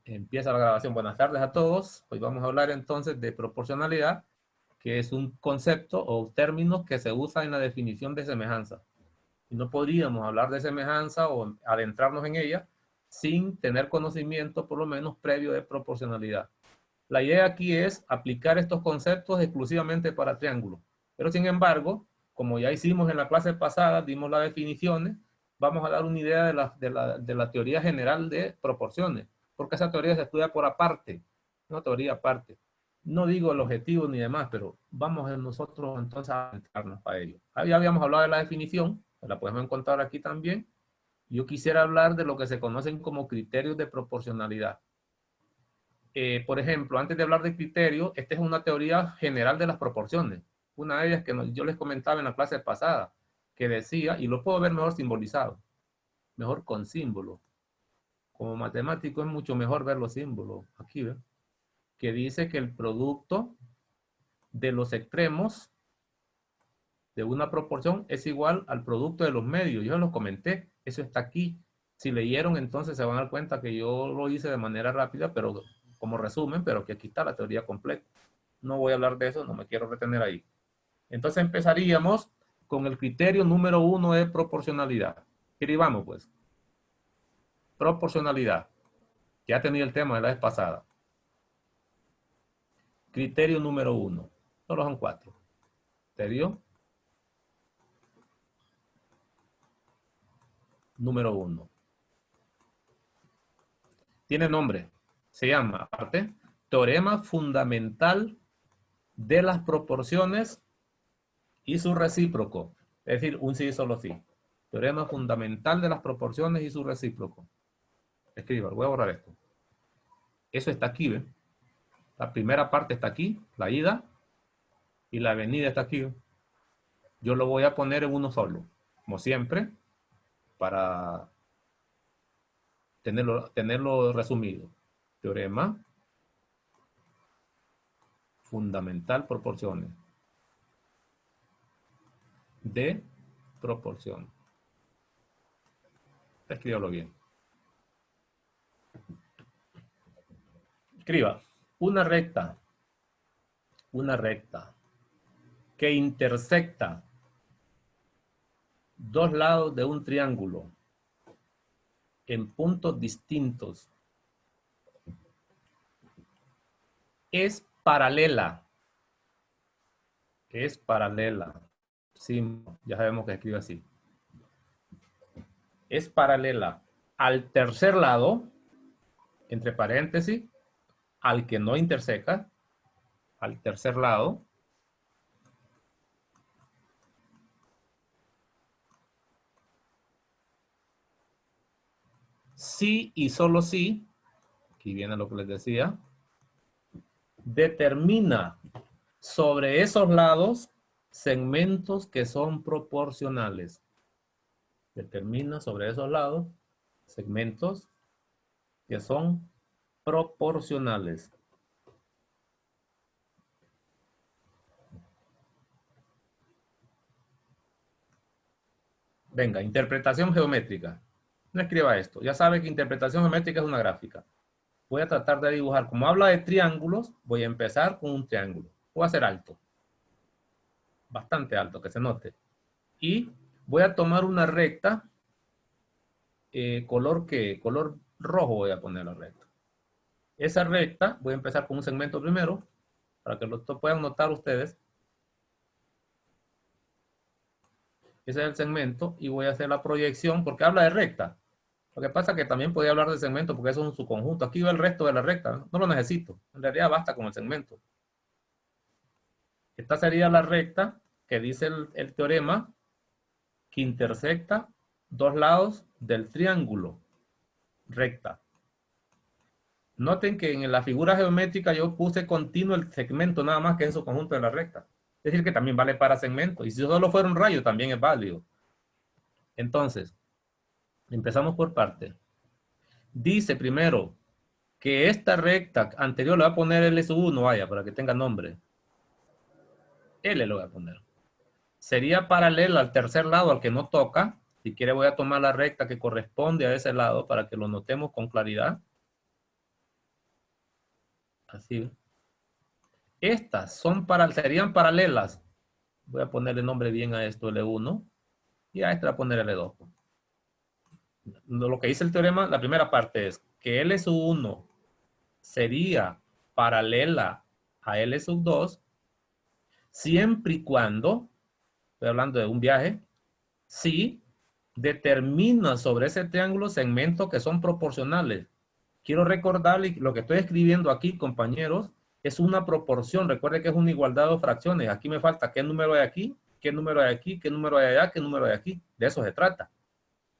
Empieza la grabación. Buenas tardes a todos. Hoy vamos a hablar entonces de proporcionalidad, que es un concepto o término que se usa en la definición de semejanza. Y no podríamos hablar de semejanza o adentrarnos en ella sin tener conocimiento, por lo menos previo, de proporcionalidad. La idea aquí es aplicar estos conceptos exclusivamente para triángulos. Pero sin embargo, como ya hicimos en la clase pasada, dimos las definiciones, vamos a dar una idea de la teoría general de proporciones, porque esa teoría se estudia por aparte, una teoría aparte. No digo el objetivo ni demás, pero vamos nosotros entonces a entrarnos a ello. Ya habíamos hablado de la definición, la podemos encontrar aquí también. Yo quisiera hablar de lo que se conocen como criterios de proporcionalidad. Por ejemplo, antes de hablar de criterios, esta es una teoría general de las proporciones. Una de ellas que yo les comentaba en la clase pasada, que decía, y lo puedo ver mejor simbolizado, mejor con símbolos. Como matemático es mucho mejor ver los símbolos. Aquí, ¿ve? Que dice que el producto de los extremos de una proporción es igual al producto de los medios. Yo los comenté, eso está aquí. Si leyeron, entonces se van a dar cuenta que yo lo hice de manera rápida, pero como resumen, pero que aquí está la teoría completa. No voy a hablar de eso, no me quiero retener ahí. Entonces empezaríamos con el criterio número 1 de proporcionalidad. Escribamos pues. Proporcionalidad. Ya tenía el tema de la vez pasada. Criterio número 1. Solo son 4. Criterio número 1. Tiene nombre. Se llama, aparte, teorema fundamental de las proporciones y su recíproco. Es decir, un sí solo sí. Teorema fundamental de las proporciones y su recíproco. Escriba, voy a borrar esto. Eso está aquí, ¿ven? La primera parte está aquí, la ida, y la venida está aquí. Yo lo voy a poner en uno solo, como siempre, para tenerlo resumido. Teorema fundamental proporciones de proporción. Escríbalo bien. Escriba una recta que intersecta dos lados de un triángulo en puntos distintos es paralela. Sí, ya sabemos que escribe así. Es paralela al tercer lado, entre paréntesis, al que no interseca, al tercer lado, sí y solo sí, aquí viene lo que les decía, determina sobre esos lados segmentos que son proporcionales. Determina sobre esos lados segmentos que son proporcionales. Venga, interpretación geométrica. No escriba esto. Ya sabe que interpretación geométrica es una gráfica. Voy a tratar de dibujar. Como habla de triángulos, voy a empezar con un triángulo. Voy a hacer alto. Bastante alto, que se note. Y voy a tomar una recta. Color rojo voy a poner la recta. Esa recta, voy a empezar con un segmento primero, para que lo puedan notar ustedes. Ese es el segmento y voy a hacer la proyección porque habla de recta. Lo que pasa es que también podía hablar de segmento porque eso es su conjunto. Aquí va el resto de la recta. No lo necesito. En realidad basta con el segmento. Esta sería la recta que dice el teorema que intersecta dos lados del triángulo. Recta. Noten que en la figura geométrica yo puse continuo el segmento nada más que es su conjunto de la recta. Es decir, que también vale para segmento. Y si solo fuera un rayo, también es válido. Entonces, empezamos por parte. Dice primero que esta recta anterior le va a poner L1, vaya, para que tenga nombre. L lo voy a poner. Sería paralela al tercer lado al que no toca. Si quiere voy a tomar la recta que corresponde a ese lado para que lo notemos con claridad. Así. Estas serían paralelas. Voy a ponerle nombre bien a esto, L1. Y a esta voy a poner L2. Lo que dice el teorema, la primera parte es que L sub 1 sería paralela a L sub 2 siempre y cuando, estoy hablando de un viaje, si determina sobre ese triángulo segmentos que son proporcionales. Quiero recordarles lo que estoy escribiendo aquí, compañeros, es una proporción. Recuerde que es una igualdad de fracciones. Aquí me falta qué número hay aquí, qué número hay aquí, qué número hay allá, qué número hay aquí. De eso se trata.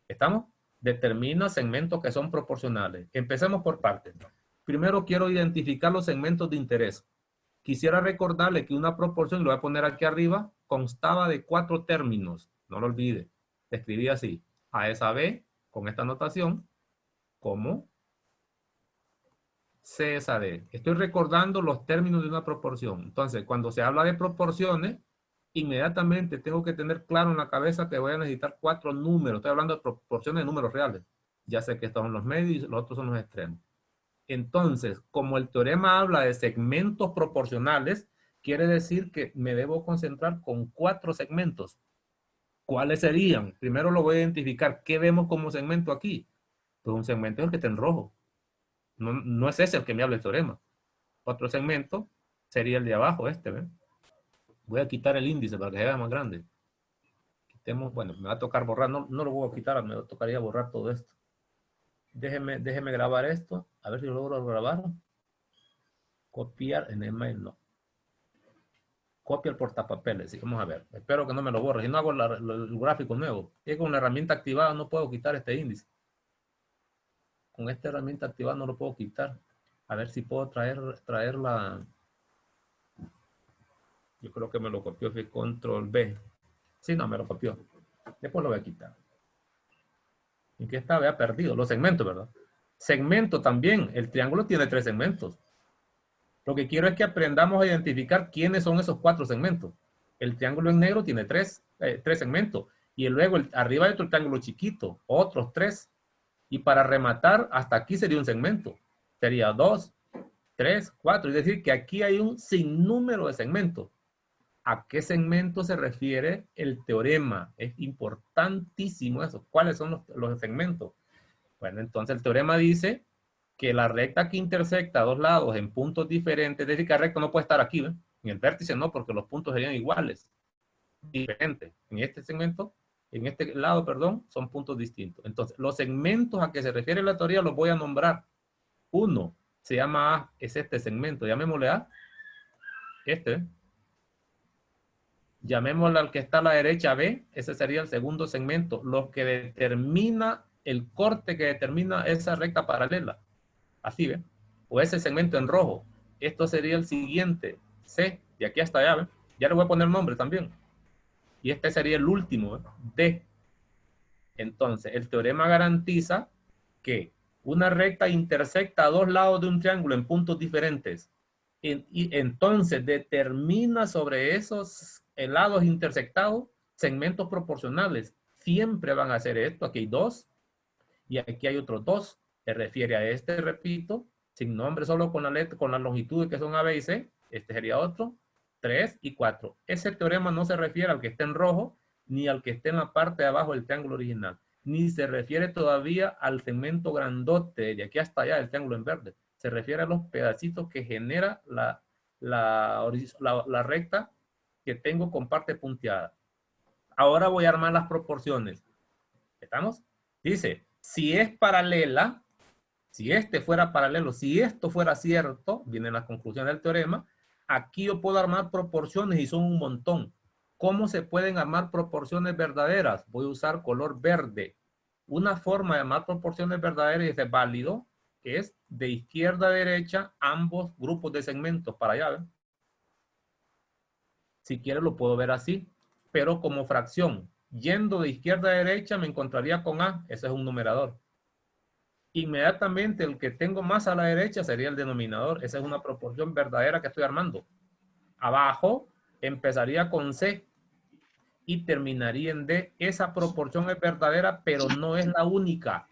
¿Estamos? Determina segmentos que son proporcionales. Empecemos por partes. Primero quiero identificar los segmentos de interés. Quisiera recordarle que una proporción, lo voy a poner aquí arriba, constaba de 4 términos. No lo olvide. Se escribía así. A es a B, con esta notación, como C es a D. Estoy recordando los términos de una proporción. Entonces, cuando se habla de proporciones, inmediatamente tengo que tener claro en la cabeza que voy a necesitar 4 números. Estoy hablando de proporciones de números reales. Ya sé que estos son los medios y los otros son los extremos. Entonces, como el teorema habla de segmentos proporcionales, quiere decir que me debo concentrar con 4 segmentos. ¿Cuáles serían? Primero lo voy a identificar. ¿Qué vemos como segmento aquí? Pues un segmento es el que está en rojo. No es ese el que me habla el teorema. Otro segmento sería el de abajo, este, ¿ven? Voy a quitar el índice para que se vea más grande. Quitemos, bueno, me va a tocar borrar, no lo voy a quitar, me tocaría borrar todo esto. Déjeme grabar esto, a ver si lo logro grabar. Copiar en email, no. Copia el portapapeles, sí, vamos a ver. Espero que no me lo borre. Si no hago el gráfico nuevo. Y con la herramienta activada no puedo quitar este índice. Con esta herramienta activada no lo puedo quitar. A ver si puedo traer la... Yo creo que me lo copió, fue control B. Sí, no, me lo copió. Después lo voy a quitar. ¿En qué estaba? Había perdido los segmentos, ¿verdad? Segmento también. El triángulo tiene 3 segmentos. Lo que quiero es que aprendamos a identificar quiénes son esos 4 segmentos. El triángulo en negro tiene 3 segmentos. Y luego arriba hay otro triángulo chiquito, otros 3. Y para rematar, hasta aquí sería un segmento. Sería 2, 3, 4. Es decir, que aquí hay un sinnúmero de segmentos. ¿A qué segmento se refiere el teorema? Es importantísimo eso. ¿Cuáles son los segmentos? Bueno, entonces el teorema dice que la recta que intersecta dos lados en puntos diferentes, es decir, que la recta no puede estar aquí, ¿ven? En el vértice no, porque los puntos serían iguales, diferentes. En este segmento, en este lado, perdón, son puntos distintos. Entonces, los segmentos a que se refiere la teoría los voy a nombrar. Uno se llama A, es este segmento, llamémosle A, este, llamémosle al que está a la derecha B, ese sería el segundo segmento, lo que determina el corte que determina esa recta paralela. Así, ¿ven? O ese segmento en rojo. Esto sería el siguiente, C, de aquí hasta allá, ¿ven? Ya le voy a poner nombre también. Y este sería el último, ¿ven? D. Entonces, el teorema garantiza que una recta intersecta a dos lados de un triángulo en puntos diferentes. Y entonces determina sobre esos lados intersectados segmentos proporcionales. Siempre van a hacer esto. Aquí hay 2 y aquí hay otros 2. Se refiere a este, repito, sin nombre, solo con la letra, con las longitudes que son A, B y C. Este sería otro. 3 y 4. Ese teorema no se refiere al que esté en rojo ni al que esté en la parte de abajo del triángulo original. Ni se refiere todavía al segmento grandote de aquí hasta allá del triángulo en verde. Se refiere a los pedacitos que genera la recta que tengo con parte punteada. Ahora voy a armar las proporciones. ¿Estamos? Dice, si es paralela, si este fuera paralelo, si esto fuera cierto, viene la conclusión del teorema, aquí yo puedo armar proporciones y son un montón. ¿Cómo se pueden armar proporciones verdaderas? Voy a usar color verde. Una forma de armar proporciones verdaderas y es válido, que es de izquierda a derecha ambos grupos de segmentos para allá. ¿Ven? Si quiere lo puedo ver así, pero como fracción. Yendo de izquierda a derecha me encontraría con A, ese es un numerador. Inmediatamente el que tengo más a la derecha sería el denominador. Esa es una proporción verdadera que estoy armando. Abajo empezaría con C y terminaría en D. Esa proporción es verdadera, pero no es la única.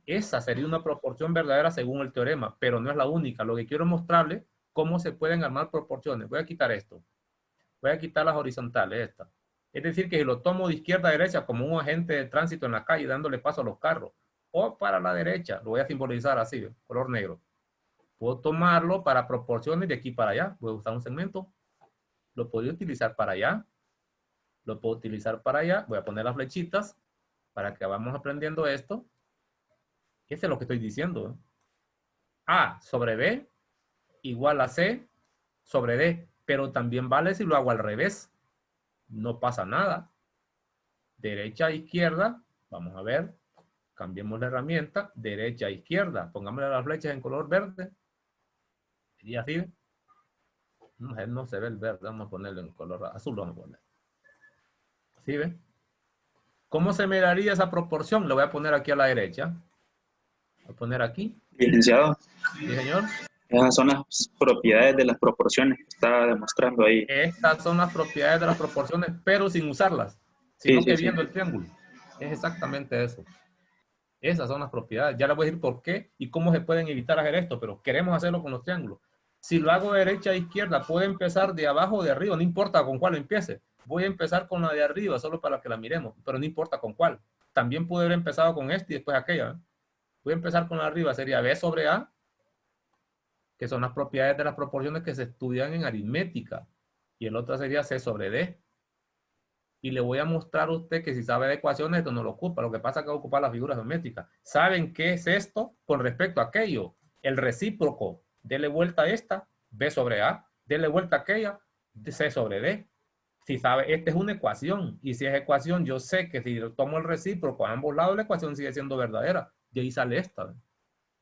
Esa sería una proporción verdadera según el teorema, pero no es la única. Lo que quiero mostrarle cómo se pueden armar proporciones. Voy a quitar esto. Voy a quitar las horizontales, esta. Es decir, que si lo tomo de izquierda a derecha como un agente de tránsito en la calle dándole paso a los carros, o para la derecha, lo voy a simbolizar así, color negro. Puedo tomarlo para proporciones de aquí para allá. Voy a usar un segmento. Lo puedo utilizar para allá. Lo puedo utilizar para allá. Voy a poner las flechitas para que vamos aprendiendo esto. Eso es lo que estoy diciendo. A sobre B igual a C sobre D. Pero también vale si lo hago al revés. No pasa nada. Derecha a izquierda. Vamos a ver. Cambiemos la herramienta. Derecha a izquierda. Pongámosle las flechas en color verde. Y así. No se ve el verde. Vamos a ponerlo en color azul. Vamos a poner. ¿Sí ve? ¿Cómo se me daría esa proporción? Lo voy a poner aquí a la derecha. Voy a poner aquí. Licenciado. Sí, señor. Esas son las propiedades de las proporciones que está demostrando ahí. Estas son las propiedades de las proporciones, pero sin usarlas, sino Sí, que sí, sí. viendo el triángulo. Es exactamente eso. Esas son las propiedades. Ya les voy a decir por qué y cómo se pueden evitar hacer esto, pero queremos hacerlo con los triángulos. Si lo hago de derecha a izquierda, puedo empezar de abajo o de arriba, no importa con cuál empiece. Voy a empezar con la de arriba, solo para que la miremos, pero no importa con cuál. También pude haber empezado con este y después aquella. Voy a empezar con la de arriba, sería B sobre A, que son las propiedades de las proporciones que se estudian en aritmética. Y el otro sería C sobre D. Y le voy a mostrar a usted que si sabe de ecuaciones, esto no lo ocupa. Lo que pasa es que va a ocupar las figuras geométricas. ¿Saben qué es esto con respecto a aquello? El recíproco. Dele vuelta a esta, B sobre A. Dele vuelta a aquella, C sobre D. Si sabe, esta es una ecuación. Y si es ecuación, yo sé que si tomo el recíproco a ambos lados, la ecuación sigue siendo verdadera. De ahí sale esta.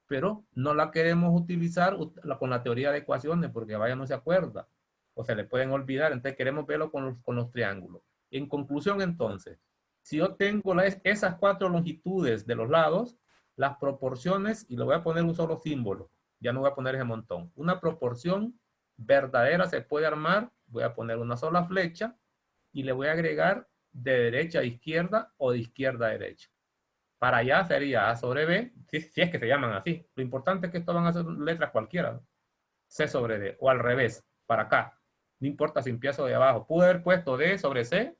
Pero no la queremos utilizar con la teoría de ecuaciones porque vaya no se acuerda. O se le pueden olvidar. Entonces queremos verlo con los triángulos. En conclusión, entonces, si yo tengo esas cuatro longitudes de los lados, las proporciones, y le voy a poner un solo símbolo, ya no voy a poner ese montón. Una proporción verdadera se puede armar, voy a poner una sola flecha, y le voy a agregar de derecha a izquierda o de izquierda a derecha. Para allá sería A sobre B, si es que se llaman así. Lo importante es que esto van a ser letras cualquiera. C sobre D, o al revés, para acá. No importa si empiezo de abajo. Pude haber puesto D sobre C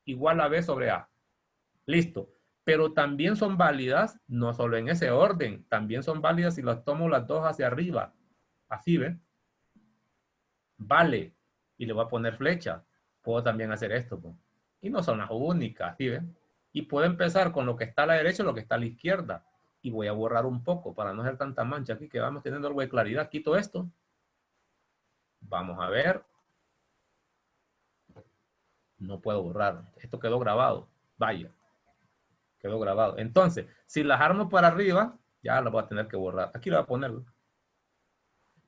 igual a B sobre A. Listo. Pero también son válidas, no solo en ese orden, también son válidas si las tomo las dos hacia arriba. Así, ¿ven? Vale. Y le voy a poner flecha. Puedo también hacer esto, pues. Y no son las únicas, ¿sí ven? Y puedo empezar con lo que está a la derecha y lo que está a la izquierda. Y voy a borrar un poco para no hacer tanta mancha aquí, que vamos teniendo algo de claridad. Quito esto. Vamos a ver. No puedo borrar. Esto quedó grabado. Vaya. Quedó grabado. Entonces, si las armo para arriba, ya las voy a tener que borrar. Aquí lo voy a poner.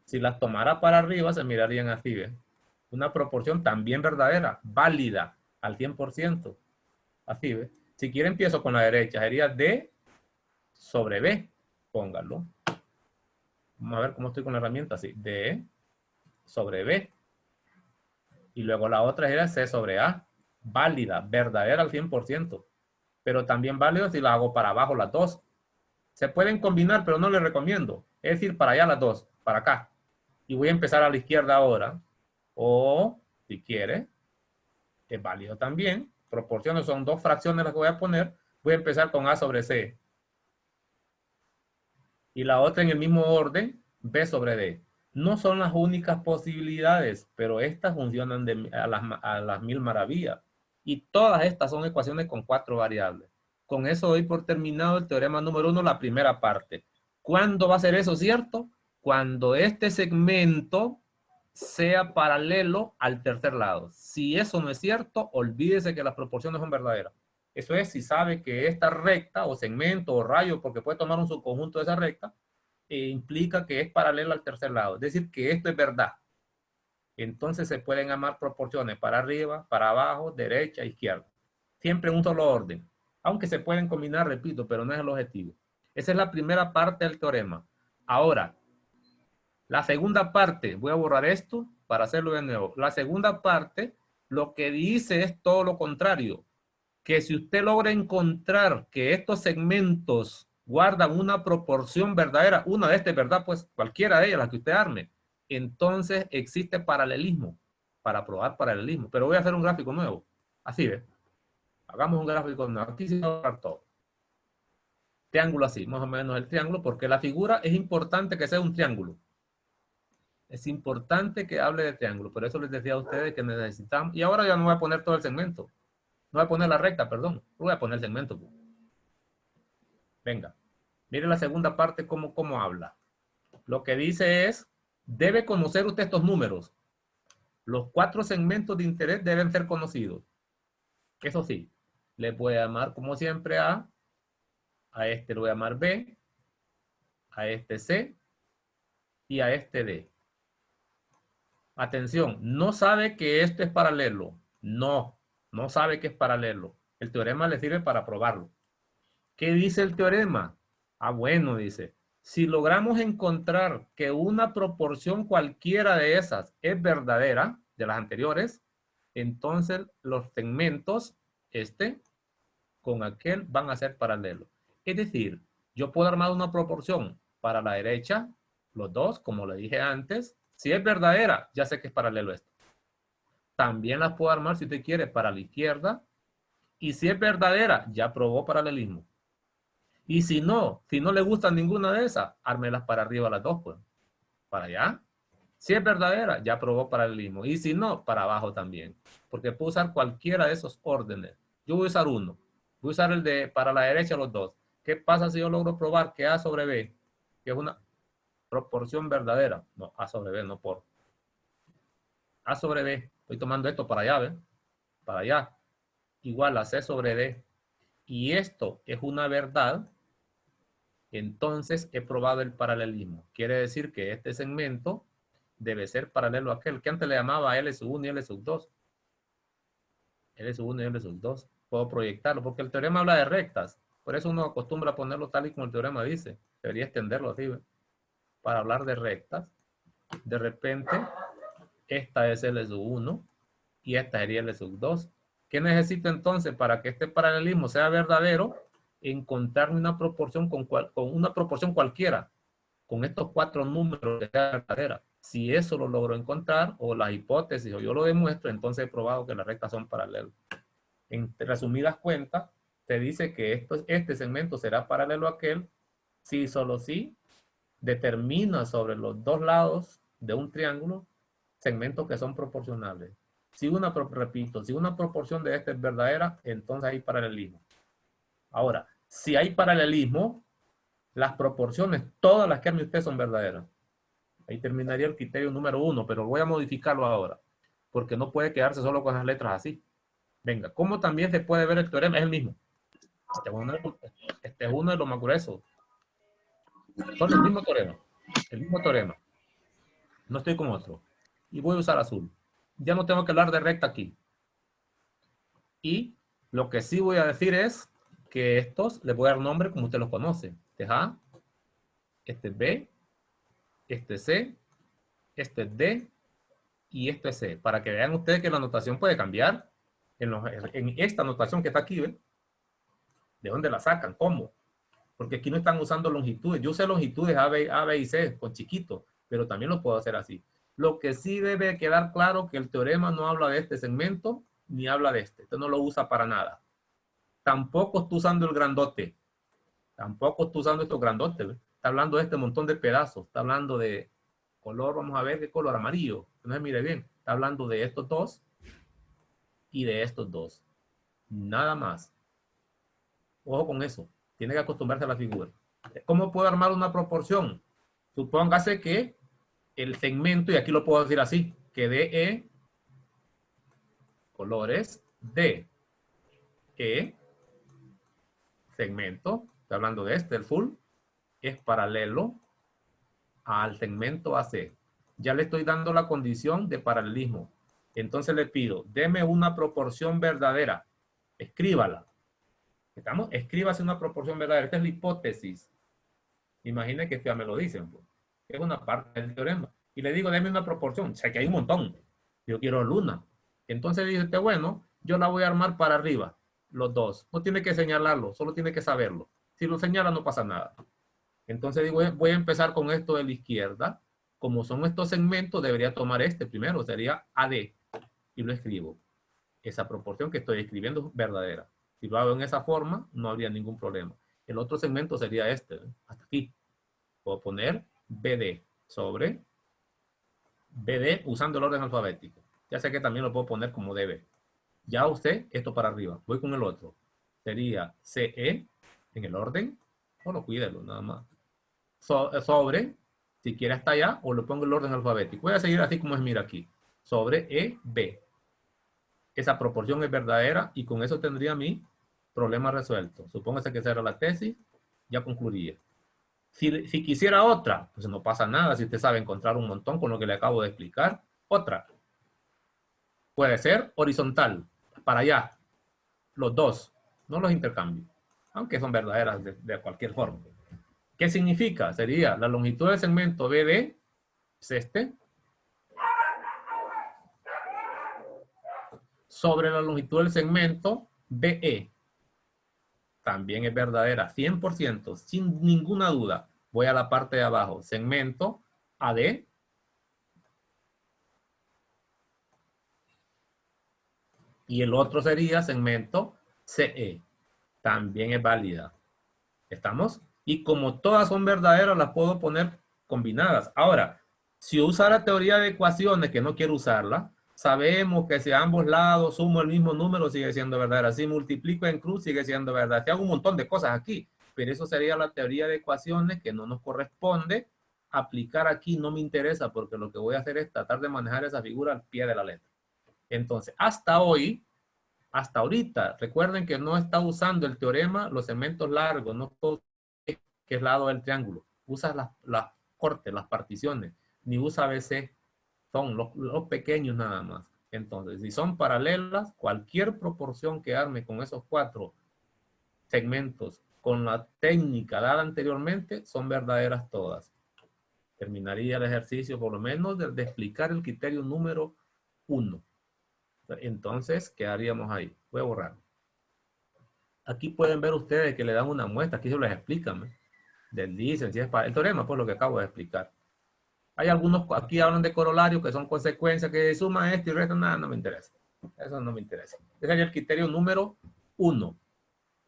Si las tomara para arriba, se mirarían así. ¿Ve? Una proporción también verdadera, válida, al 100%. Así, ¿ve? Si quiere, empiezo con la derecha. Sería D sobre B. Póngalo. Vamos a ver cómo estoy con la herramienta. Así. D sobre B. Y luego la otra sería C sobre A. Válida, verdadera al 100%. Pero también válido si la hago para abajo las dos. Se pueden combinar, pero no les recomiendo. Es decir, para allá las dos, para acá. Y voy a empezar a la izquierda ahora. O, si quiere, es válido también. Proporciones son dos fracciones las que voy a poner. Voy a empezar con A sobre C. Y la otra en el mismo orden, B sobre D. No son las únicas posibilidades, pero estas funcionan a las mil maravillas. Y todas estas son ecuaciones con cuatro variables. Con eso doy por terminado el teorema número 1, la primera parte. ¿Cuándo va a ser eso cierto? Cuando este segmento sea paralelo al tercer lado. Si eso no es cierto, olvídese que las proporciones son verdaderas. Eso es si sabe que esta recta o segmento o rayo, porque puede tomar un subconjunto de esa recta, implica que es paralelo al tercer lado. Es decir, que esto es verdad. Entonces se pueden armar proporciones para arriba, para abajo, derecha, izquierda. Siempre en un solo orden. Aunque se pueden combinar, repito, pero no es el objetivo. Esa es la primera parte del teorema. Ahora, la segunda parte, voy a borrar esto para hacerlo de nuevo. La segunda parte, lo que dice es todo lo contrario. Que si usted logra encontrar que estos segmentos guardan una proporción verdadera, una de estas, ¿verdad? Pues cualquiera de ellas, la que usted arme. Entonces existe paralelismo, para probar paralelismo. Pero voy a hacer un gráfico nuevo. Así, ¿ves? Hagamos un gráfico nuevo. Aquí sí va a hablar todo. Triángulo así, más o menos el triángulo, porque la figura es importante que sea un triángulo. Es importante que hable de triángulo. Por eso les decía a ustedes que necesitamos. Y ahora ya no voy a poner todo el segmento. No voy a poner la recta, perdón. Voy a poner el segmento. Venga. Mire la segunda parte, cómo habla. Lo que dice es, debe conocer usted estos números. Los 4 segmentos de interés deben ser conocidos. Eso sí, le voy a llamar como siempre a este le voy a llamar B, a este C y a este D. Atención, no sabe que esto es paralelo. No sabe que es paralelo. El teorema le sirve para probarlo. ¿Qué dice el teorema? Ah, bueno, dice, si logramos encontrar que una proporción cualquiera de esas es verdadera, de las anteriores, entonces los segmentos, con aquel, van a ser paralelos. Es decir, yo puedo armar una proporción para la derecha, los dos, como le dije antes. Si es verdadera, ya sé que es paralelo esto. También las puedo armar, si usted quiere, para la izquierda. Y si es verdadera, ya probó paralelismo. Y si no le gustan ninguna de esas, ármelas para arriba las dos, pues. Para allá. Si es verdadera, ya probó paralelismo. Y si no, para abajo también. Porque puedo usar cualquiera de esos órdenes. Yo voy a usar uno. Voy a usar el de para la derecha los dos. ¿Qué pasa si yo logro probar que A sobre B, que es una proporción verdadera? No, A sobre B, no por. A sobre B. Estoy tomando esto para allá, ¿ves? Para allá. Igual a C sobre D. Y esto es una verdad. Entonces he probado el paralelismo. Quiere decir que este segmento debe ser paralelo a aquel que antes le llamaba L sub 1 y L sub 2. L sub 1 y L sub 2. Puedo proyectarlo porque el teorema habla de rectas. Por eso uno acostumbra a ponerlo tal y como el teorema dice. Debería extenderlo así, ¿ve? Para hablar de rectas. De repente, esta es L sub 1 y esta sería L sub 2. ¿Qué necesito entonces para que este paralelismo sea verdadero? Encontrar una proporción con una proporción cualquiera, con estos 4 números de sea verdadera. Si eso lo logro encontrar, o la hipótesis, o yo lo demuestro, entonces he probado que las rectas son paralelas. En resumidas cuentas, te dice que este segmento será paralelo a aquel, si solo si determina sobre los dos lados de un triángulo segmentos que son proporcionales. Repito, si una proporción de esta es verdadera, entonces hay paralelismo. Ahora, si hay paralelismo, las proporciones, todas las que arme usted son verdaderas. Ahí terminaría el criterio número 1, pero voy a modificarlo ahora, porque no puede quedarse solo con las letras así. Venga, ¿cómo también se puede ver el teorema? Es el mismo. Este es uno de los más gruesos. Son el mismo teorema. El mismo teorema. No estoy con otro. Y voy a usar azul. Ya no tengo que hablar de recta aquí. Y lo que sí voy a decir es que estos les voy a dar nombre como usted los conoce. Este es A, este es B, este es C, este es D y este es C. Para que vean ustedes que la notación puede cambiar. En esta notación que está aquí, ¿ven? ¿De dónde la sacan? ¿Cómo? Porque aquí no están usando longitudes. Yo usé longitudes A, B y C con chiquito, pero también lo puedo hacer así. Lo que sí debe quedar claro que el teorema no habla de este segmento ni habla de este. Este no lo usa para nada. Tampoco está usando el grandote. Tampoco está usando estos grandotes. ¿Ves? Está hablando de este montón de pedazos. Está hablando de color, vamos a ver qué color, amarillo. No se mire bien. Está hablando de estos dos y de estos dos. Nada más. Ojo con eso. Tiene que acostumbrarse a la figura. ¿Cómo puedo armar una proporción? Supóngase que el segmento, y aquí lo puedo decir así, que DE, colores, D, E, segmento, está hablando de este, el full, es paralelo al segmento AC. Ya le estoy dando la condición de paralelismo. Entonces le pido, deme una proporción verdadera. Escríbala. Escríbase una proporción verdadera. Esta es la hipótesis. Imagine que ya me lo dicen. Pues. Es una parte del teorema. Y le digo, deme una proporción. O sea, que hay un montón. Yo quiero luna. Entonces dice, bueno, yo la voy a armar para arriba. Los dos. No tiene que señalarlo, solo tiene que saberlo. Si lo señala no pasa nada. Entonces digo, voy a empezar con esto de la izquierda. Como son estos segmentos, debería tomar este primero, sería AD. Y lo escribo. Esa proporción que estoy escribiendo es verdadera. Si lo hago en esa forma, no habría ningún problema. El otro segmento sería este, ¿eh? Hasta aquí. Puedo poner BD sobre BD usando el orden alfabético. Ya sé que también lo puedo poner como DB. Ya usted, esto para arriba. Voy con el otro. Sería CE en el orden. Solo cuídelo, nada más. Sobre, si quiere hasta allá, o lo pongo en el orden alfabético. Voy a seguir así como es, mira aquí. Sobre EB. Esa proporción es verdadera y con eso tendría mi problema resuelto. Supóngase que esa era la tesis, ya concluiría. Si quisiera otra, pues no pasa nada. Si usted sabe encontrar un montón con lo que le acabo de explicar, otra. Puede ser horizontal, para allá, los dos, no los intercambio, aunque son verdaderas de cualquier forma. ¿Qué significa? Sería la longitud del segmento BD, es este, sobre la longitud del segmento BE. También es verdadera, 100%, sin ninguna duda. Voy a la parte de abajo, segmento AD. Y el otro sería segmento CE. También es válida. ¿Estamos? Y como todas son verdaderas, las puedo poner combinadas. Ahora, si usa la teoría de ecuaciones, que no quiero usarla, sabemos que si a ambos lados sumo el mismo número, sigue siendo verdadera. Si multiplico en cruz, sigue siendo verdad. Si hago un montón de cosas aquí, pero eso sería la teoría de ecuaciones que no nos corresponde aplicar aquí. No me interesa porque lo que voy a hacer es tratar de manejar esa figura al pie de la letra. Entonces, hasta hoy, hasta ahorita, recuerden que no está usando el teorema los segmentos largos, no todo que es lado del triángulo. Usa las cortes, las particiones, ni usa ABC, son los pequeños nada más. Entonces, si son paralelas, cualquier proporción que arme con esos 4 segmentos con la técnica dada anteriormente, son verdaderas todas. Terminaría el ejercicio por lo menos de explicar el criterio número 1. Entonces, ¿qué haríamos ahí? Voy a borrar. Aquí pueden ver ustedes que le dan una muestra. Aquí se les explican, ¿no? Dicen si es para el teorema, pues lo que acabo de explicar. Hay algunos, aquí hablan de corolarios que son consecuencias que suma esto y resta, nada, no me interesa. Eso no me interesa. Ese sería el criterio número 1.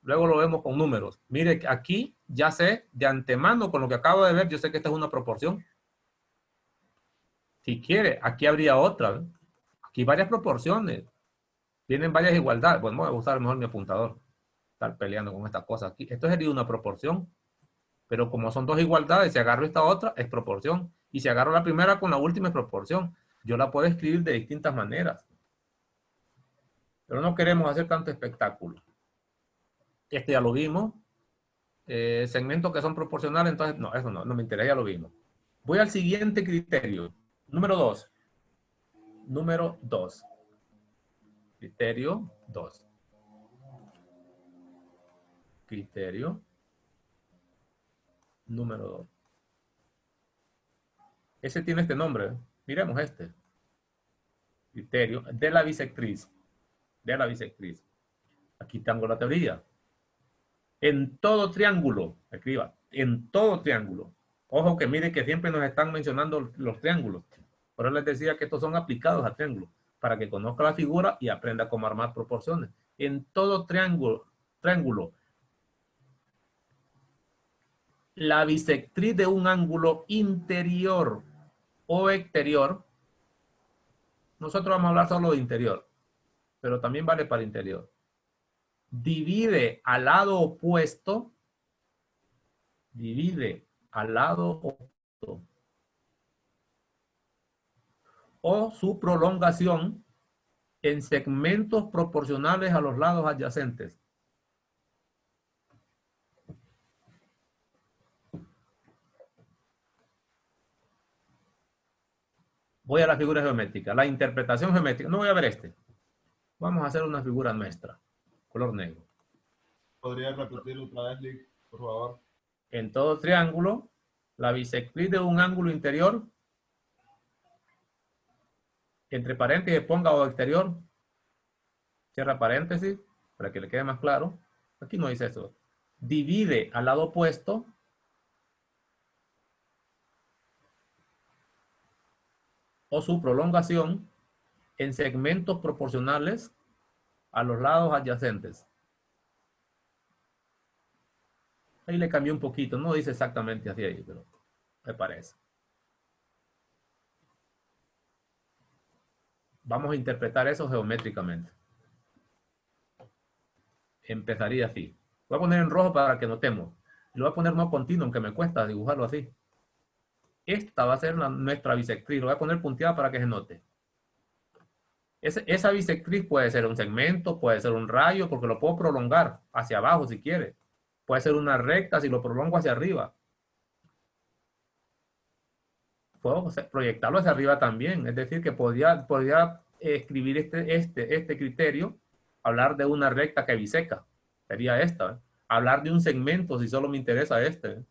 Luego lo vemos con números. Mire, aquí ya sé de antemano con lo que acabo de ver, yo sé que esta es una proporción. Si quiere, aquí habría otra, ¿eh? Aquí varias proporciones. Tienen varias igualdades. Bueno, voy a usar mejor mi apuntador. Estar peleando con esta cosa aquí. Esto sería una proporción. Pero como son dos igualdades, si agarro esta otra, es proporción. Y si agarro la primera con la última, es proporción. Yo la puedo escribir de distintas maneras. Pero no queremos hacer tanto espectáculo. Este ya lo vimos. Segmentos que son proporcionales, entonces, no, eso no me interesa, ya lo vimos. Voy al siguiente criterio. Número 2. Número 2. Criterio 2. Criterio número 2. Ese tiene este nombre, ¿eh? Miremos este. Criterio de la bisectriz. De la bisectriz. Aquí tengo la teoría. En todo triángulo, escriba, en todo triángulo. Ojo que mire que siempre nos están mencionando los triángulos. Por eso les decía que estos son aplicados a triángulos, para que conozca la figura y aprenda cómo armar proporciones. En todo triángulo, la bisectriz de un ángulo interior o exterior, nosotros vamos a hablar solo de interior, pero también vale para interior. Divide al lado opuesto, o su prolongación en segmentos proporcionales a los lados adyacentes. Voy a la figura geométrica, la interpretación geométrica. No voy a ver este. Vamos a hacer una figura nuestra, color negro. ¿Podría repetir otra vez, Lick, por favor? En todo triángulo, la bisectriz de un ángulo interior, entre paréntesis ponga o exterior, cierra paréntesis, para que le quede más claro. Aquí no dice eso. divide al lado opuesto o su prolongación en segmentos proporcionales a los lados adyacentes. Ahí le cambié un poquito, no dice exactamente así ahí, pero me parece. Vamos a interpretar eso geométricamente. Empezaría así. Voy a poner en rojo para que notemos. Lo voy a poner no continuo, aunque me cuesta dibujarlo así. Esta va a ser nuestra bisectriz. Lo voy a poner punteada para que se note. Esa bisectriz puede ser un segmento, puede ser un rayo, porque lo puedo prolongar hacia abajo si quiere. Puede ser una recta si lo prolongo hacia arriba. Puedo proyectarlo hacia arriba también. Es decir, que podría escribir este criterio, hablar de una recta que biseca. Sería esta. Hablar de un segmento si solo me interesa este.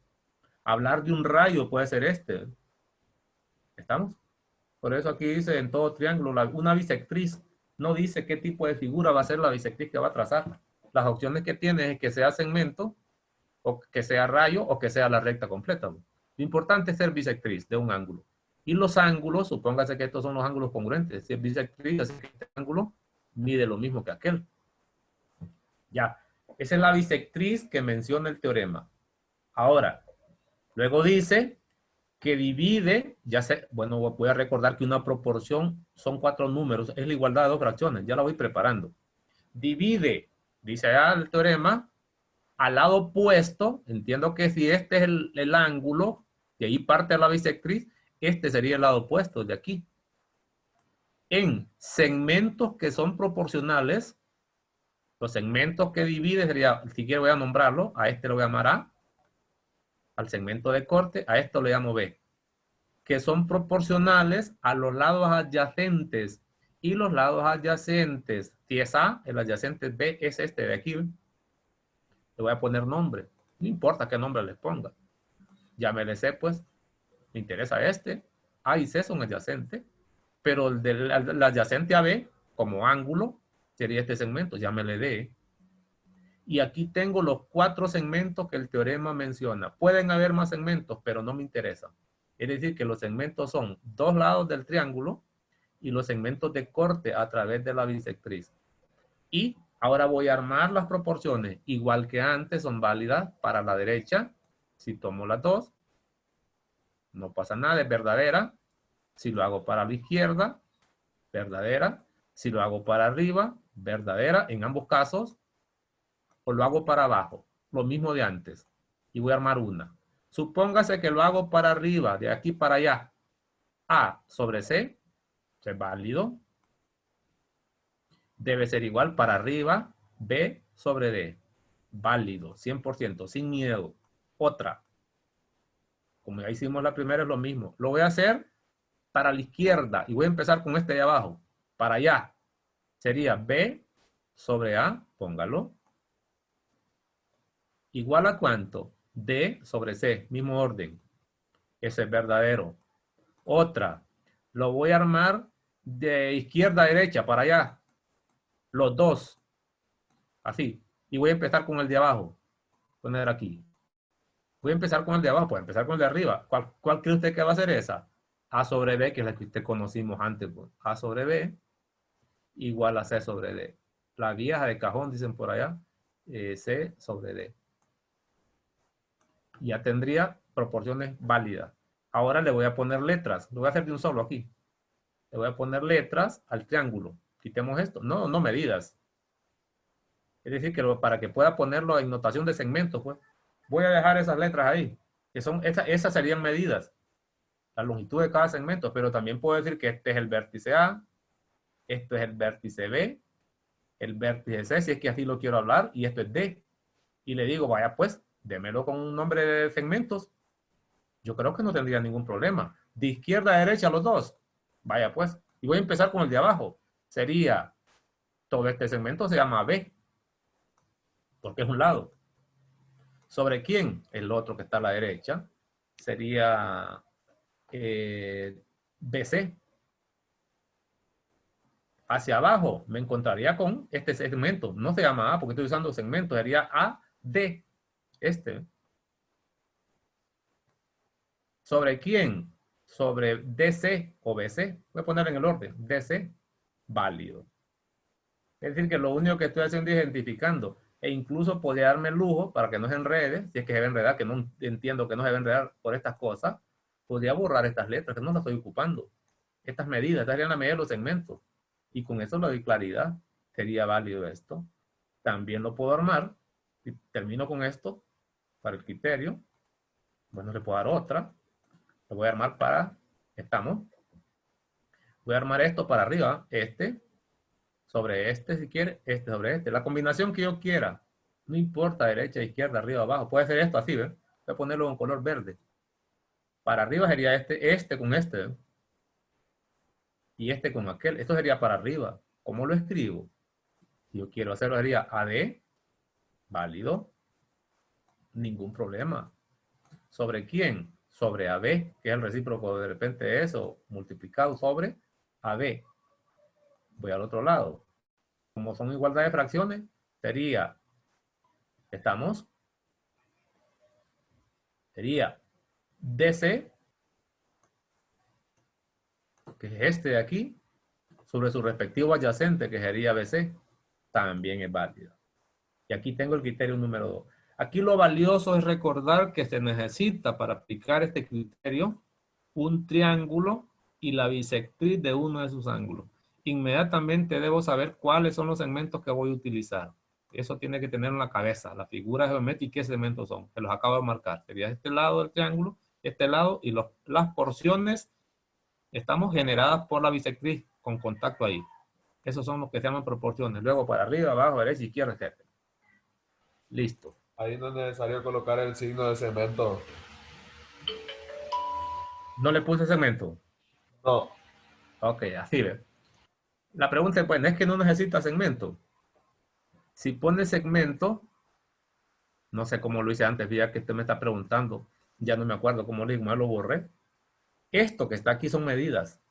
Hablar de un rayo puede ser este. ¿Estamos? Por eso aquí dice en todo triángulo, una bisectriz no dice qué tipo de figura va a ser la bisectriz que va a trazar. Las opciones que tiene es que sea segmento, o que sea rayo, o que sea la recta completa. Lo importante es ser bisectriz de un ángulo. Y los ángulos, supóngase que estos son los ángulos congruentes. Si es bisectriz, así que este ángulo mide lo mismo que aquel. Ya, esa es la bisectriz que menciona el teorema. Ahora, luego dice que divide, ya sé, bueno, voy a recordar que una proporción son 4 números, es la igualdad de 2 fracciones, ya la voy preparando. Divide, dice allá el teorema, al lado opuesto, entiendo que si este es el ángulo, de ahí parte la bisectriz, este sería el lado opuesto de aquí. En segmentos que son proporcionales, los segmentos que divide sería, si quiero voy a nombrarlo, a este lo voy a llamar A, al segmento de corte, a esto le llamo B, que son proporcionales a los lados adyacentes. Y los lados adyacentes, si es A, el adyacente B es este de aquí. Le voy a poner nombre. No importa qué nombre le ponga. Llámele C, pues. Me interesa este. A y C son adyacentes. Pero el adyacente a B, como ángulo, sería este segmento. Llámele D. Y aquí tengo los 4 segmentos que el teorema menciona. Pueden haber más segmentos, pero no me interesa. Es decir, que los segmentos son 2 lados del triángulo y los segmentos de corte a través de la bisectriz. Y ahora voy a armar las proporciones. Igual que antes, son válidas para la derecha. Si tomo las 2, no pasa nada, es verdadera. Si lo hago para la izquierda, verdadera. Si lo hago para arriba, verdadera. En ambos casos, o lo hago para abajo, lo mismo de antes. Y voy a armar una. Supóngase que lo hago para arriba, de aquí para allá. A sobre C, es válido. Debe ser igual para arriba, B sobre D. Válido, 100%, sin miedo. Otra. Como ya hicimos la primera, es lo mismo. Lo voy a hacer para la izquierda y voy a empezar con este de abajo. Para allá. Sería B sobre A, póngalo. ¿Igual a cuánto? D sobre C, mismo orden. Ese es verdadero. Otra. Lo voy a armar de izquierda a derecha, para allá. Los dos. Así. Y voy a empezar con el de abajo. Poner aquí. Voy a empezar con el de abajo, pues empezar con el de arriba. ¿Cuál cree usted que va a ser esa? A sobre B, que es la que usted conocimos antes. Pues. A sobre B igual a C sobre D. La vieja de cajón, dicen por allá. C sobre D. Ya tendría proporciones válidas. Ahora le voy a poner letras. Lo voy a hacer de un solo aquí. Le voy a poner letras al triángulo. Quitemos esto. No, no medidas. Es decir, que para que pueda ponerlo en notación de segmentos, pues, voy a dejar esas letras ahí. Que son, esas serían medidas. La longitud de cada segmento. Pero también puedo decir que este es el vértice A. Esto es el vértice B. El vértice C, si es que así lo quiero hablar. Y esto es D. Y le digo, vaya pues, démelo con un nombre de segmentos. Yo creo que no tendría ningún problema. De izquierda a derecha los dos. Vaya pues. Y voy a empezar con el de abajo. Sería, todo este segmento se llama B. Porque es un lado. ¿Sobre quién? El otro que está a la derecha. Sería BC. Hacia abajo me encontraría con este segmento. No se llama A porque estoy usando segmento. Sería AD. Este. ¿Sobre quién? Sobre DC o BC. Voy a poner en el orden. DC, válido. Es decir, que lo único que estoy haciendo es identificando. E incluso podría darme el lujo, para que no se enrede, si es que se va a enredar, que no entiendo que no se va a enredar por estas cosas, podría borrar estas letras, que no las estoy ocupando. Estas medidas, estas serían las medidas de los segmentos. Y con eso le doy claridad. Sería válido esto. También lo puedo armar. Y termino con esto, para el criterio. Bueno, le puedo dar otra. Lo voy a armar para, estamos. Voy a armar esto para arriba, este, sobre este si quiere, este sobre este. La combinación que yo quiera, no importa derecha, izquierda, arriba, abajo. Puede ser esto así, ¿ven? Voy a ponerlo en color verde. Para arriba sería este con este, ¿ven? Y este con aquel. Esto sería para arriba. ¿Cómo lo escribo? Si yo quiero hacerlo sería AD, válido, ningún problema. ¿Sobre quién? Sobre AB, que es el recíproco de repente de eso, multiplicado sobre AB. Voy al otro lado. Como son igualdad de fracciones, sería, estamos, sería DC, que es este de aquí, sobre su respectivo adyacente, que sería BC, también es válido. Y aquí tengo el criterio número 2. Aquí lo valioso es recordar que se necesita para aplicar este criterio un triángulo y la bisectriz de uno de sus ángulos. Inmediatamente debo saber cuáles son los segmentos que voy a utilizar. Eso tiene que tener en la cabeza, la figura geométrica y qué segmentos son. Se los acabo de marcar. Sería este lado del triángulo, este lado y las porciones estamos generadas por la bisectriz con contacto ahí. Esos son los que se llaman proporciones. Luego para arriba, abajo, derecha, izquierda, etc. Listo. Ahí no es necesario colocar el signo de segmento. No le puse segmento. No. Ok, así ve. La pregunta es, bueno, ¿es que no necesita segmento? Si pone segmento, no sé cómo lo hice antes, ya que usted me está preguntando, ya no me acuerdo cómo lo borré. Esto que está aquí son medidas.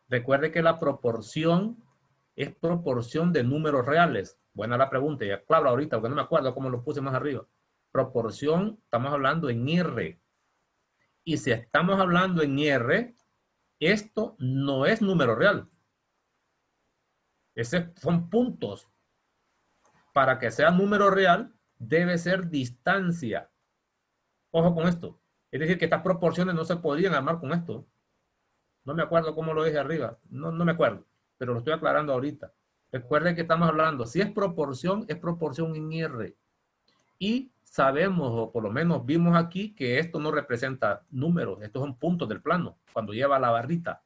Recuerde que la proporción es proporción de números reales. Buena la pregunta, ya claro ahorita, porque no me acuerdo cómo lo puse más arriba. Proporción, estamos hablando en R. Y si estamos hablando en R, esto no es número real. Son puntos. Para que sea número real, debe ser distancia. Ojo con esto. Es decir, que estas proporciones no se podrían armar con esto. No me acuerdo cómo lo dije arriba. No me acuerdo. Pero lo estoy aclarando ahorita. Recuerden que estamos hablando. Si es proporción en R. Y sabemos, o por lo menos vimos aquí, que esto no representa números. Estos son puntos del plano. Cuando lleva la barrita.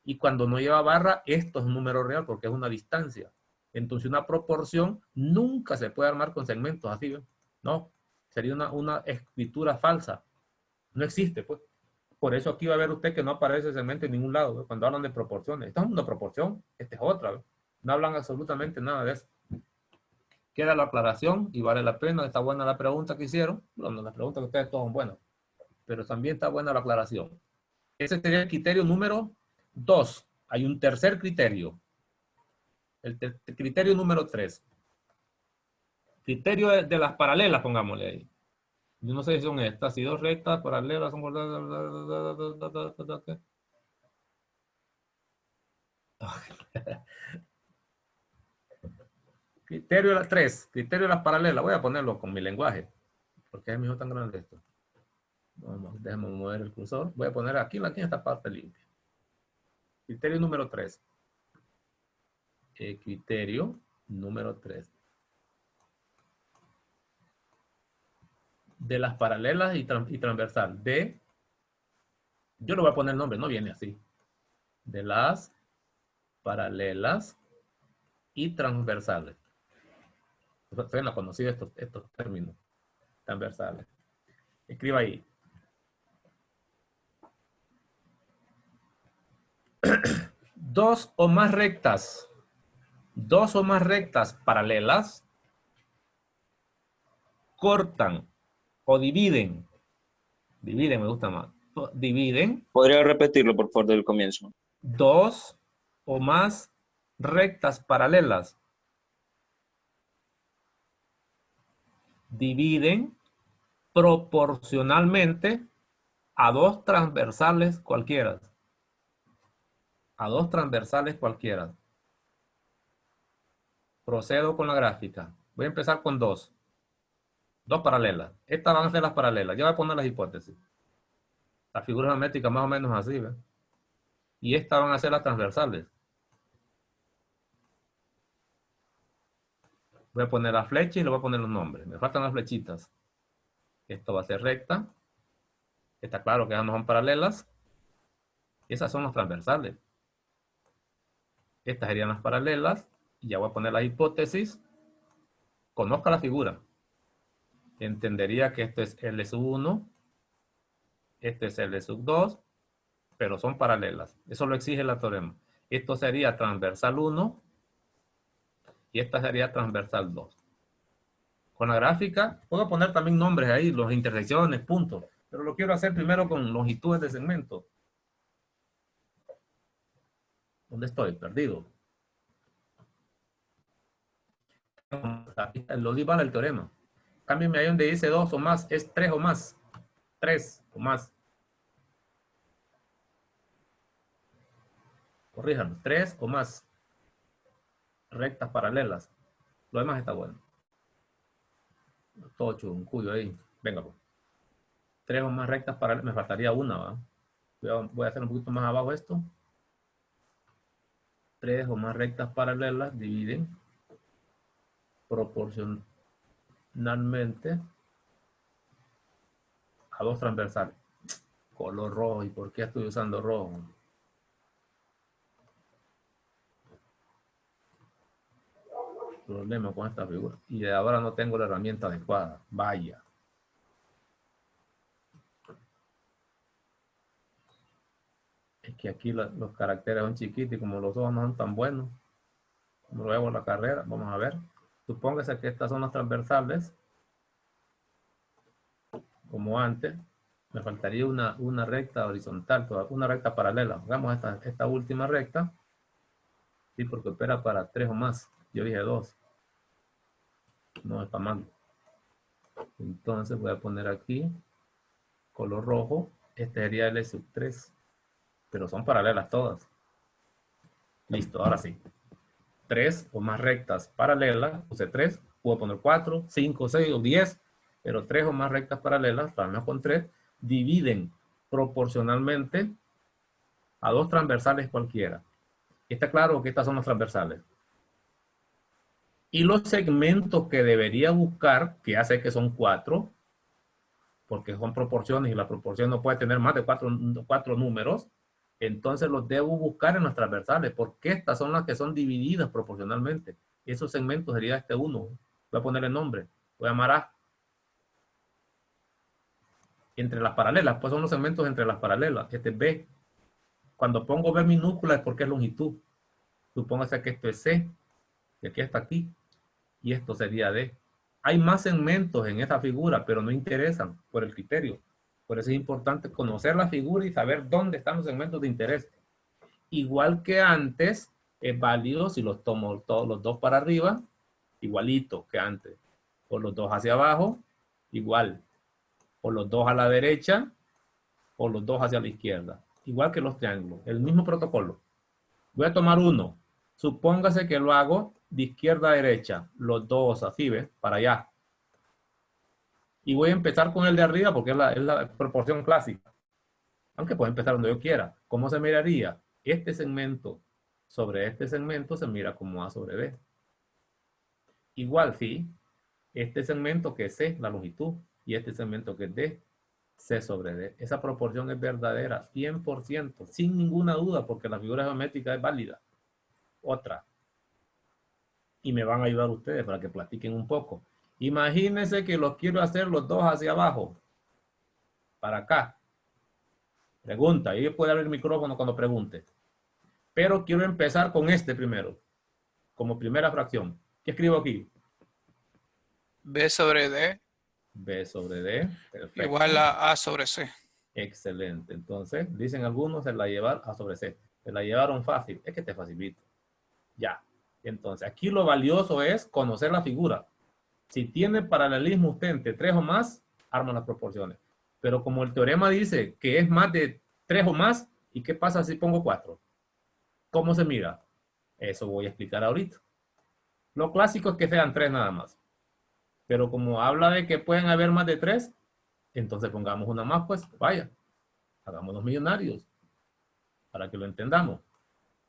Y cuando no lleva barra, esto es un número real porque es una distancia. Entonces una proporción nunca se puede armar con segmentos así, ¿ven? No, sería una escritura falsa. No existe, pues. Por eso aquí va a ver usted que no aparece segmento en ningún lado, ¿ven? Cuando hablan de proporciones. Esta es una proporción, esta es otra, ¿ven? No hablan absolutamente nada de eso. Queda la aclaración y vale la pena. Está buena la pregunta que hicieron. Bueno, las preguntas que ustedes todos son buenas. Pero también está buena la aclaración. Ese sería el criterio número 2. Hay un tercer criterio. El criterio número 3. Criterio de las paralelas, pongámosle ahí. Yo no sé si son estas, si dos rectas, paralelas, son... Criterio 3. Criterio de las paralelas. Voy a ponerlo con mi lenguaje. Porque es mi hijo tan grande esto. Vamos, déjame mover el cursor. Voy a poner aquí en esta parte limpia. Criterio número 3. Criterio número 3. De las paralelas y transversal. Yo le voy a poner el nombre, no viene así. De las paralelas y transversales. Ustedes no conocido estos términos transversales. Escriba ahí. Dos o más rectas paralelas cortan o dividen. Dividen me gusta más. Dividen. ¿Podría repetirlo, por favor, del comienzo? Dos o más rectas paralelas dividen proporcionalmente a dos transversales cualquiera. A dos transversales cualquiera. Procedo con la gráfica. Voy a empezar con dos. Dos paralelas. Estas van a ser las paralelas. Ya voy a poner las hipótesis. La figura geométrica más o menos así, ¿ves? Y estas van a ser las transversales. Voy a poner la flecha y le voy a poner los nombres. Me faltan las flechitas. Esto va a ser recta. Está claro que esas no son paralelas. Esas son las transversales. Estas serían las paralelas. Y ya voy a poner la hipótesis. Conozca la figura. Entendería que esto es L sub 1. Este es L sub 2. Pero son paralelas. Eso lo exige la teorema. Esto sería transversal 1. Y esta sería transversal 2. Con la gráfica, puedo poner también nombres ahí, las intersecciones, puntos. Pero lo quiero hacer primero con longitudes de segmento. ¿Dónde estoy? Perdido. Lo di para el teorema. Cámbienme ahí donde dice 2 o más. Es 3 o más. 3 o más. Corríjanlo. 3 o más. Rectas paralelas. Lo demás está bueno. Todo chuncuyo ahí. Venga, pues. 3 o más rectas paralelas. Me faltaría una, ¿va? Voy a hacer un poquito más abajo esto. 3 o más rectas paralelas dividen proporcionalmente a dos transversales. Color rojo. ¿Y por qué estoy usando rojo? Problema con esta figura. Y de ahora no tengo la herramienta adecuada. Vaya. Es que aquí los caracteres son chiquitos y como los ojos no son tan buenos. Como lo veo en la carrera. Vamos a ver. Supóngase que estas son las transversales. Como antes. Me faltaría una recta horizontal. Una recta paralela. Hagamos esta última recta. Sí, porque opera para 3 o más. Yo dije 2. No está mal. Entonces voy a poner aquí color rojo. Este sería L sub 3. Pero son paralelas todas. Listo, ahora sí. 3 o más rectas paralelas. Puse 3. Puedo poner 4, 5, 6 o 10. Pero 3 o más rectas paralelas, también con 3, dividen proporcionalmente a dos transversales cualquiera. Está claro que estas son las transversales. Y los segmentos que debería buscar, que ya sé que son 4, porque son proporciones y la proporción no puede tener más de 4 números, entonces los debo buscar en las transversales, porque estas son las que son divididas proporcionalmente. Esos segmentos sería este 1. Voy a ponerle nombre. Voy a llamar A. Entre las paralelas, pues son los segmentos entre las paralelas. Este es B. Cuando pongo B minúscula es porque es longitud. Supóngase que esto es C. Y aquí está aquí. Y esto sería D. Hay más segmentos en esta figura, pero no interesan por el criterio. Por eso es importante conocer la figura y saber dónde están los segmentos de interés. Igual que antes, es válido si los tomo todos los dos para arriba, igualito que antes. O los dos hacia abajo, igual. O los dos a la derecha, o los dos hacia la izquierda. Igual que los triángulos. El mismo protocolo. Voy a tomar uno. Supóngase que lo hago de izquierda a derecha. Los dos así, ¿ves? Para allá. Y voy a empezar con el de arriba porque es la proporción clásica. Aunque puedo empezar donde yo quiera. ¿Cómo se miraría? Este segmento sobre este segmento se mira como A sobre B. Igual, sí. Este segmento que es C, la longitud, y este segmento que es D, C sobre D. Esa proporción es verdadera, 100%, sin ninguna duda, porque la figura geométrica es válida. Otra. Y me van a ayudar ustedes para que platiquen un poco. Imagínense que los quiero hacer los dos hacia abajo. Para acá. Pregunta. Y puede abrir el micrófono cuando pregunte. Pero quiero empezar con este primero. Como primera fracción. ¿Qué escribo aquí? B sobre D. B sobre D. Perfecto. Igual a sobre C. Excelente. Entonces, dicen algunos, se la llevar A sobre C. Se la llevaron fácil. Es que te facilito. Ya. Entonces, aquí lo valioso es conocer la figura. Si tiene paralelismo usted entre 3 o más, arman las proporciones. Pero como el teorema dice que es más de 3 o más, ¿y qué pasa si pongo 4? ¿Cómo se mira? Eso voy a explicar ahorita. Lo clásico es que sean 3 nada más. Pero como habla de que pueden haber más de 3, entonces pongamos una más, pues vaya, hagámonos millonarios para que lo entendamos.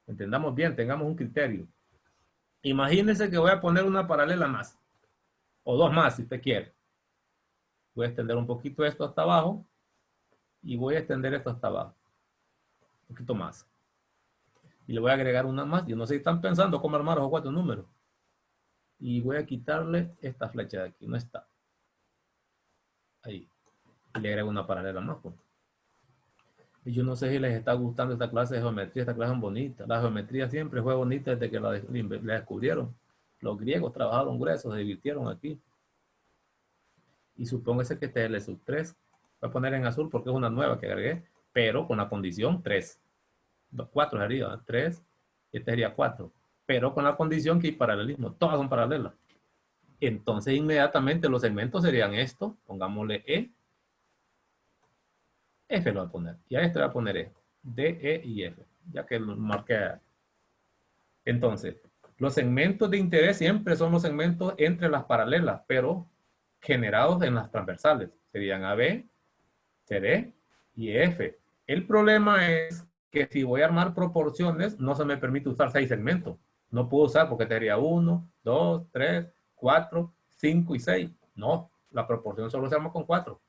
Entendamos bien, tengamos un criterio. Imagínense que voy a poner una paralela más, o 2 más si usted quiere. Voy a extender un poquito esto hasta abajo y voy a extender esto hasta abajo. Un poquito más. Y le voy a agregar una más. Yo no sé si están pensando cómo armar los 4 números. Y voy a quitarle esta flecha de aquí. No está. Ahí. Y le agrego una paralela más. Pues. Y yo no sé si les está gustando esta clase de geometría. Esta clase es bonita. La geometría siempre fue bonita desde que la descubrieron. Los griegos trabajaron gruesos, se divirtieron aquí. Y supóngase que este es el sub 3. Voy a poner en azul porque es una nueva que agregué. Pero con la condición 3. 4 sería 3. Este sería 4. Pero con la condición que hay paralelismo. Todas son paralelas. Entonces inmediatamente los segmentos serían esto. Pongámosle E. F lo voy a poner. Y a este le voy a poner E. D, E y F. Ya que lo marqué. Entonces, los segmentos de interés siempre son los segmentos entre las paralelas, pero generados en las transversales. Serían AB, CD y F. El problema es que si voy a armar proporciones, no se me permite usar 6 segmentos. No puedo usar porque tendría 1, 2, 3, 4, 5 y 6. No, la proporción solo se arma con 4.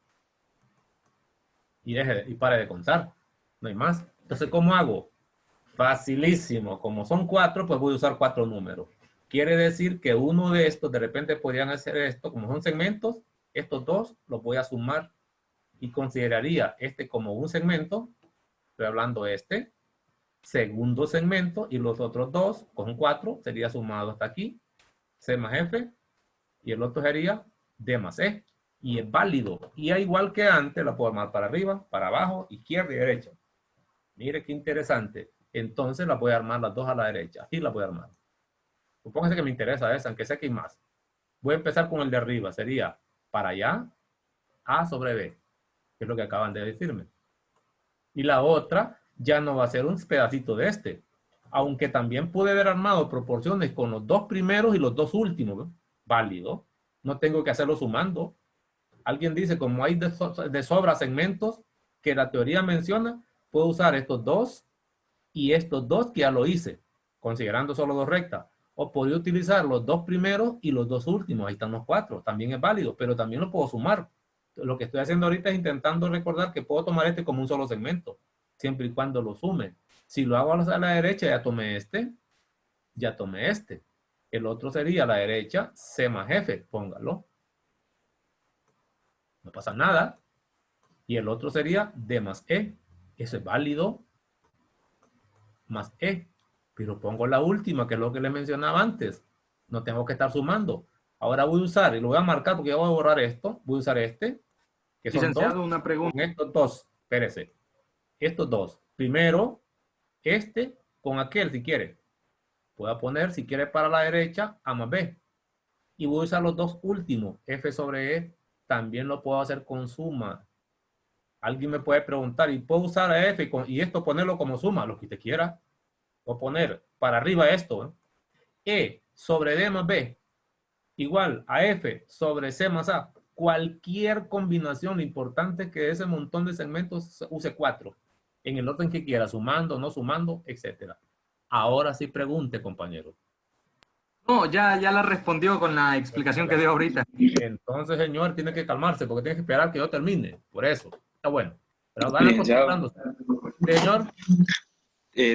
Y pare de contar. No hay más. Entonces, ¿cómo hago? Facilísimo. Como son 4, pues voy a usar 4 números. Quiere decir que uno de estos, de repente podrían hacer esto, como son segmentos, estos 2 los voy a sumar y consideraría este como un segmento. Estoy hablando de este. Segundo segmento y los otros 2 con 4 sería sumado hasta aquí. C más F. Y el otro sería D más E. Y es válido. Y igual que antes, la puedo armar para arriba, para abajo, izquierda y derecha. Mire qué interesante. Entonces la voy a armar las 2 a la derecha. Así la voy a armar. Supóngase que me interesa esa, aunque sé que hay más. Voy a empezar con el de arriba. Sería para allá, A sobre B. Que es lo que acaban de decirme. Y la otra ya no va a ser un pedacito de este. Aunque también pude haber armado proporciones con los 2 primeros y los 2 últimos. ¿No? Válido. No tengo que hacerlo sumando. Alguien dice, como hay de sobra segmentos que la teoría menciona, puedo usar estos 2 y estos 2 que ya lo hice, considerando solo 2 rectas. O podría utilizar los 2 primeros y los 2 últimos. Ahí están los 4. También es válido, pero también lo puedo sumar. Lo que estoy haciendo ahorita es intentando recordar que puedo tomar este como un solo segmento, siempre y cuando lo sume. Si lo hago a la derecha, ya tomé este, ya tomé este. El otro sería a la derecha, C más F, póngalo. No pasa nada. Y el otro sería D más E. Eso es válido. Más E. Pero pongo la última, que es lo que le mencionaba antes. No tengo que estar sumando. Ahora voy a usar, y lo voy a marcar porque ya voy a borrar esto. Voy a usar este. Que son Licenciado, 2. una pregunta. Con estos 2. Espérese. Estos 2. Primero, este con aquel, si quiere. Voy a poner, si quiere, para la derecha, A más B. Y voy a usar los 2 últimos. F sobre E. También lo puedo hacer con suma. Alguien me puede preguntar, ¿y puedo usar a F y esto ponerlo como suma? Lo que usted quiera. O poner para arriba esto. E sobre D más B igual a F sobre C más A. Cualquier combinación, lo importante es que ese montón de segmentos use 4. En el orden que quiera, sumando, no sumando, etc. Ahora sí pregunte, compañero. No, ya la respondió con la explicación que dio ahorita. Entonces, señor, tiene que calmarse porque tiene que esperar que yo termine. Por eso. Está bueno. Pero Licenciado, señor.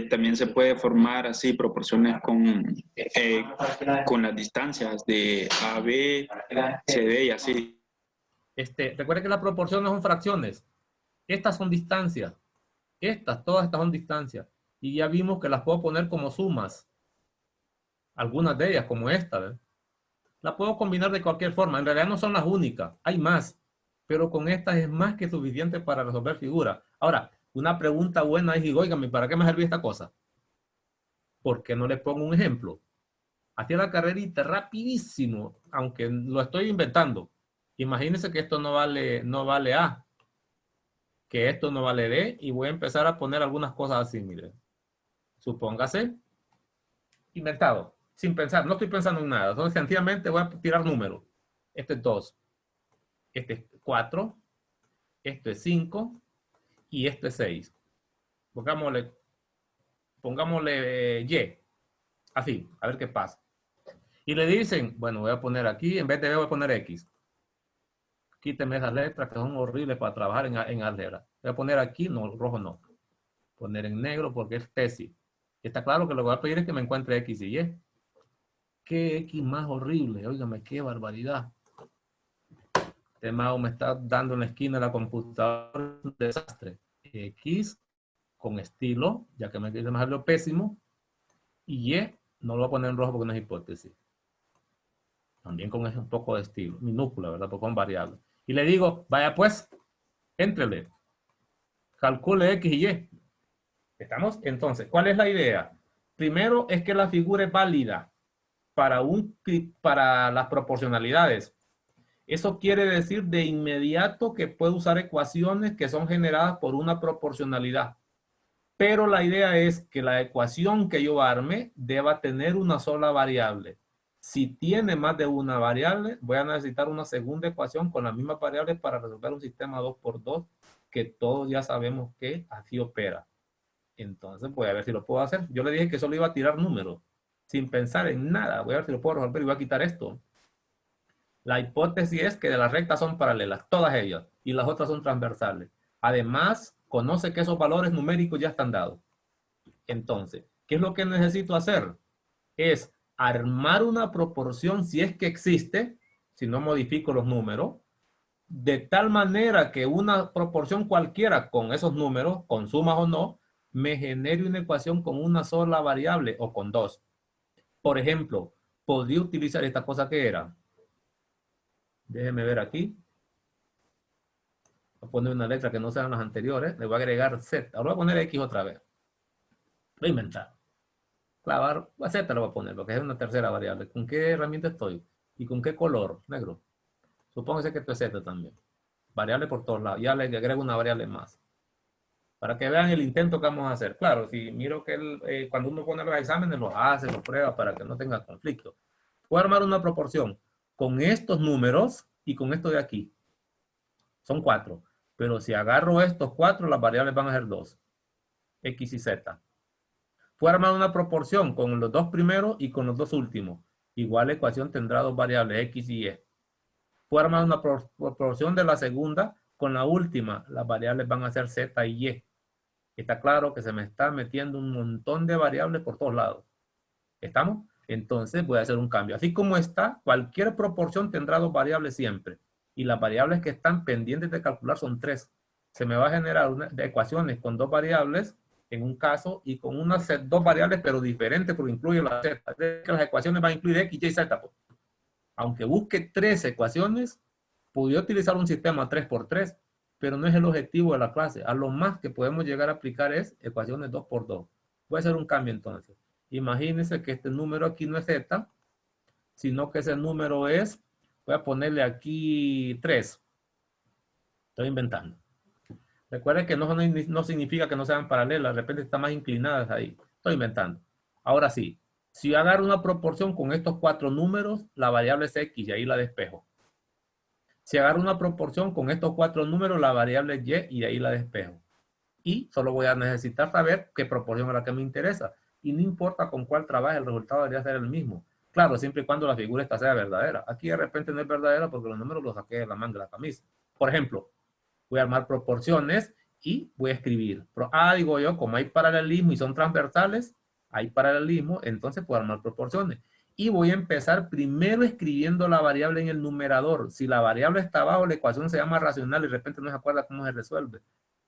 también se puede formar así proporciones con las distancias de AB, CD y así. Recuerde que las proporciones son fracciones. Estas son distancias. Todas estas son distancias. Y ya vimos que las puedo poner como sumas. Algunas de ellas, como esta, ¿verdad? La puedo combinar de cualquier forma. En realidad no son las únicas. Hay más. Pero con estas es más que suficiente para resolver figuras. Ahora, una pregunta buena es, oígame, ¿para qué me servía esta cosa? ¿Por qué no le pongo un ejemplo? Hacía la carrerita rapidísimo, aunque lo estoy inventando. Imagínense que esto no vale A, que esto no vale B, y voy a empezar a poner algunas cosas así, miren. Supóngase, inventado, sin pensar, no estoy pensando en nada, entonces sencillamente voy a tirar números. Este es 2, este es 4, esto es 5 y esto es 6. Pongámosle Y, así, a ver qué pasa. Y le dicen, bueno, voy a poner aquí, en vez de B voy a poner X. Quíteme esas letras que son horribles para trabajar en álgebra. Voy a poner aquí, no, rojo no. Poner en negro porque es tesis. Está claro que lo que voy a pedir es que me encuentre X y Y. ¿Qué X más horrible? Óigame, qué barbaridad. Este mago me está dando en la esquina de la computadora un desastre. X con estilo, ya que me quiere más lo pésimo. Y Y no lo voy a poner en rojo porque no es hipótesis. También con un poco de estilo. Minúscula, ¿verdad? Porque son variables. Y le digo, vaya pues, éntrele. Calcule X y Y. ¿Estamos? Entonces, ¿cuál es la idea? Primero es que la figura es válida para las proporcionalidades. Eso quiere decir de inmediato que puedo usar ecuaciones que son generadas por una proporcionalidad. Pero la idea es que la ecuación que yo arme deba tener una sola variable. Si tiene más de una variable, voy a necesitar una segunda ecuación con las mismas variables para resolver un sistema 2×2 que todos ya sabemos que así opera. Entonces voy a ver si lo puedo hacer. Yo le dije que solo iba a tirar números, sin pensar en nada. Voy a ver si lo puedo resolver y voy a quitar esto. La hipótesis es que de las rectas son paralelas, todas ellas, y las otras son transversales. Además, conoce que esos valores numéricos ya están dados. Entonces, ¿qué es lo que necesito hacer? Es armar una proporción, si es que existe, si no modifico los números, de tal manera que una proporción cualquiera con esos números, con sumas o no, me genere una ecuación con una sola variable o con dos. Por ejemplo, podría utilizar esta cosa que era. Déjeme ver aquí. Voy a poner una letra que no sean las anteriores. Le voy a agregar Z. Ahora voy a poner X otra vez. Voy a inventar. Clavar, Z lo voy a poner porque es una tercera variable. ¿Con qué herramienta estoy? ¿Y con qué color? Negro. Supóngase que esto es Z también. Variable por todos lados. Ya le agrego una variable más. Para que vean el intento que vamos a hacer. Claro, si miro que cuando uno pone los exámenes, los hace, los prueba para que no tenga conflicto. Voy a armar una proporción con estos números y con esto de aquí. Son 4. Pero si agarro estos 4, las variables van a ser 2. X y Z. Voy a armar una proporción con los dos primeros y con los dos últimos. Igual la ecuación tendrá dos variables, X y Y. Voy a armar una proporción de la segunda con la última. Las variables van a ser Z y Y. Está claro que se me está metiendo un montón de variables por todos lados. ¿Estamos? Entonces voy a hacer un cambio. Así como está, cualquier proporción tendrá dos variables siempre. Y las variables que están pendientes de calcular son 3. Se me va a generar ecuaciones con dos variables en un caso y con dos variables pero diferentes porque incluye la Z. Las ecuaciones van a incluir X, Y, Z. Pues. Aunque busque 3 ecuaciones, podría utilizar un sistema 3×3, pero no es el objetivo de la clase. A lo más que podemos llegar a aplicar es ecuaciones 2×2. Voy a hacer un cambio entonces. Imagínense que este número aquí no es Z, sino que ese número es, voy a ponerle aquí 3. Estoy inventando. Recuerden que no significa que no sean paralelas, de repente están más inclinadas ahí. Estoy inventando. Ahora sí, si yo agarro una proporción con estos 4 números, la variable es X y ahí la despejo. Si agarro una proporción con estos 4 números, la variable es Y y ahí la despejo. Y solo voy a necesitar saber qué proporción es la que me interesa. Y no importa con cuál trabaje, el resultado debería ser el mismo. Claro, siempre y cuando la figura esta sea verdadera. Aquí de repente no es verdadera porque los números los saqué de la manga de la camisa. Por ejemplo, voy a armar proporciones y voy a escribir. Digo yo, como hay paralelismo y son transversales, hay paralelismo, entonces puedo armar proporciones. Y voy a empezar primero escribiendo la variable en el numerador. Si la variable está abajo, la ecuación se llama racional y de repente no se acuerda cómo se resuelve.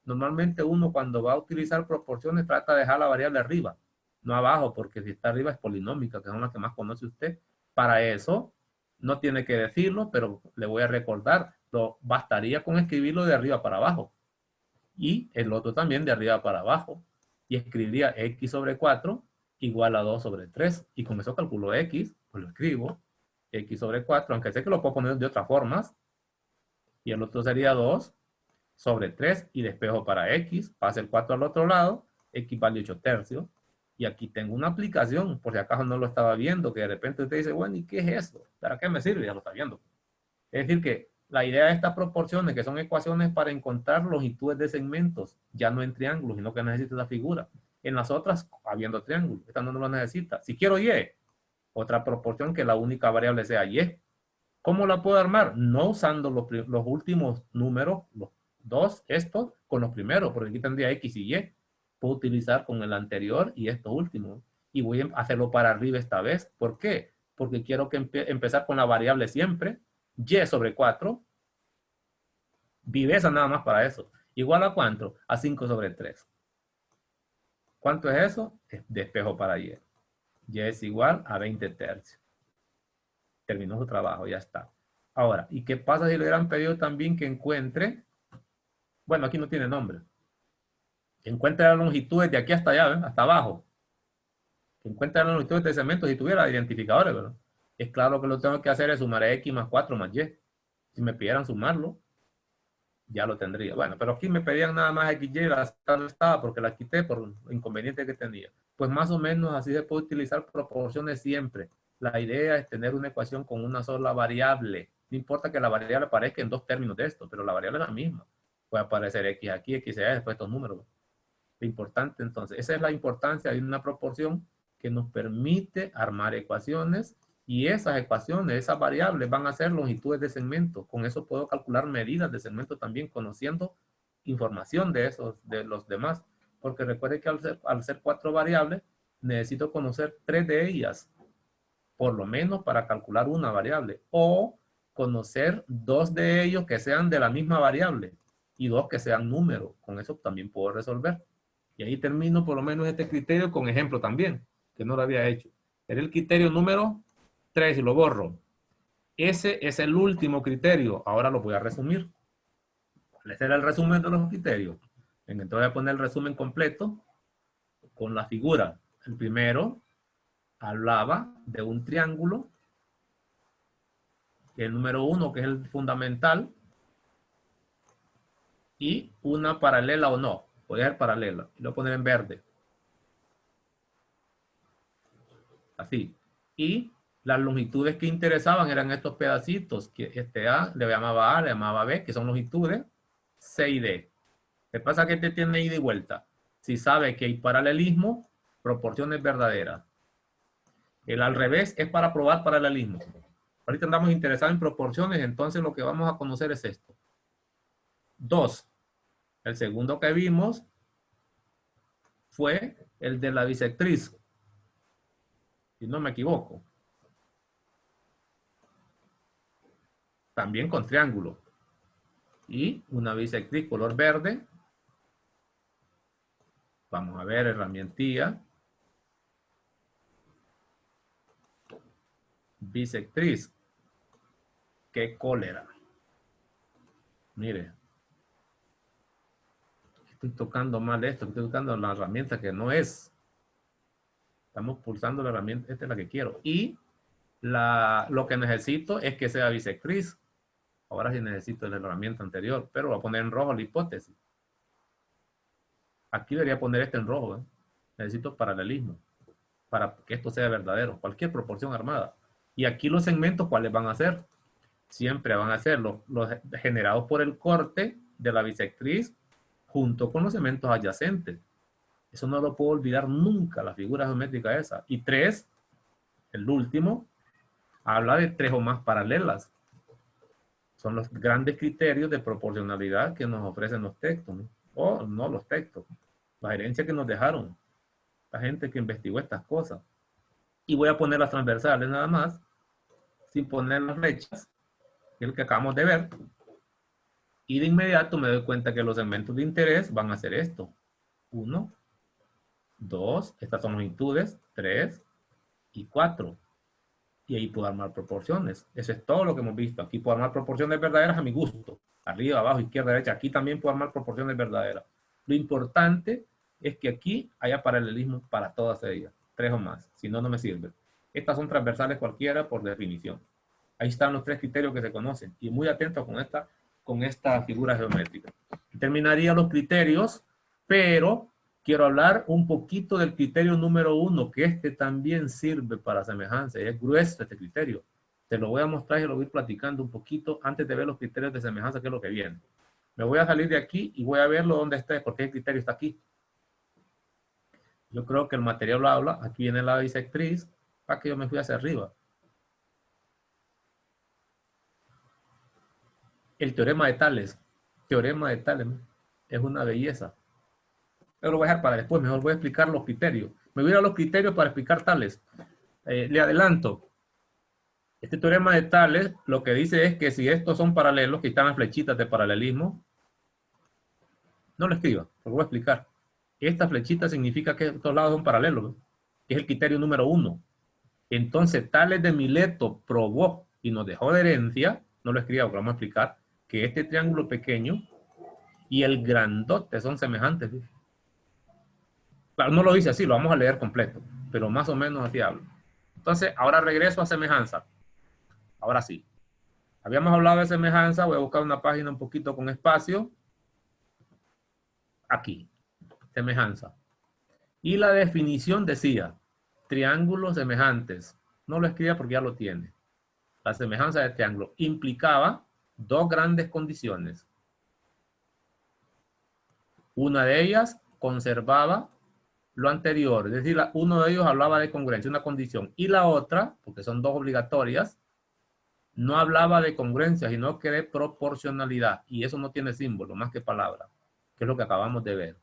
Normalmente uno cuando va a utilizar proporciones trata de dejar la variable arriba, no abajo, porque si está arriba es polinómica, que son las que más conoce usted. Para eso, no tiene que decirlo, pero le voy a recordar, bastaría con escribirlo de arriba para abajo. Y el otro también de arriba para abajo. Y escribiría X sobre 4 igual a 2 sobre 3. Y con eso calculo X, pues lo escribo. X sobre 4, aunque sé que lo puedo poner de otras formas. Y el otro sería 2 sobre 3 y despejo para x. Pasa el 4 al otro lado, x vale 8 tercios. Y aquí tengo una aplicación, por si acaso no lo estaba viendo, que de repente usted dice, bueno, ¿y qué es esto? ¿Para qué me sirve? Ya lo está viendo. Es decir que la idea de estas proporciones, que son ecuaciones para encontrar longitudes de segmentos, ya no en triángulos, sino que necesita la figura. En las otras, habiendo triángulos, esta no lo necesita. Si quiero y, otra proporción que la única variable sea y. ¿Cómo la puedo armar? No usando los últimos números, los dos, estos, con los primeros, porque aquí tendría x y y. Puedo utilizar con el anterior y estos últimos. Y voy a hacerlo para arriba esta vez. ¿Por qué? Porque quiero que empezar con la variable siempre, y sobre 4. Viveza nada más para eso. ¿Igual a cuánto? A 5 sobre 3. ¿Cuánto es eso? Despejo para y. Y es igual a 20 tercios. Terminó su trabajo, ya está. Ahora, ¿y qué pasa si le hubieran pedido también que encuentre? Bueno, aquí no tiene nombre. Que encuentre las longitudes de aquí hasta allá, ¿ven? Hasta abajo. Que encuentre las longitudes de segmento si tuviera identificadores, ¿verdad? Es claro que lo que tengo que hacer es sumar x más 4 más y. Si me pidieran sumarlo, ya lo tendría. Bueno, pero aquí me pedían nada más x, y, la no estaba porque la quité por un inconveniente que tenía. Pues más o menos así se puede utilizar proporciones siempre. La idea es tener una ecuación con una sola variable. No importa que la variable aparezca en dos términos de esto, pero la variable es la misma. Puede aparecer x aquí, x allá, después estos números. Lo importante entonces, esa es la importancia de una proporción que nos permite armar ecuaciones y esas ecuaciones, esas variables van a ser longitudes de segmento. Con eso puedo calcular medidas de segmento también conociendo información de los demás. Porque recuerde que al ser 4 variables, necesito conocer 3 de ellas, por lo menos para calcular una variable, o conocer 2 de ellos que sean de la misma variable y 2 que sean números. Con eso también puedo resolver. Y ahí termino por lo menos este criterio con ejemplo también, que no lo había hecho. Era el criterio número 3 y lo borro. Ese es el último criterio. Ahora lo voy a resumir. ¿Cuál será el resumen de los criterios? Entonces voy a poner el resumen completo con la figura. El primero hablaba de un triángulo. El número 1, que es el fundamental. Y una paralela o no. Voy a ser paralela. Y lo voy a poner en verde. Así. Y las longitudes que interesaban eran estos pedacitos. Que este A le llamaba A, le llamaba B, que son longitudes C y D. ¿Qué pasa? Que este tiene ida y vuelta. Si sabe que hay paralelismo, proporciones verdaderas. El al revés es para probar paralelismo. Ahorita andamos interesados en proporciones, entonces lo que vamos a conocer es esto. 2. El segundo que vimos fue el de la bisectriz. Si no me equivoco. También con triángulo. Y una bisectriz color verde. Vamos a ver, herramientilla. Bisectriz. Qué cólera. Mire. Estoy tocando mal esto. Estoy tocando la herramienta que no es. Estamos pulsando la herramienta. Esta es la que quiero. Y lo que necesito es que sea bisectriz. Ahora sí necesito la herramienta anterior. Pero voy a poner en rojo la hipótesis. Aquí debería poner este en rojo. ¿Eh? Necesito paralelismo. Para que esto sea verdadero. Cualquier proporción armada. Y aquí los segmentos, ¿cuáles van a ser? Siempre van a ser los generados por el corte de la bisectriz junto con los segmentos adyacentes. Eso no lo puedo olvidar nunca, la figura geométrica esa. Y 3, el último, habla de 3 o más paralelas. Son los grandes criterios de proporcionalidad que nos ofrecen los textos, ¿no? O no los textos. La herencia que nos dejaron. La gente que investigó estas cosas. Y voy a poner las transversales nada más, sin poner las flechas, que es el que acabamos de ver. Y de inmediato me doy cuenta que los segmentos de interés van a ser esto. 1, 2, estas son longitudes, 3 y 4. Y ahí puedo armar proporciones. Eso es todo lo que hemos visto. Aquí puedo armar proporciones verdaderas a mi gusto. Arriba, abajo, izquierda, derecha. Aquí también puedo armar proporciones verdaderas. Lo importante es que aquí haya paralelismo para todas ellas. 3 o más. Si no, no me sirve. Estas son transversales cualquiera por definición. Ahí están los 3 criterios que se conocen. Y muy atento con con esta figura geométrica. Terminaría los criterios, pero quiero hablar un poquito del criterio número 1, que este también sirve para semejanza. Es grueso este criterio. Te lo voy a mostrar y lo voy a ir platicando un poquito antes de ver los criterios de semejanza, que es lo que viene. Me voy a salir de aquí y voy a verlo donde esté, porque el criterio está aquí. Yo creo que el material lo habla. Aquí viene la bisectriz, para que yo me fui hacia arriba. El teorema de Tales. Teorema de Tales es una belleza. Pero lo voy a dejar para después. Mejor voy a explicar los criterios. Me voy a ir a los criterios para explicar Tales. Le adelanto. Este teorema de Tales lo que dice es que si estos son paralelos, que están las flechitas de paralelismo, no lo escriba, porque voy a explicar. Esta flechita significa que estos lados son paralelos, ¿no? Es el criterio número 1. Entonces, Tales de Mileto probó y nos dejó de herencia, no lo escriba porque vamos a explicar, que este triángulo pequeño y el grandote son semejantes. ¿Sí? Claro, no lo dice así, lo vamos a leer completo, pero más o menos así hablo. Entonces, ahora regreso a semejanza. Ahora sí. Habíamos hablado de semejanza, voy a buscar una página un poquito con espacio. Aquí, semejanza. Y la definición decía, triángulos semejantes. No lo escribía porque ya lo tiene. La semejanza de triángulo implicaba dos grandes condiciones. Una de ellas conservaba lo anterior, es decir, uno de ellos hablaba de congruencia, una condición, y la otra, porque son dos obligatorias, no hablaba de congruencia, sino que de proporcionalidad, y eso no tiene símbolo, más que palabra, que es lo que acabamos de ver.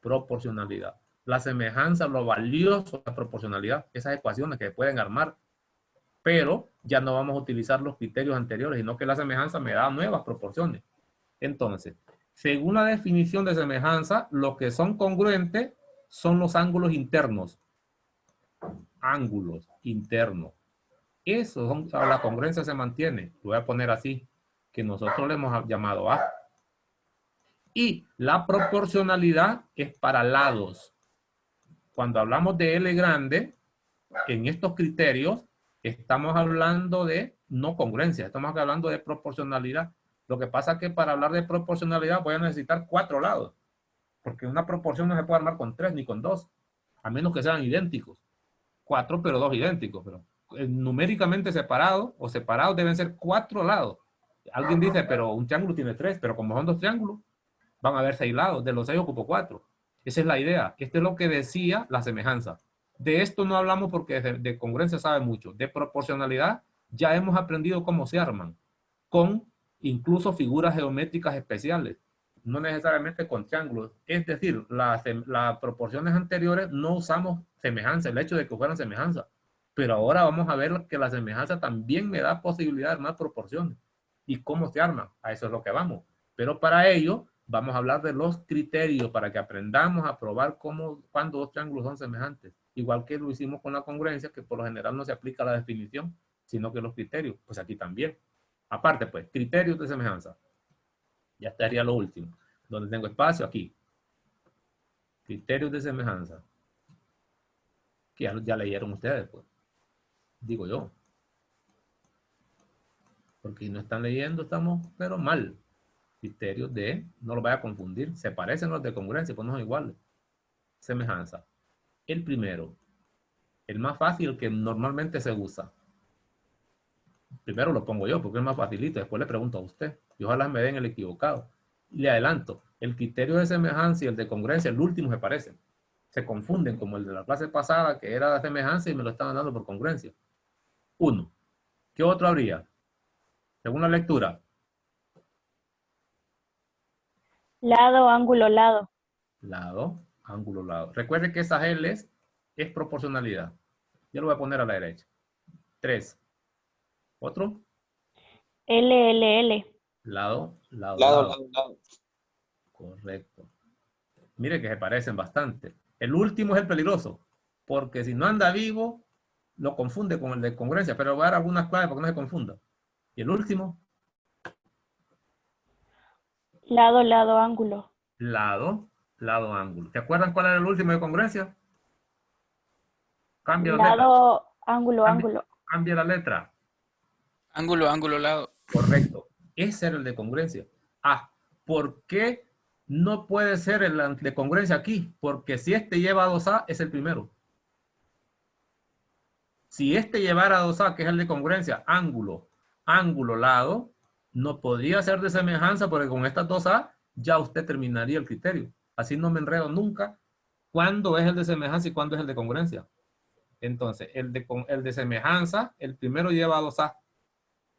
Proporcionalidad. La semejanza, lo valioso de la proporcionalidad, esas ecuaciones que se pueden armar, pero ya no vamos a utilizar los criterios anteriores, sino que la semejanza me da nuevas proporciones. Entonces, según la definición de semejanza, lo que son congruentes son los ángulos internos. Ángulos internos. Eso, la congruencia se mantiene. Lo voy a poner así, que nosotros le hemos llamado A. Y la proporcionalidad es para lados. Cuando hablamos de L grande, en estos criterios, estamos hablando de no congruencia, estamos hablando de proporcionalidad. Lo que pasa es que para hablar de proporcionalidad voy a necesitar 4 lados, porque una proporción no se puede armar con 3 ni con 2, a menos que sean idénticos. 4, pero 2 idénticos, pero numéricamente separados o separados deben ser 4 lados. Alguien dice, pero un triángulo tiene 3, pero como son 2 triángulos, van a haber 6 lados, de los 6 ocupo 4. Esa es la idea. Esto es lo que decía la semejanza. De esto no hablamos porque de congruencia sabe mucho. De proporcionalidad ya hemos aprendido cómo se arman, con incluso figuras geométricas especiales, no necesariamente con triángulos. Es decir, las proporciones anteriores no usamos semejanza, el hecho de que fueran semejanza. Pero ahora vamos a ver que la semejanza también me da posibilidad de armar proporciones. ¿Y cómo se arman? A eso es lo que vamos. Pero para ello, vamos a hablar de los criterios para que aprendamos a probar cuándo dos triángulos son semejantes. Igual que lo hicimos con la congruencia, que por lo general no se aplica la definición, sino que los criterios, pues aquí también. Aparte, pues, criterios de semejanza. Ya estaría lo último. Donde tengo espacio, aquí. Criterios de semejanza. Que ya leyeron ustedes, pues. Digo yo. Porque si no están leyendo, estamos, pero mal. Criterios de, no los vaya a confundir, se parecen los de congruencia, pues no son iguales. Semejanza. El primero, el más fácil que normalmente se usa. Primero lo pongo yo porque es más facilito, después le pregunto a usted y ojalá me den el equivocado. Y le adelanto, el criterio de semejanza y el de congruencia, el último se parecen. Se confunden como el de la clase pasada que era de semejanza y me lo estaban dando por congruencia. 1. ¿Qué otro habría? Según la lectura. Lado, ángulo, lado. Lado, ángulo, lado. Recuerde que esas L es proporcionalidad. Yo lo voy a poner a la derecha. 3. ¿Otro? L, L, L. Lado. Lado. Correcto. Mire que se parecen bastante. El último es el peligroso, porque si no anda vivo, lo confunde con el de congruencia, pero voy a dar algunas claves para que no se confunda. Y el último. Lado, lado, ángulo. Lado, ángulo. ¿Te acuerdan cuál era el último de congruencia? Cambia la letra. Lado, ángulo, ángulo. Cambia la letra. Ángulo, ángulo, lado. Correcto. Ese era el de congruencia. Ah, ¿por qué no puede ser el de congruencia aquí? Porque si este lleva 2A, es el primero. Si este llevara 2A, que es el de congruencia, ángulo, ángulo, lado, no podría ser de semejanza porque con estas 2A ya usted terminaría el criterio. Así no me enredo nunca cuándo es el de semejanza y cuándo es el de congruencia. Entonces, el de semejanza, el primero lleva 2A.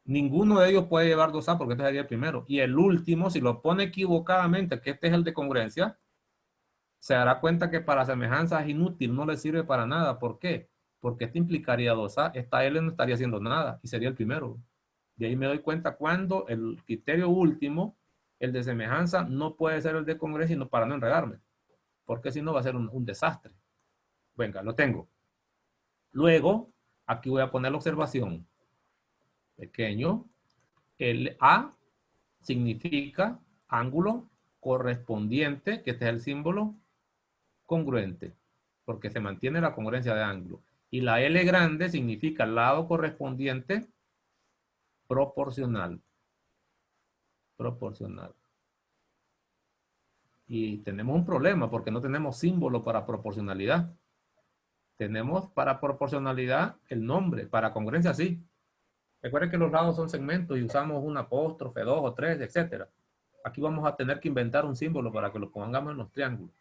Ninguno de ellos puede llevar 2A porque este sería el primero. Y el último, si lo pone equivocadamente, que este es el de congruencia, se dará cuenta que para semejanza es inútil, no le sirve para nada. ¿Por qué? Porque este implicaría 2A. Esta L no estaría haciendo nada y sería el primero. De ahí me doy cuenta cuando el criterio último, el de semejanza, no puede ser el de congruencia, sino para no enredarme. Porque si no va a ser un desastre. Venga, lo tengo. Luego, aquí voy a poner la observación. Pequeño. El A significa ángulo correspondiente, que este es el símbolo, congruente, porque se mantiene la congruencia de ángulo. Y la L grande significa lado correspondiente proporcional. Proporcional. Y tenemos un problema porque no tenemos símbolo para proporcionalidad. Tenemos para proporcionalidad el nombre, para congruencia sí. Recuerden que los lados son segmentos y usamos un apóstrofe, 2 o 3, etc. Aquí vamos a tener que inventar un símbolo para que lo pongamos en los triángulos.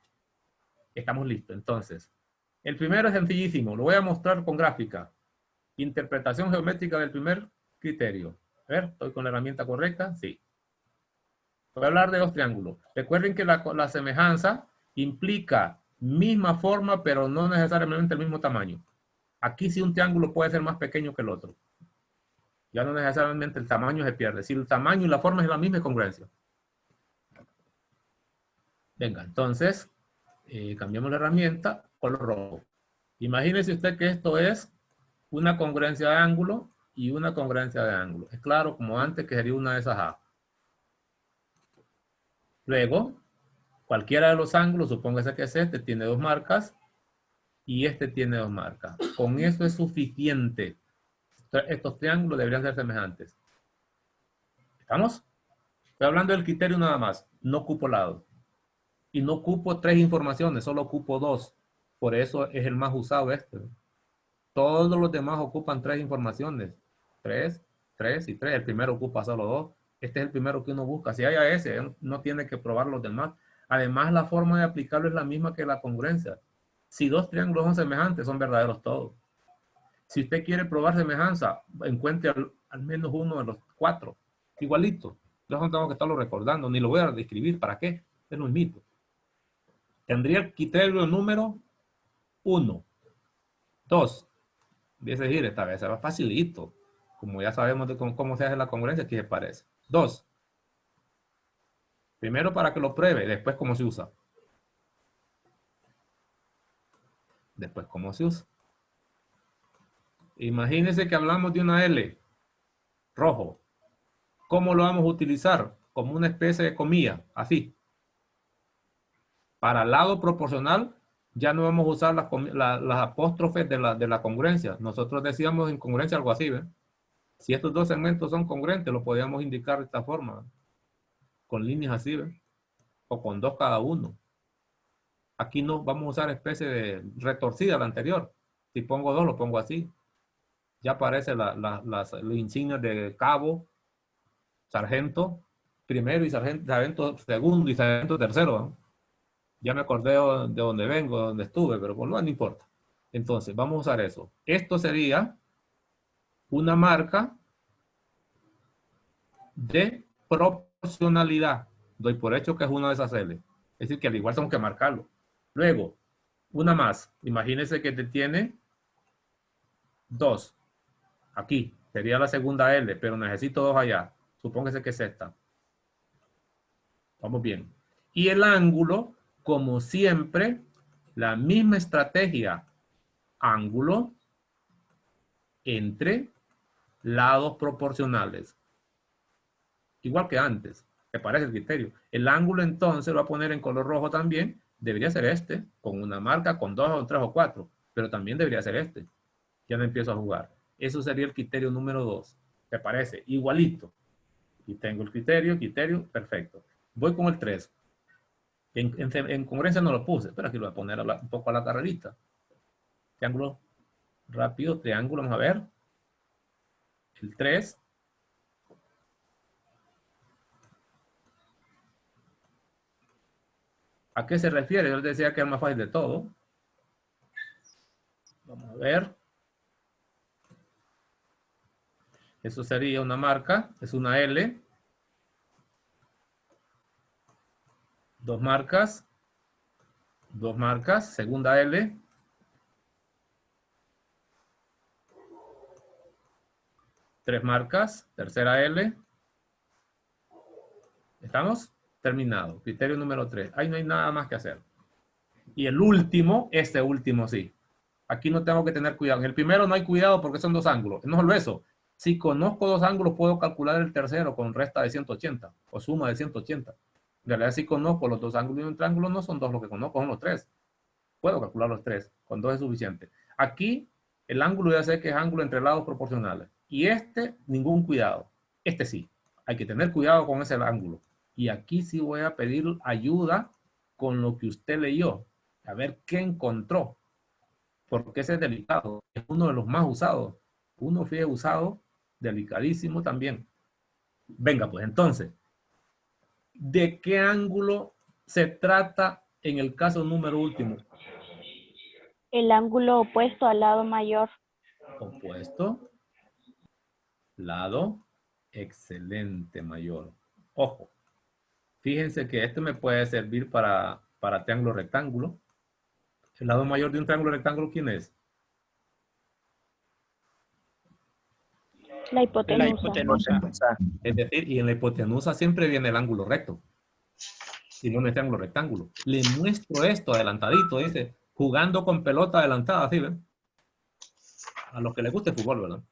Estamos listos. Entonces, el primero es sencillísimo. Lo voy a mostrar con gráfica. Interpretación geométrica del primer criterio. A ver, ¿estoy con la herramienta correcta? Sí. Voy a hablar de los triángulos. Recuerden que la semejanza implica misma forma, pero no necesariamente el mismo tamaño. Aquí sí un triángulo puede ser más pequeño que el otro. Ya no necesariamente el tamaño se pierde. Si el tamaño y la forma es la misma, es congruencia. Venga, entonces, cambiamos la herramienta, color rojo. Imagínese usted que esto es una congruencia de ángulo y una congruencia de ángulo. Es claro, como antes, que sería una de esas A. Luego, cualquiera de los ángulos, supóngase que es este, tiene 2 marcas y este tiene 2 marcas. Con eso es suficiente. Estos triángulos deberían ser semejantes. ¿Estamos? Estoy hablando del criterio nada más. No ocupo lado. Y no ocupo 3 informaciones, solo ocupo 2. Por eso es el más usado este. Todos los demás ocupan 3 informaciones. 3, 3 y 3. El primero ocupa solo 2. Este es el primero que uno busca. Si hay a ese, no tiene que probar los demás. Además, la forma de aplicarlo es la misma que la congruencia. Si 2 triángulos son semejantes, son verdaderos todos. Si usted quiere probar semejanza, encuentre al menos uno de los 4. Igualito. Yo no tengo que estarlo recordando, ni lo voy a describir. ¿Para qué? Es un mito. Tendría el criterio número 1. 2. Dice decir, esta vez va facilito. Como ya sabemos de cómo se hace la congruencia, aquí se parece. 2. Primero para que lo pruebe, después cómo se usa. Después cómo se usa. Imagínense que hablamos de una L, rojo. ¿Cómo lo vamos a utilizar? Como una especie de comilla, así. Para lado proporcional, ya no vamos a usar las apóstrofes de la congruencia. Nosotros decíamos en congruencia algo así, ¿ven? Si estos 2 segmentos son congruentes, lo podríamos indicar de esta forma. Con líneas así, ¿ven? O con 2 cada uno. Aquí no vamos a usar especie de retorcida la anterior. Si pongo 2, lo pongo así. Ya aparece las insignias de cabo, sargento primero y sargento segundo y sargento tercero, ¿no? Ya me acordé de dónde vengo, de dónde estuve, pero por lo menos no importa. Entonces, vamos a usar eso. Esto sería una marca de proporcionalidad. Doy por hecho que es una de esas L. Es decir, que al igual tengo que marcarlo. Luego, una más. Imagínense que te tiene 2. Aquí. Sería la segunda L, pero necesito 2 allá. Supóngase que es esta. Vamos bien. Y el ángulo, como siempre, la misma estrategia. Ángulo entre lados proporcionales. Igual que antes. Me parece el criterio. El ángulo entonces lo voy a poner en color rojo también. Debería ser este, con una marca, con 2 o 3 o 4. Pero también debería ser este. Ya no empiezo a jugar. Eso sería el criterio número 2. ¿Te parece? Igualito. Y tengo el criterio, perfecto. Voy con el 3. En congruencia no lo puse, pero aquí lo voy a poner un poco a la carrerita. Triángulo rápido, triángulo, vamos a ver. El 3. ¿A qué se refiere? Yo les decía que es el más fácil de todo. Vamos a ver. Eso sería una marca, es una L. 2 marcas. 2 marcas, segunda L. Tres marcas, tercera L. ¿Estamos? Terminado. Criterio número 3. Ahí no hay nada más que hacer. Y el último, este último sí. Aquí no tengo que tener cuidado. En el primero no hay cuidado porque son 2 ángulos. No solo eso. Si conozco 2 ángulos, puedo calcular el tercero con resta de 180 o suma de 180. En realidad, si conozco los 2 ángulos y un triángulo, no son 2 los que conozco, son los 3. Puedo calcular los 3. Con 2 es suficiente. Aquí, el ángulo ya sé que es ángulo entre lados proporcionales. Y este, ningún cuidado. Este sí. Hay que tener cuidado con ese ángulo. Y aquí sí voy a pedir ayuda con lo que usted leyó. A ver qué encontró. Porque ese es delicado. Es uno de los más usados. Uno fue usado, delicadísimo también. Venga, pues entonces, ¿de qué ángulo se trata en el caso número último? El ángulo opuesto al lado mayor. Opuesto. Lado. Excelente, mayor. Ojo. Fíjense que este me puede servir para triángulo rectángulo. El lado mayor de un triángulo rectángulo, ¿quién es? La hipotenusa. La hipotenusa. Es decir, y en la hipotenusa siempre viene el ángulo recto. Si no es triángulo rectángulo. Le muestro esto adelantadito, dice, jugando con pelota adelantada, ¿sí ven? A los que les gusta el fútbol, ¿verdad?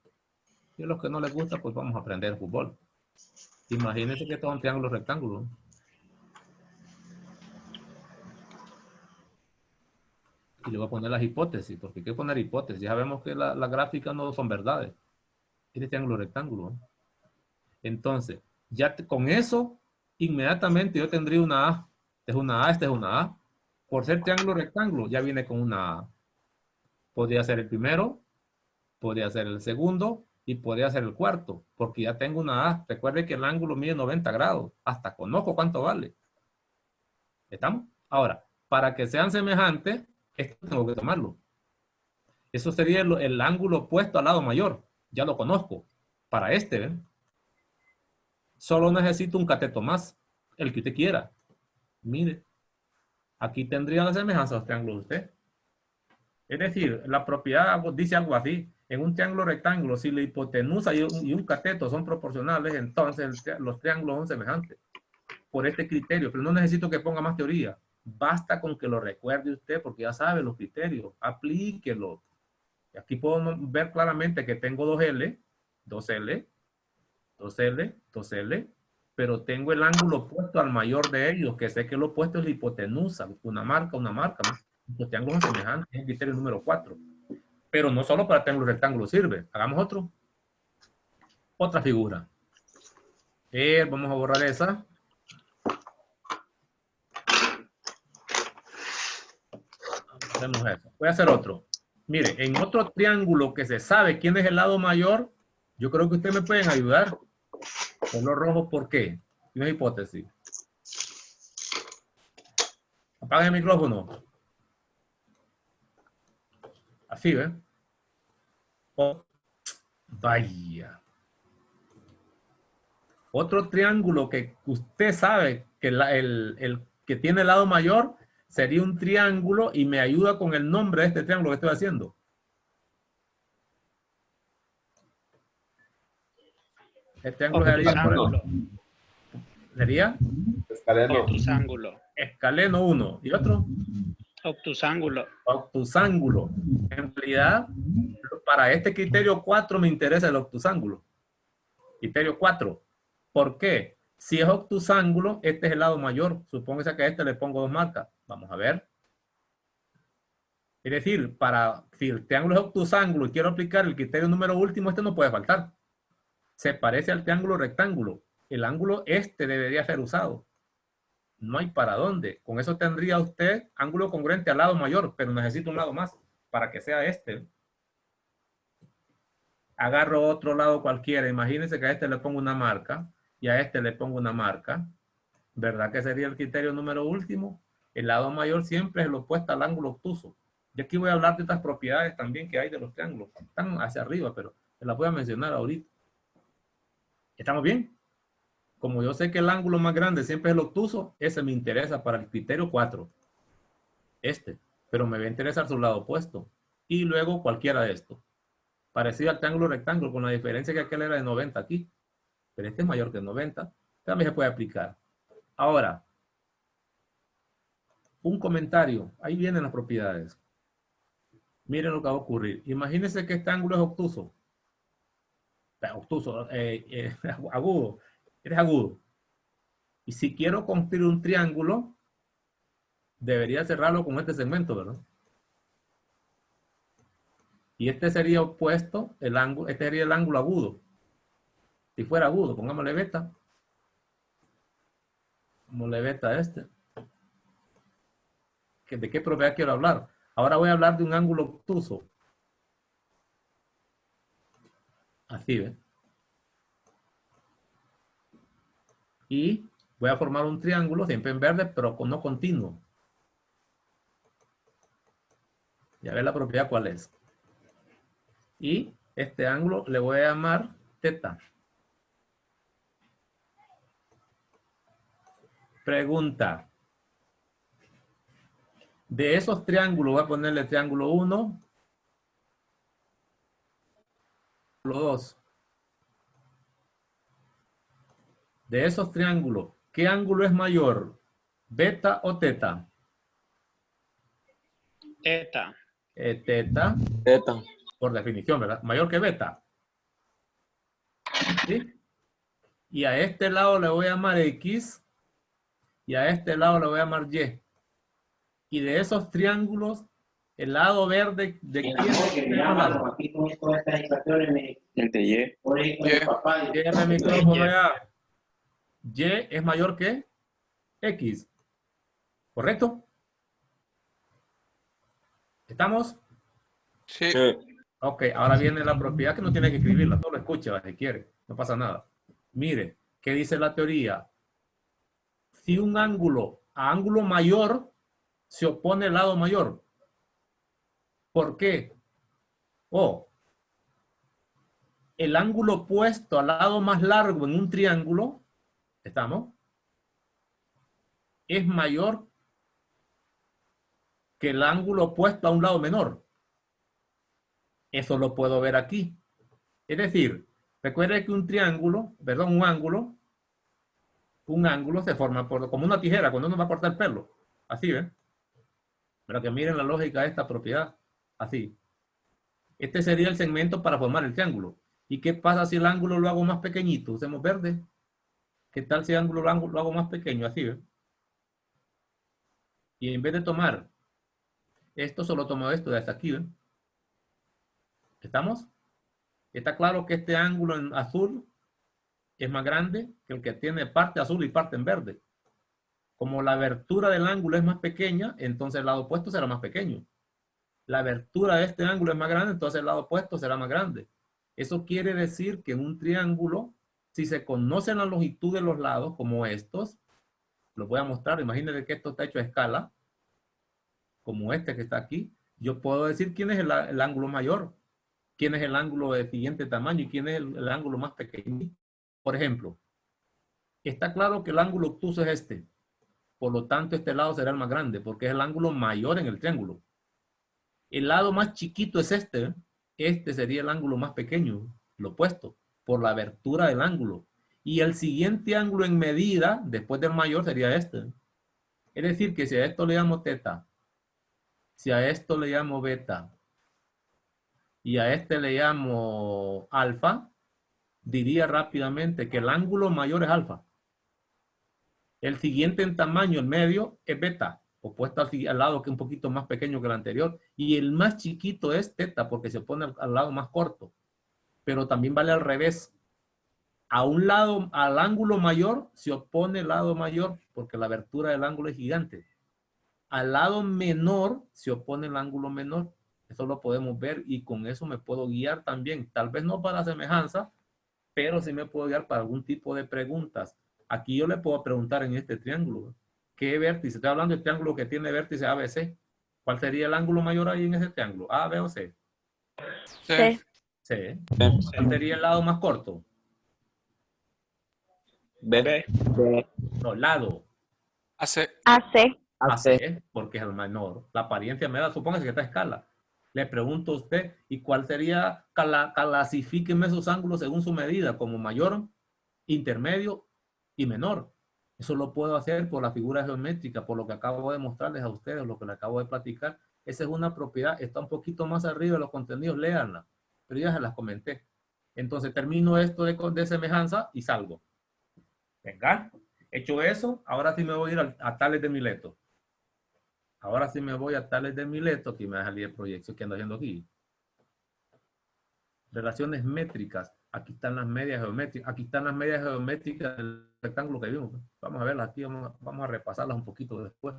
Y a los que no les gusta, pues vamos a aprender fútbol. Imagínense que esto es un triángulo rectángulo. Y le voy a poner las hipótesis, porque hay que poner hipótesis. Ya sabemos que las gráficas no son verdades. Este triángulo rectángulo. Entonces, ya con eso, inmediatamente yo tendría una A. Esta es una A, esta es una A. Por ser triángulo rectángulo, ya viene con una A. Podría ser el primero, podría ser el segundo y podría ser el cuarto, porque ya tengo una A. Recuerde que el ángulo mide 90 grados. Hasta conozco cuánto vale. ¿Estamos? Ahora, para que sean semejantes, esto tengo que tomarlo. Eso sería el ángulo opuesto al lado mayor. Ya lo conozco. Para este, ¿ven? Solo necesito un cateto más. El que usted quiera. Mire. Aquí tendría la semejanza de los triángulos de usted. Es decir, la propiedad dice algo así. En un triángulo rectángulo, si la hipotenusa y un cateto son proporcionales, entonces los triángulos son semejantes. Por este criterio. Pero no necesito que ponga más teoría. Basta con que lo recuerde usted porque ya sabe los criterios. Aplíquelo. Aquí puedo ver claramente que tengo 2L, 2L, 2L, 2L, pero tengo el ángulo opuesto al mayor de ellos, que sé que el opuesto es la hipotenusa, una marca, ¿no? Los triángulos son semejantes, es el criterio número 4. Pero no solo para triángulos rectángulos sirve. Hagamos otro. Otra figura. Vamos a borrar esa. Hacemos eso. Voy a hacer otro. Mire, en otro triángulo que se sabe quién es el lado mayor, yo creo que ustedes me pueden ayudar. Color rojo, ¿por qué? Una hipótesis. Apaga el micrófono. Así, ¿ven? Oh, vaya. Otro triángulo que usted sabe que el que tiene el lado mayor sería un triángulo y me ayuda con el nombre de este triángulo que estoy haciendo. El triángulo sería Escaleno. Obtusángulo. escaleno 1. ¿Y otro? Obtusángulo. Obtusángulo. En realidad, para este criterio 4 me interesa el obtusángulo. Criterio 4. ¿Por qué? Si es obtusángulo, este es el lado mayor. Supóngase que a este le pongo 2 marcas. Vamos a ver. Es decir, si el triángulo es obtusángulo y quiero aplicar el criterio número último, este no puede faltar. Se parece al triángulo rectángulo. el ángulo este debería ser usado. No hay para dónde. Con eso tendría usted ángulo congruente al lado mayor, pero necesito un lado más para que sea este. Agarro otro lado cualquiera. Imagínense que a este le pongo una marca y a este le pongo una marca. ¿Verdad que sería el criterio número último? El lado mayor siempre es el opuesto al ángulo obtuso. Y aquí voy a hablar de estas propiedades también que hay de los triángulos. Están hacia arriba, pero se las voy a mencionar ahorita. ¿Estamos bien? Como yo sé que el ángulo más grande siempre es el obtuso, ese me interesa para el criterio 4. Este. Pero me va a interesar su lado opuesto. Y luego cualquiera de estos. Parecido al triángulo rectángulo, con la diferencia que aquel era de 90 aquí. Pero este es mayor que 90. También se puede aplicar. Ahora, un comentario. Ahí vienen las propiedades. Miren lo que va a ocurrir. Imagínense que este ángulo es obtuso. Obtuso, agudo. Es agudo. Y si quiero construir un triángulo, debería cerrarlo con este segmento, ¿verdad? Y este sería opuesto, el ángulo, este sería el ángulo agudo. Si fuera agudo, pongámosle beta. Pongámosle beta a este. ¿De qué propiedad quiero hablar? Ahora voy a hablar de un ángulo obtuso. Así, ¿ves? Y voy a formar un triángulo, siempre en verde, pero no continuo. Ya ves la propiedad cuál es. Y este ángulo le voy a llamar teta. Pregunta. De esos triángulos, voy a ponerle triángulo 1, triángulo 2. De esos triángulos, ¿qué ángulo es mayor? ¿Beta o teta? Eta. Teta. Teta. Por definición, ¿verdad? Mayor que beta. ¿Sí? Y a este lado le voy a llamar X. Y a este lado le voy a llamar Y. Y de esos triángulos, el lado verde de quién es el lado. El de Y. Cierra el micrófono ya. Y es mayor que X. ¿Correcto? ¿Estamos? Sí. Sí. Ok, ahora viene la propiedad que no tiene que escribirla. Todo lo escucha si quiere. No pasa nada. Mire, ¿qué dice la teoría? Si un ángulo a ángulo mayor se opone al lado mayor. ¿Por qué? El ángulo opuesto al lado más largo en un triángulo, ¿estamos? Es mayor que el ángulo opuesto a un lado menor. Eso lo puedo ver aquí. Es decir, recuerde que un triángulo, perdón, un ángulo se forma como una tijera cuando uno va a cortar el pelo. Así, ¿ven? Pero que miren la lógica de esta propiedad. Así. Este sería el segmento para formar el triángulo. ¿Y qué pasa si el ángulo lo hago más pequeñito? Usemos verde. ¿Qué tal si el ángulo lo hago más pequeño? Así, ¿ven? Y en vez de tomar esto, solo tomo esto de hasta aquí, ¿ven? ¿Estamos? Está claro que este ángulo en azul es más grande que el que tiene parte azul y parte en verde. Como la abertura del ángulo es más pequeña, entonces el lado opuesto será más pequeño. La abertura de este ángulo es más grande, entonces el lado opuesto será más grande. Eso quiere decir que en un triángulo, si se conocen la longitud de los lados, como estos, los voy a mostrar. Imagínense que esto está hecho a escala, como este que está aquí. Yo puedo decir quién es el ángulo mayor, quién es el ángulo de siguiente tamaño y quién es el ángulo más pequeño. Por ejemplo, está claro que el ángulo obtuso es este. Por lo tanto, este lado será el más grande, porque es el ángulo mayor en el triángulo. El lado más chiquito es este, ¿eh? Este sería el ángulo más pequeño, lo opuesto, por la abertura del ángulo. Y el siguiente ángulo en medida, después del mayor, sería este. Es decir, que si a esto le llamo teta, si a esto le llamo beta, y a este le llamo alfa, diría rápidamente que el ángulo mayor es alfa. El siguiente en tamaño, el medio, es beta, opuesto al lado que es un poquito más pequeño que el anterior. Y el más chiquito es teta, porque se pone al lado más corto. Pero también vale al revés. A un lado, al ángulo mayor, se opone el lado mayor porque la abertura del ángulo es gigante. Al lado menor se opone el ángulo menor. Eso lo podemos ver y con eso me puedo guiar también. Tal vez no para semejanza, pero sí me puedo guiar para algún tipo de preguntas. Aquí yo le puedo preguntar en este triángulo, ¿qué vértice? Estoy hablando del triángulo que tiene vértice ABC. ¿Cuál sería el ángulo mayor ahí en ese triángulo? ¿A, B o C? C. C. ¿Cuál sería el lado más corto? B. No, lado. AC. AC. AC, porque es el menor. La apariencia me da, supóngase que está a escala. Le pregunto a usted, ¿y cuál sería? Clasifíqueme esos ángulos según su medida, como mayor, intermedio y menor. Eso lo puedo hacer por la figura geométrica, por lo que acabo de mostrarles a ustedes, lo que les acabo de platicar. Esa es una propiedad, está un poquito más arriba de los contenidos, léanla. Pero ya se las comenté. Entonces termino esto de semejanza y salgo. Venga, hecho eso, ahora sí me voy a ir a Tales de Mileto. Ahora sí me voy a Tales de Mileto, que me va a salir el proyecto que ando haciendo aquí. Relaciones métricas. Aquí están las medias geométricas. Aquí están las medias geométricas del rectángulo que vimos. Vamos a verlas aquí, vamos a repasarlas un poquito después.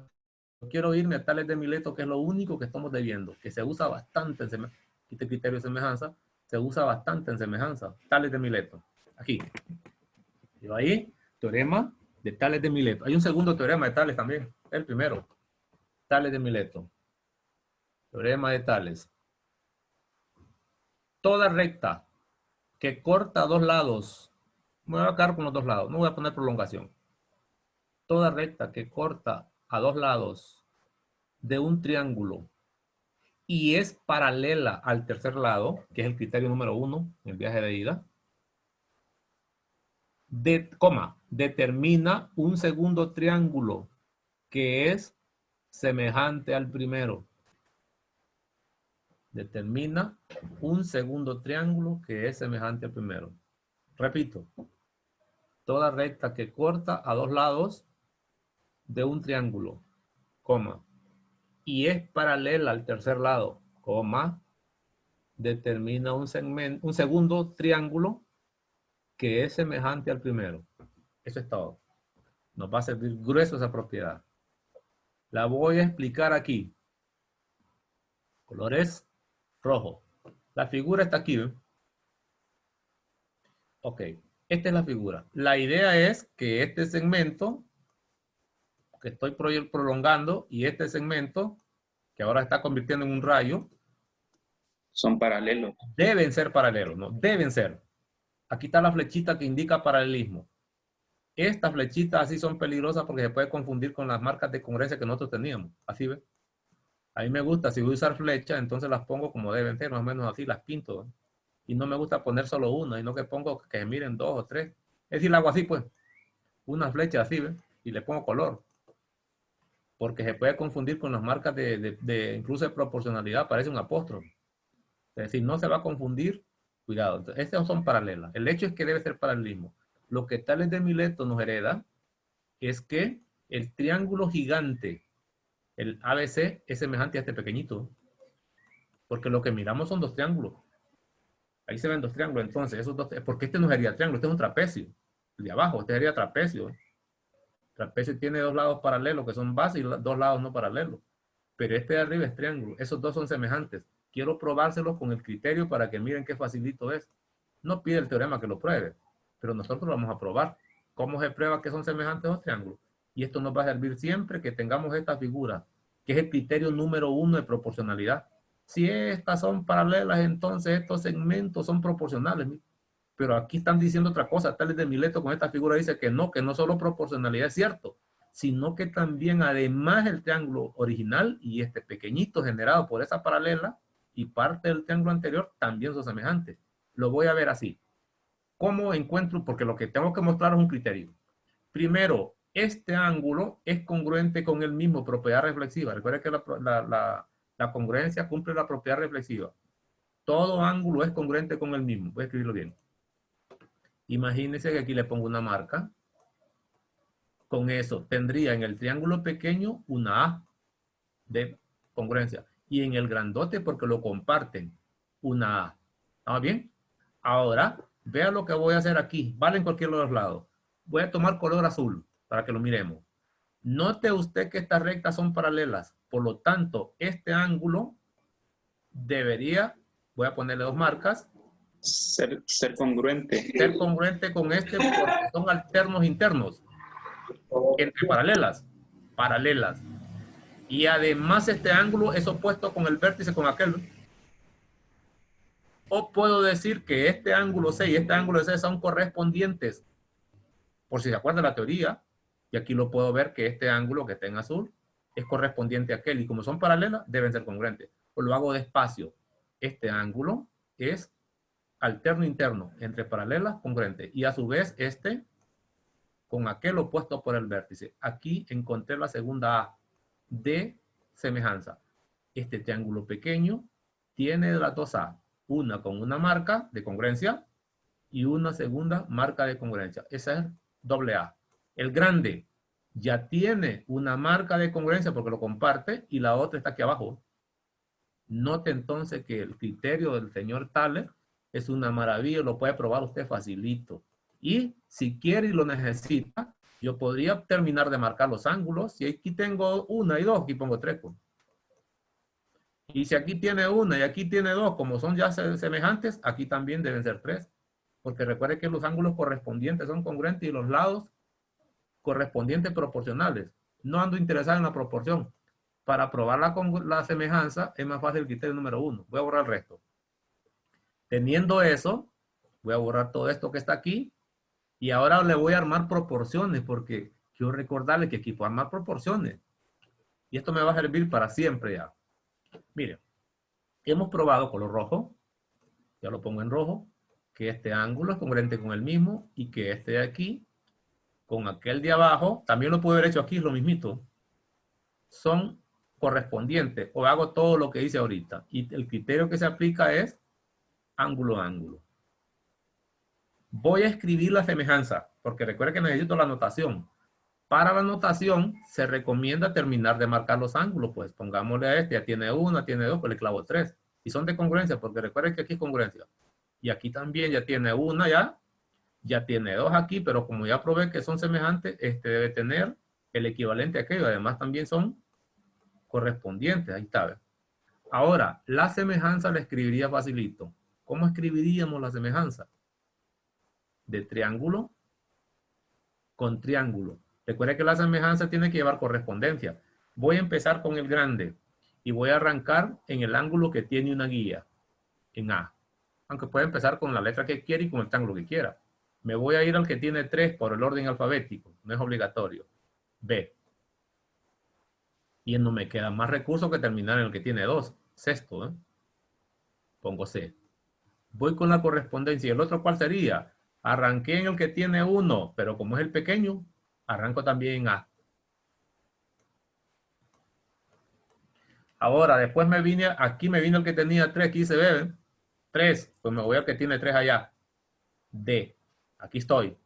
Quiero irme a Tales de Mileto, que es lo único que estamos debiendo, que se usa bastante en semejanza. Este criterio de semejanza se usa bastante en semejanza. Tales de Mileto. Aquí. Y ahí, teorema de Tales de Mileto. Hay un segundo teorema de Tales también. El primero. Tales de Mileto. Teorema de Tales. Toda recta que corta dos lados. Me voy a quedar con los dos lados. No voy a poner prolongación. Toda recta que corta a dos lados de un triángulo y es paralela al tercer lado, que es el criterio número 1 en el viaje de ida, determina un segundo triángulo que es semejante al primero. Determina un segundo triángulo que es semejante al primero. Repito, toda recta que corta a dos lados de un triángulo, coma, y es paralela al tercer lado, coma, determina un segundo triángulo que es semejante al primero. Eso es todo. Nos va a servir grueso esa propiedad. La voy a explicar aquí. Colores rojo. La figura está aquí, ¿eh? Ok, esta es la figura. La idea es que este segmento que estoy prolongando y este segmento que ahora está convirtiendo en un rayo Son paralelos. deben ser paralelos, ¿no? Deben ser. Aquí está la flechita que indica paralelismo. Estas flechitas así son peligrosas porque se puede confundir con las marcas de congruencia que nosotros teníamos. Así ve. A mí me gusta, si voy a usar flechas, entonces las pongo como deben ser, más o menos así, las pinto, ¿no? Y no me gusta poner solo una, y no que pongo que miren dos o tres. Es decir, hago así, pues. Una flecha así, ¿ve? Y le pongo color. Porque se puede confundir con las marcas incluso de proporcionalidad, parece un apóstrofe. Es decir, no se va a confundir. Cuidado. Entonces, estas son paralelas. El hecho es que debe ser paralelismo. Lo que Tales de Mileto nos hereda es que el triángulo gigante, el ABC, es semejante a este pequeñito. Porque lo que miramos son dos triángulos. Ahí se ven dos triángulos. Entonces, esos dos, porque este no sería triángulo, este es un trapecio. El de abajo, este sería trapecio. Trapecio tiene dos lados paralelos, que son base, y dos lados no paralelos. Pero este de arriba es triángulo. Esos dos son semejantes. Quiero probárselos con el criterio para que miren qué facilito es. No pide el teorema que lo pruebe, pero nosotros lo vamos a probar. ¿Cómo se prueba que son semejantes los triángulos? Y esto nos va a servir siempre que tengamos esta figura, que es el criterio número 1 de proporcionalidad. Si estas son paralelas, entonces estos segmentos son proporcionales. Pero aquí están diciendo otra cosa. Tales de Mileto con esta figura dice que no solo proporcionalidad es cierto, sino que también además el triángulo original y este pequeñito generado por esa paralela y parte del triángulo anterior también son semejantes. Lo voy a ver así. ¿Cómo encuentro? Porque lo que tengo que mostrar es un criterio. Primero, este ángulo es congruente con el mismo, propiedad reflexiva. Recuerda que la congruencia cumple la propiedad reflexiva. Todo ángulo es congruente con el mismo. Voy a escribirlo bien. Imagínense que aquí le pongo una marca. Con eso tendría en el triángulo pequeño una A de congruencia. Y en el grandote, porque lo comparten, una A. ¿Está bien? Ahora Vea lo que voy a hacer aquí. Vale en cualquier de los lados. Voy a tomar color azul para que lo miremos. Note usted que estas rectas son paralelas. Por lo tanto, este ángulo debería, voy a ponerle 2 marcas, Ser congruente. ser congruente con este porque son alternos internos. Entre paralelas. Paralelas. Y además este ángulo es opuesto con el vértice con aquel. O puedo decir que este ángulo C y este ángulo C son correspondientes. Por si se acuerda la teoría. Y aquí lo puedo ver que este ángulo que está en azul es correspondiente a aquel. Y como son paralelas, deben ser congruentes. Pues lo hago despacio. Este ángulo es alterno interno entre paralelas congruentes. Y a su vez este con aquel opuesto por el vértice. Aquí encontré la segunda A de semejanza. Este triángulo pequeño tiene las 2A. Una con una marca de congruencia y una segunda marca de congruencia. Esa es doble A. El grande ya tiene una marca de congruencia porque lo comparte y la otra está aquí abajo. Note entonces que el criterio del señor Thaler es una maravilla, lo puede probar usted facilito. Y si quiere y lo necesita, yo podría terminar de marcar los ángulos. Si aquí tengo 1 y 2, aquí pongo 3. Y si aquí tiene 1 y aquí tiene 2, como son ya semejantes, aquí también deben ser 3. Porque recuerde que los ángulos correspondientes son congruentes y los lados correspondientes proporcionales. No ando interesado en la proporción. Para probar la semejanza es más fácil el criterio número 1. Voy a borrar el resto. Teniendo eso, voy a borrar todo esto que está aquí. Y ahora le voy a armar proporciones porque quiero recordarle que aquí puedo armar proporciones. Y esto me va a servir para siempre ya. Miren, hemos probado color rojo. Ya lo pongo en rojo. Que este ángulo es congruente con el mismo y que este de aquí con aquel de abajo, también lo puedo haber hecho aquí, es lo mismito. Son correspondientes o hago todo lo que hice ahorita. Y el criterio que se aplica es ángulo a ángulo. Voy a escribir la semejanza, porque recuerda que necesito la notación. Para la notación se recomienda terminar de marcar los ángulos, pues pongámosle a este, ya tiene 1, tiene 2, pues le clavo 3. Y son de congruencia, porque recuerden que aquí es congruencia. Y aquí también ya tiene 1 ya tiene 2 aquí, pero como ya probé que son semejantes, este debe tener el equivalente a aquello. Además también son correspondientes, ahí está. ¿Ves? Ahora, la semejanza la escribiría facilito. ¿Cómo escribiríamos la semejanza? De triángulo con triángulo. Recuerda que la semejanza tiene que llevar correspondencia. Voy a empezar con el grande y voy a arrancar en el ángulo que tiene una guía, en A. Aunque puede empezar con la letra que quiera y con el triángulo que quiera. Me voy a ir al que tiene 3 por el orden alfabético. No es obligatorio. B. Y no me queda más recursos que terminar en el que tiene 2. Sexto, ¿eh? Pongo C. Voy con la correspondencia. ¿Y el otro cuál sería? Arranqué en el que tiene 1, pero como es el pequeño, arranco también en A. Ahora, después me vine, aquí me vino el que tenía 3, aquí se ve, 3, pues me voy al que tiene 3 allá. D. Aquí estoy.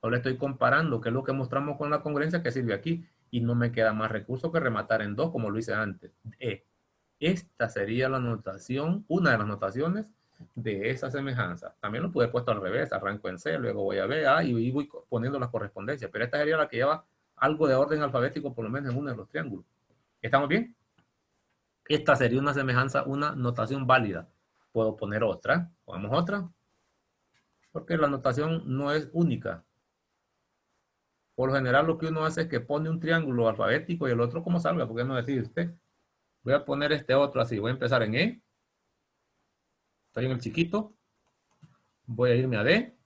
Solo estoy comparando, que es lo que mostramos con la congruencia que sirve aquí. Y no me queda más recurso que rematar en 2, como lo hice antes. E. Esta sería la notación, una de las notaciones de esa semejanza. También lo pude haber puesto al revés. Arranco en C, luego voy a B, A y voy poniendo las correspondencias. Pero esta sería la que lleva algo de orden alfabético, por lo menos en uno de los triángulos. ¿Estamos bien? Esta sería una semejanza, una notación válida. Puedo poner otra. Pongamos otra. Porque la notación no es única. Por lo general lo que uno hace es que pone un triángulo alfabético y el otro como salga, porque no decide usted. Voy a poner este otro así. Voy a empezar en E. Estoy en el chiquito. Voy a irme a D.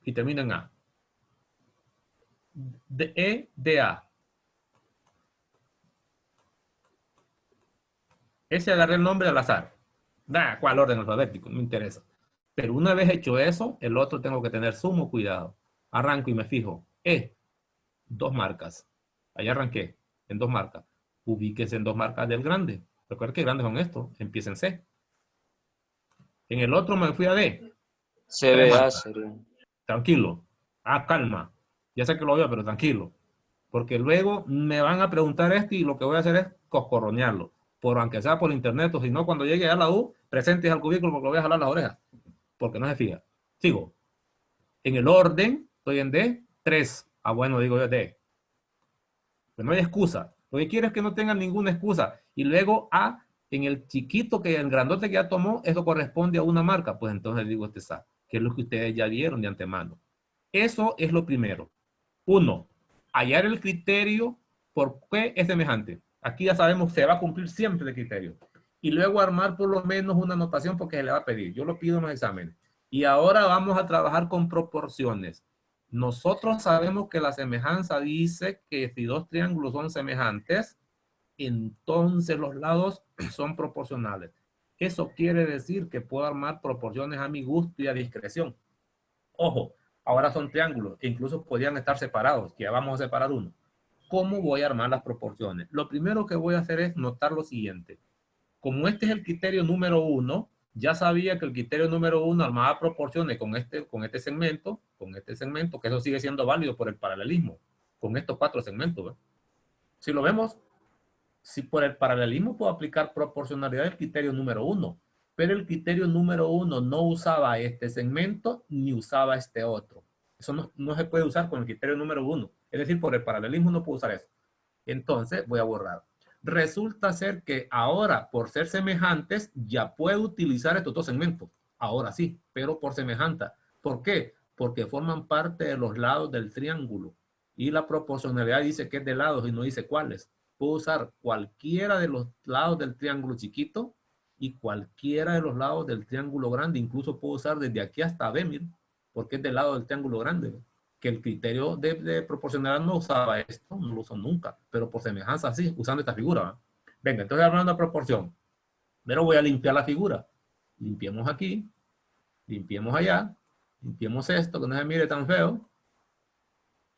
Y termino en A. De E, D, A. Ese agarré el nombre al azar. ¿Cuál orden alfabético? No me interesa. Pero una vez hecho eso, el otro tengo que tener sumo cuidado. Arranco y me fijo. 2 marcas. Ahí arranqué en 2 marcas. Ubíquese en 2 marcas del grande. Recuerda que grandes son estos. Empieza en C. En el otro me fui a D. CBA sería. Tranquilo. Calma. Ya sé que lo veo, pero tranquilo. Porque luego me van a preguntar esto y lo que voy a hacer es coscorronearlo. Por aunque sea por internet, o si no, cuando llegue a la U, presentes al cubículo porque lo voy a jalar las orejas. Porque no se fija. Sigo. En el orden, estoy en D, 3. Ah, bueno, digo yo D. Pero no hay excusa. Lo que quiero es que no tengan ninguna excusa. Y luego A, en el chiquito, que el grandote que ya tomó, eso corresponde a una marca. Pues entonces digo este SA, que es lo que ustedes ya vieron de antemano. Eso es lo primero. 1. Hallar el criterio por qué es semejante. Aquí ya sabemos, se va a cumplir siempre el criterio. Y luego armar por lo menos una anotación porque se le va a pedir. Yo lo pido en los exámenes. Y ahora vamos a trabajar con proporciones. Nosotros sabemos que la semejanza dice que si dos triángulos son semejantes, entonces los lados son proporcionales. Eso quiere decir que puedo armar proporciones a mi gusto y a discreción. Ojo, ahora son triángulos e incluso podrían estar separados, que ya vamos a separar uno. ¿Cómo voy a armar las proporciones? Lo primero que voy a hacer es notar lo siguiente. Como este es el criterio número 1, ya sabía que el criterio número 1 armaba proporciones con este segmento, que eso sigue siendo válido por el paralelismo, con estos 4 segmentos. ¿Ve? Si lo vemos, si por el paralelismo puedo aplicar proporcionalidad del criterio número 1, pero el criterio número 1 no usaba este segmento ni usaba este otro. Eso no se puede usar con el criterio número 1. Es decir, por el paralelismo no puedo usar eso. Entonces voy a borrar. Resulta ser que ahora, por ser semejantes, ya puedo utilizar estos dos segmentos. Ahora sí, pero por semejanza. ¿Por qué? Porque forman parte de los lados del triángulo. Y la proporcionalidad dice que es de lados y no dice cuáles. Puedo usar cualquiera de los lados del triángulo chiquito y cualquiera de los lados del triángulo grande. Incluso puedo usar desde aquí hasta B, miren, porque es del lado del triángulo grande. Que el criterio de proporcionalidad no usaba esto, no lo usó nunca, pero por semejanza sí, usando esta figura. ¿Va? Venga, entonces hablando de proporción, pero voy a limpiar la figura. Limpiemos aquí, limpiemos allá, limpiemos esto, que no se mire tan feo,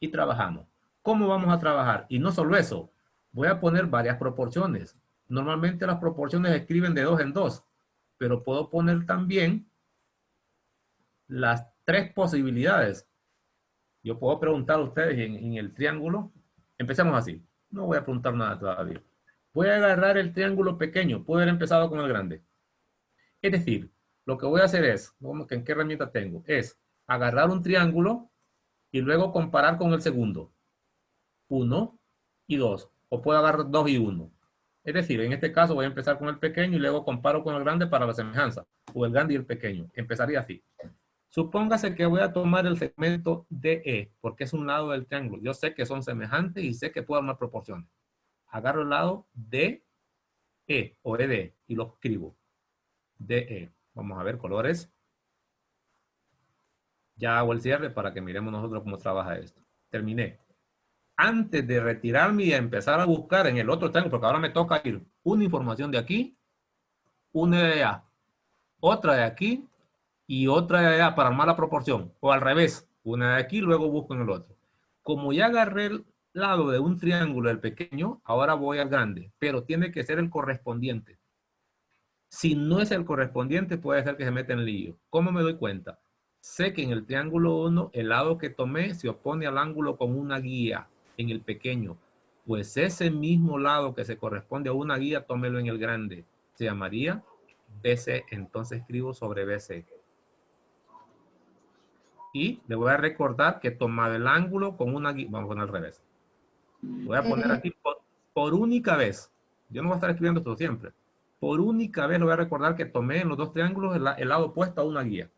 y trabajamos. ¿Cómo vamos a trabajar? Y no solo eso, voy a poner varias proporciones. Normalmente las proporciones se escriben de 2 en 2, pero puedo poner también las 3 posibilidades. Yo puedo preguntar a ustedes en el triángulo. Empecemos así. No voy a preguntar nada todavía. Voy a agarrar el triángulo pequeño. Puedo haber empezado con el grande. Es decir, lo que voy a hacer es, ¿en qué herramienta tengo? Es agarrar un triángulo y luego comparar con el segundo. 1 y 2. O puedo agarrar 2 y 1. Es decir, en este caso voy a empezar con el pequeño y luego comparo con el grande para la semejanza. O el grande y el pequeño. Empezaría así. Supóngase que voy a tomar el segmento DE, porque es un lado del triángulo. Yo sé que son semejantes y sé que puedo armar proporciones. Agarro el lado DE o ED y lo escribo. DE. Vamos a ver colores. Ya hago el cierre para que miremos nosotros cómo trabaja esto. Terminé. Antes de retirarme y empezar a buscar en el otro triángulo, porque ahora me toca ir una información de aquí, una de allá, otra de aquí, y otra de allá para armar la proporción, o al revés, una de aquí, luego busco en el otro. Como ya agarré el lado de un triángulo del pequeño, ahora voy al grande, pero tiene que ser el correspondiente. Si no es el correspondiente, puede ser que se meta en lío. ¿Cómo me doy cuenta? Sé que en el triángulo 1, el lado que tomé se opone al ángulo con una guía en el pequeño. Pues ese mismo lado que se corresponde a una guía, tómelo en el grande. Se llamaría BC, entonces escribo sobre BC. Y le voy a recordar que tomar el ángulo con una guía. Vamos a poner al revés. Voy a poner aquí por única vez. Yo no voy a estar escribiendo esto siempre. Por única vez le voy a recordar que tomé en los dos triángulos el lado opuesto a una guía.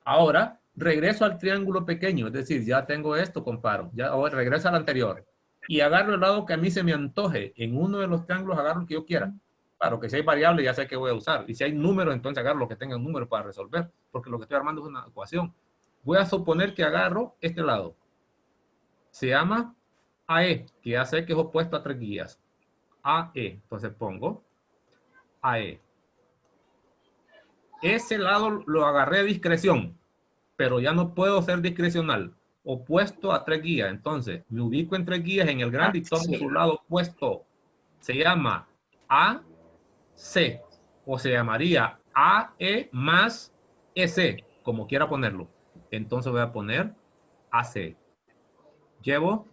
Ahora regreso al triángulo pequeño. Es decir, ya tengo esto, comparo. Ya ahora regreso al anterior. Y agarro el lado que a mí se me antoje. En uno de los triángulos agarro el que yo quiera. Claro que si hay variables ya sé que voy a usar. Y si hay números, entonces agarro lo que tenga un número para resolver. Porque lo que estoy armando es una ecuación. Voy a suponer que agarro este lado. Se llama AE, que ya sé que es opuesto a 3 guías. AE. Entonces pongo AE. Ese lado lo agarré a discreción, pero ya no puedo ser discrecional. Opuesto a 3 guías. Entonces, me ubico en 3 guías en el grande y tomo su lado opuesto. Se llama AC. O se llamaría AE más EC, como quiera ponerlo. Entonces voy a poner AC. Llevo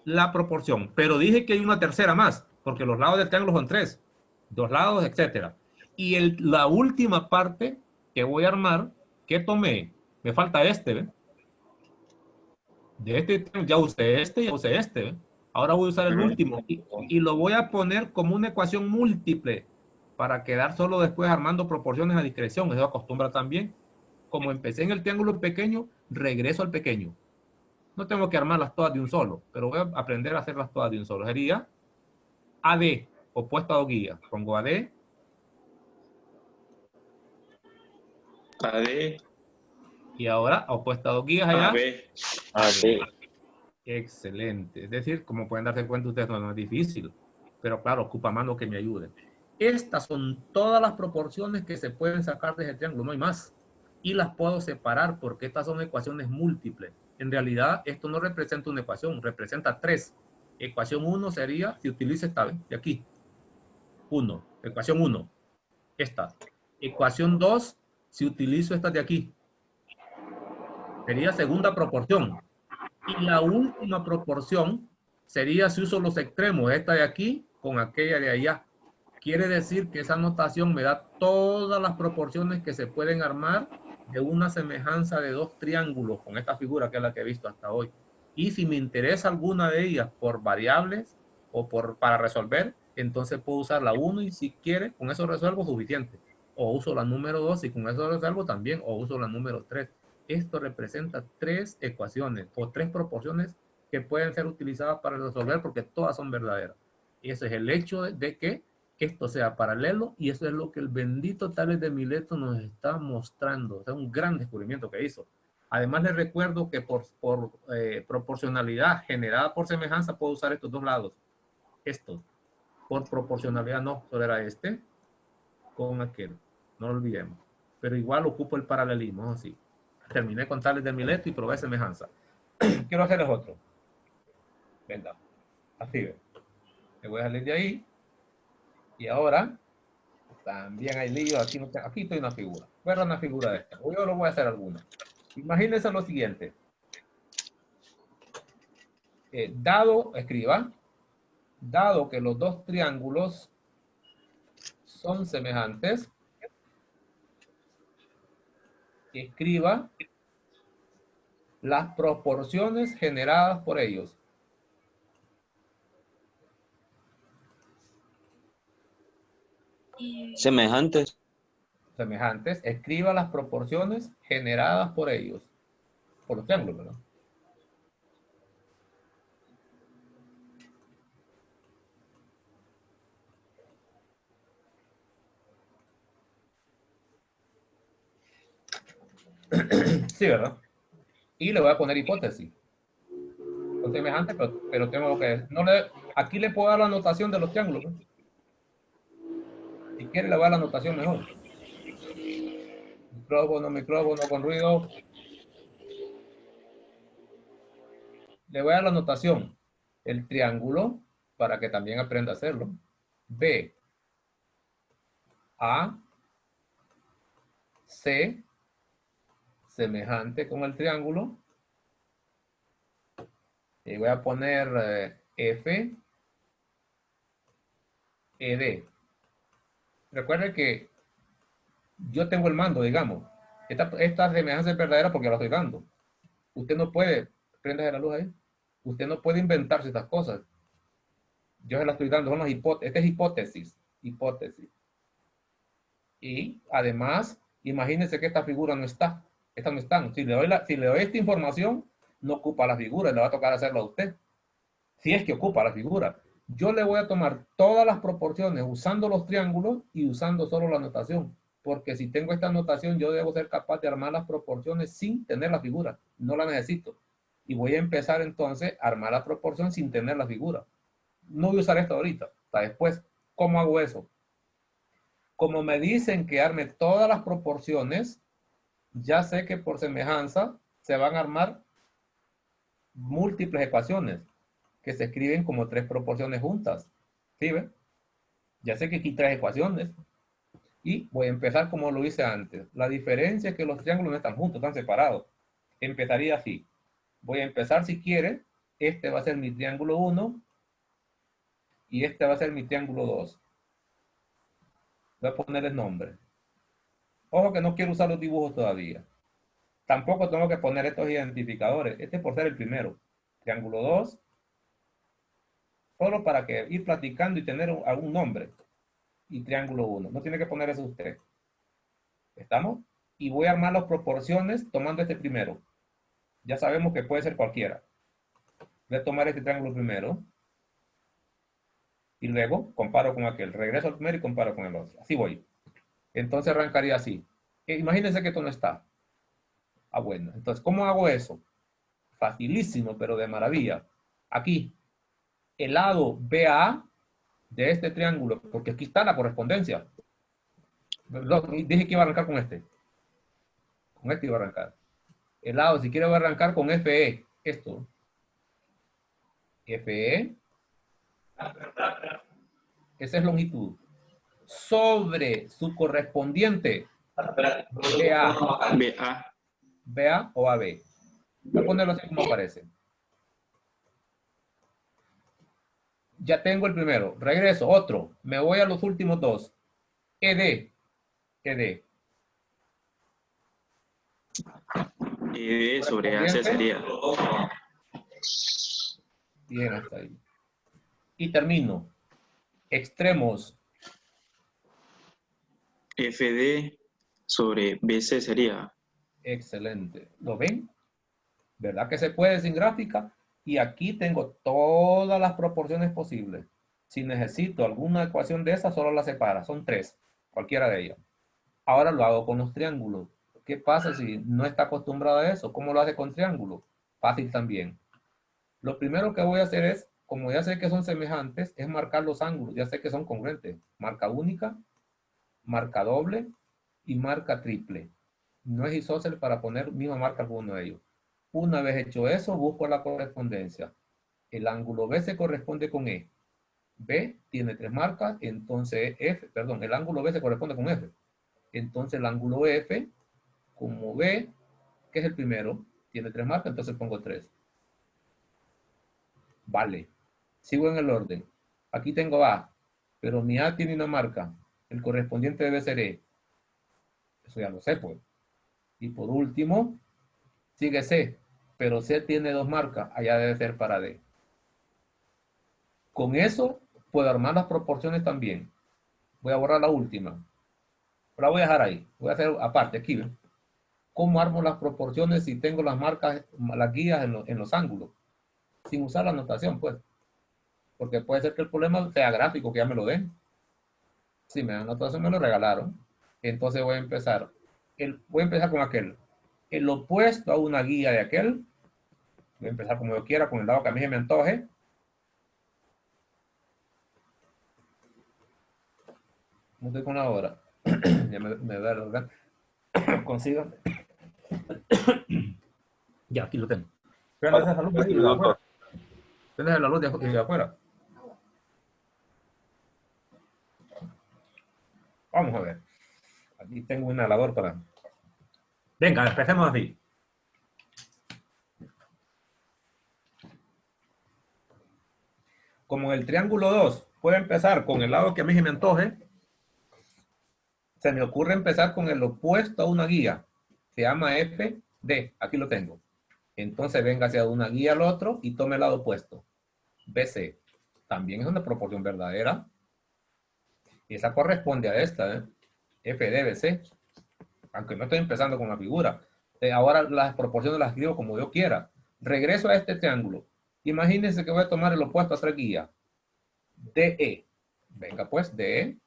la proporción. Pero dije que hay una tercera más, porque los lados del triángulo son 3. 2 lados, etc. Y la última parte que voy a armar, ¿qué tomé? Me falta este, ¿ve? De este ya usé este, ya usé este, ¿ve? Ahora voy a usar el último y lo voy a poner como una ecuación múltiple para quedar solo después armando proporciones a discreción. Eso acostumbra también. Como empecé en el triángulo pequeño, regreso al pequeño. No tengo que armarlas todas de un solo, pero voy a aprender a hacerlas todas de un solo. Sería AD, opuesto a 2 guías. Pongo AD. AD, Y ahora, opuesto a 2 guías allá. AB. AB. Excelente. Es decir, como pueden darse cuenta ustedes, no es difícil. Pero claro, ocupa mano que me ayude. Estas son todas las proporciones que se pueden sacar de ese triángulo, no hay más. Y las puedo separar porque estas son ecuaciones múltiples. En realidad, esto no representa una ecuación, representa 3. Ecuación 1 sería, si utilizo esta de aquí, 1. Ecuación 1, esta. Ecuación 2, si utilizo esta de aquí, sería segunda proporción. Y la última proporción sería si uso los extremos, esta de aquí con aquella de allá. Quiere decir que esa notación me da todas las proporciones que se pueden armar de una semejanza de 2 triángulos con esta figura que es la que he visto hasta hoy. Y si me interesa alguna de ellas por variables o para resolver, entonces puedo usar la 1 y si quiere, con eso resuelvo suficiente. O uso la número 2 y con eso resuelvo también, o uso la número 3. Esto representa 3 ecuaciones o 3 proporciones que pueden ser utilizadas para resolver porque todas son verdaderas. Y ese es el hecho de que esto sea paralelo y eso es lo que el bendito Tales de Mileto nos está mostrando. O sea, un gran descubrimiento que hizo. Además les recuerdo que por proporcionalidad generada por semejanza puedo usar estos dos lados. Estos. Por proporcionalidad no, solo era este con aquel. No lo olvidemos. Pero igual ocupo el paralelismo, así. Terminé con Tales de Mileto y probé semejanza. Quiero hacerles otro. Venga. Así ve. Me voy a salir de ahí. Y ahora, también hay lío. Aquí estoy una figura. Voy a dar una figura de esta. Yo lo voy a hacer alguna. Imagínense lo siguiente. Escriba, dado que los dos triángulos son semejantes, escriba las proporciones generadas por ellos. Semejantes. Semejantes, escriba las proporciones generadas por ellos. Por los triángulos, ¿verdad? Sí, ¿verdad? Y le voy a poner hipótesis. Son semejantes, pero tengo que... aquí le puedo dar la anotación de los triángulos, ¿no? Si quiere le voy a dar la anotación mejor. Micrófono con ruido. Le voy a dar la anotación. El triángulo, para que también aprenda a hacerlo. B, A, C, semejante con el triángulo. Y voy a poner F, ED. Recuerde que yo tengo el mando, digamos. Esta semejanza es verdadera porque la estoy dando. Usted no puede, prenda la luz ahí. Usted no puede inventarse estas cosas. Yo se las estoy dando, son las hipótesis. Esta es hipótesis. Hipótesis. Y además, imagínense que esta figura no está. Estas no están. Si le doy esta información, no ocupa la figura, le va a tocar hacerlo a usted. Si es que ocupa la figura. Yo le voy a tomar todas las proporciones usando los triángulos y usando solo la notación. Porque si tengo esta notación, yo debo ser capaz de armar las proporciones sin tener la figura. No la necesito. Y voy a empezar entonces a armar la proporción sin tener la figura. No voy a usar esto ahorita, hasta después. ¿Cómo hago eso? Como me dicen que arme todas las proporciones, ya sé que por semejanza se van a armar múltiples ecuaciones que se escriben como 3 proporciones juntas. ¿Sí ven? Ya sé que aquí 3 ecuaciones. Y voy a empezar como lo hice antes. La diferencia es que los triángulos no están juntos, están separados. Empezaría así. Voy a empezar, si quiere, este va a ser mi triángulo 1 y este va a ser mi triángulo 2. Voy a ponerles nombre. Ojo que no quiero usar los dibujos todavía. Tampoco tengo que poner estos identificadores. Este por ser el primero. Triángulo 2. Solo para que ir platicando y tener algún nombre. Y triángulo 1. No tiene que poner eso usted. ¿Estamos? Y voy a armar las proporciones tomando este primero. Ya sabemos que puede ser cualquiera. Voy a tomar este triángulo primero. Y luego comparo con aquel. Regreso al primero y comparo con el otro. Así voy. Entonces arrancaría así. Imagínense que esto no está. Ah, bueno. Entonces, ¿cómo hago eso? Facilísimo, pero de maravilla. Aquí, el lado BA de este triángulo, porque aquí está la correspondencia. Dije que iba a arrancar con este. Con este iba a arrancar. El lado, si quiero, voy a arrancar con FE. Esto. FE. Esa es longitud. Sobre su correspondiente BA. BA. BA o AB. Voy a ponerlo así como aparece. Ya tengo el primero. Regreso. Otro. Me voy a los últimos dos. ED. ED. ED sobre AC sería. Bien, hasta ahí. Y termino. Extremos. FD sobre BC sería. Excelente. ¿Lo ven? ¿Verdad que se puede sin gráfica? Y aquí tengo todas las proporciones posibles. Si necesito alguna ecuación de esas, solo la separa. Son 3. Cualquiera de ellas. Ahora lo hago con los triángulos. ¿Qué pasa si no está acostumbrado a eso? ¿Cómo lo hace con triángulos? Fácil también. Lo primero que voy a hacer es, como ya sé que son semejantes, es marcar los ángulos. Ya sé que son congruentes. Marca única, marca doble y marca triple. No es isósceles para poner misma marca alguno de ellos. Una vez hecho eso, busco la correspondencia. El ángulo B se corresponde con E. B tiene 3 marcas, entonces F, perdón, el ángulo B se corresponde con F. Entonces el ángulo F, como B, que es el primero, tiene 3 marcas, entonces pongo 3. Vale. Sigo en el orden. Aquí tengo A, pero mi A tiene una marca. El correspondiente debe ser E. Eso ya lo sé, pues. Y por último, sigue C, pero C tiene 2 marcas. Allá debe ser para D. Con eso puedo armar las proporciones también. Voy a borrar la última. La voy a dejar ahí. Voy a hacer aparte aquí. ¿Ven? ¿Cómo armo las proporciones si tengo las marcas, las guías en los ángulos? Sin usar la notación, pues. Porque puede ser que el problema sea gráfico, que ya me lo den. Si me dan notación, me lo regalaron. Entonces voy a empezar. Voy a empezar con aquel. El opuesto a una guía de aquel. Voy a empezar como yo quiera, con el lado que a mí se me antoje. ¿Cómo estoy con la hora? Ya me da el consigo. Ya, aquí lo tengo. ¿Tienes esa luz ahí de afuera? ¿Tienes la luz de afuera? Vamos a ver. Aquí tengo un inhalador para... Venga, empecemos así. Como en el triángulo 2, puedo empezar con el lado que a mí se me antoje. Se me ocurre empezar con el opuesto a una guía. Se llama FD. Aquí lo tengo. Entonces venga hacia una guía al otro y tome el lado opuesto. BC. También es una proporción verdadera. Y esa corresponde a esta, ¿eh? FD-BC. Aunque no estoy empezando con la figura. Ahora las proporciones las escribo como yo quiera. Regreso a este triángulo. Imagínense que voy a tomar el opuesto a otra guía. DE. Venga pues, DE.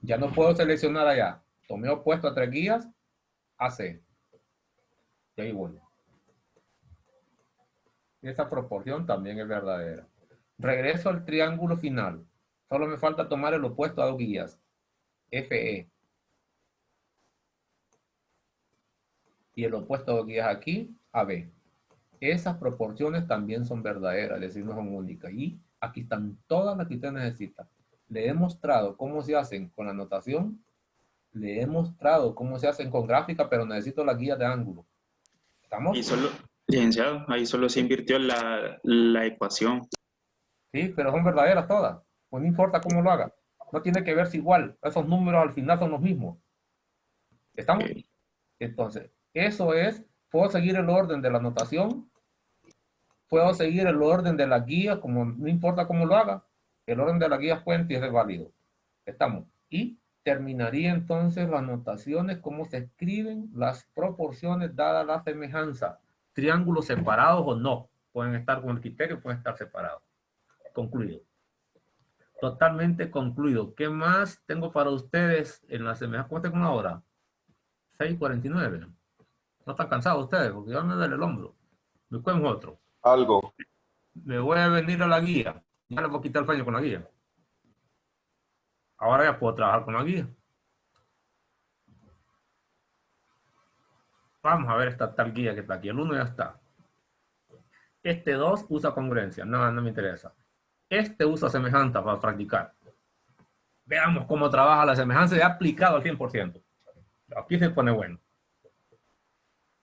Ya no puedo seleccionar allá. Tomé opuesto a 3 guías. AC. Y ahí voy. Esa proporción también es verdadera. Regreso al triángulo final. Solo me falta tomar el opuesto a 2 guías. FE. Y el opuesto a 2 guías aquí, AB. Esas proporciones también son verdaderas, es decir, no son únicas. Y aquí están todas las que usted necesita. Le he mostrado cómo se hacen con la notación. Le he mostrado cómo se hacen con gráfica, pero necesito la guía de ángulo. ¿Estamos? Y solo, licenciado, ahí solo se invirtió la ecuación. Sí, pero son verdaderas todas. Pues no importa cómo lo haga. No tiene que verse igual. Esos números al final son los mismos. ¿Estamos? Entonces, eso es, puedo seguir el orden de la notación, puedo seguir el orden de la guía, como no importa cómo lo haga, el orden de la guía fuente es válido. Estamos. Y terminaría entonces las notaciones, cómo se escriben las proporciones dadas la semejanza. Triángulos separados o no. Pueden estar con el criterio, pueden estar separados. Concluido. Totalmente concluido. ¿Qué más tengo para ustedes en la semejanza? ¿Cómo tengo una hora? 6:49. ¿No están cansados ustedes? Porque ya me duele el hombro. Me cuento otro. Algo. Me voy a venir a la guía. Ya le voy a quitar el sueño con la guía. Ahora ya puedo trabajar con la guía. Vamos a ver esta tal guía que está aquí. El 1 ya está. Este 2 usa congruencia. No, no me interesa. Este usa semejanza para practicar. Veamos cómo trabaja la semejanza ya aplicado al 100%. Aquí se pone bueno.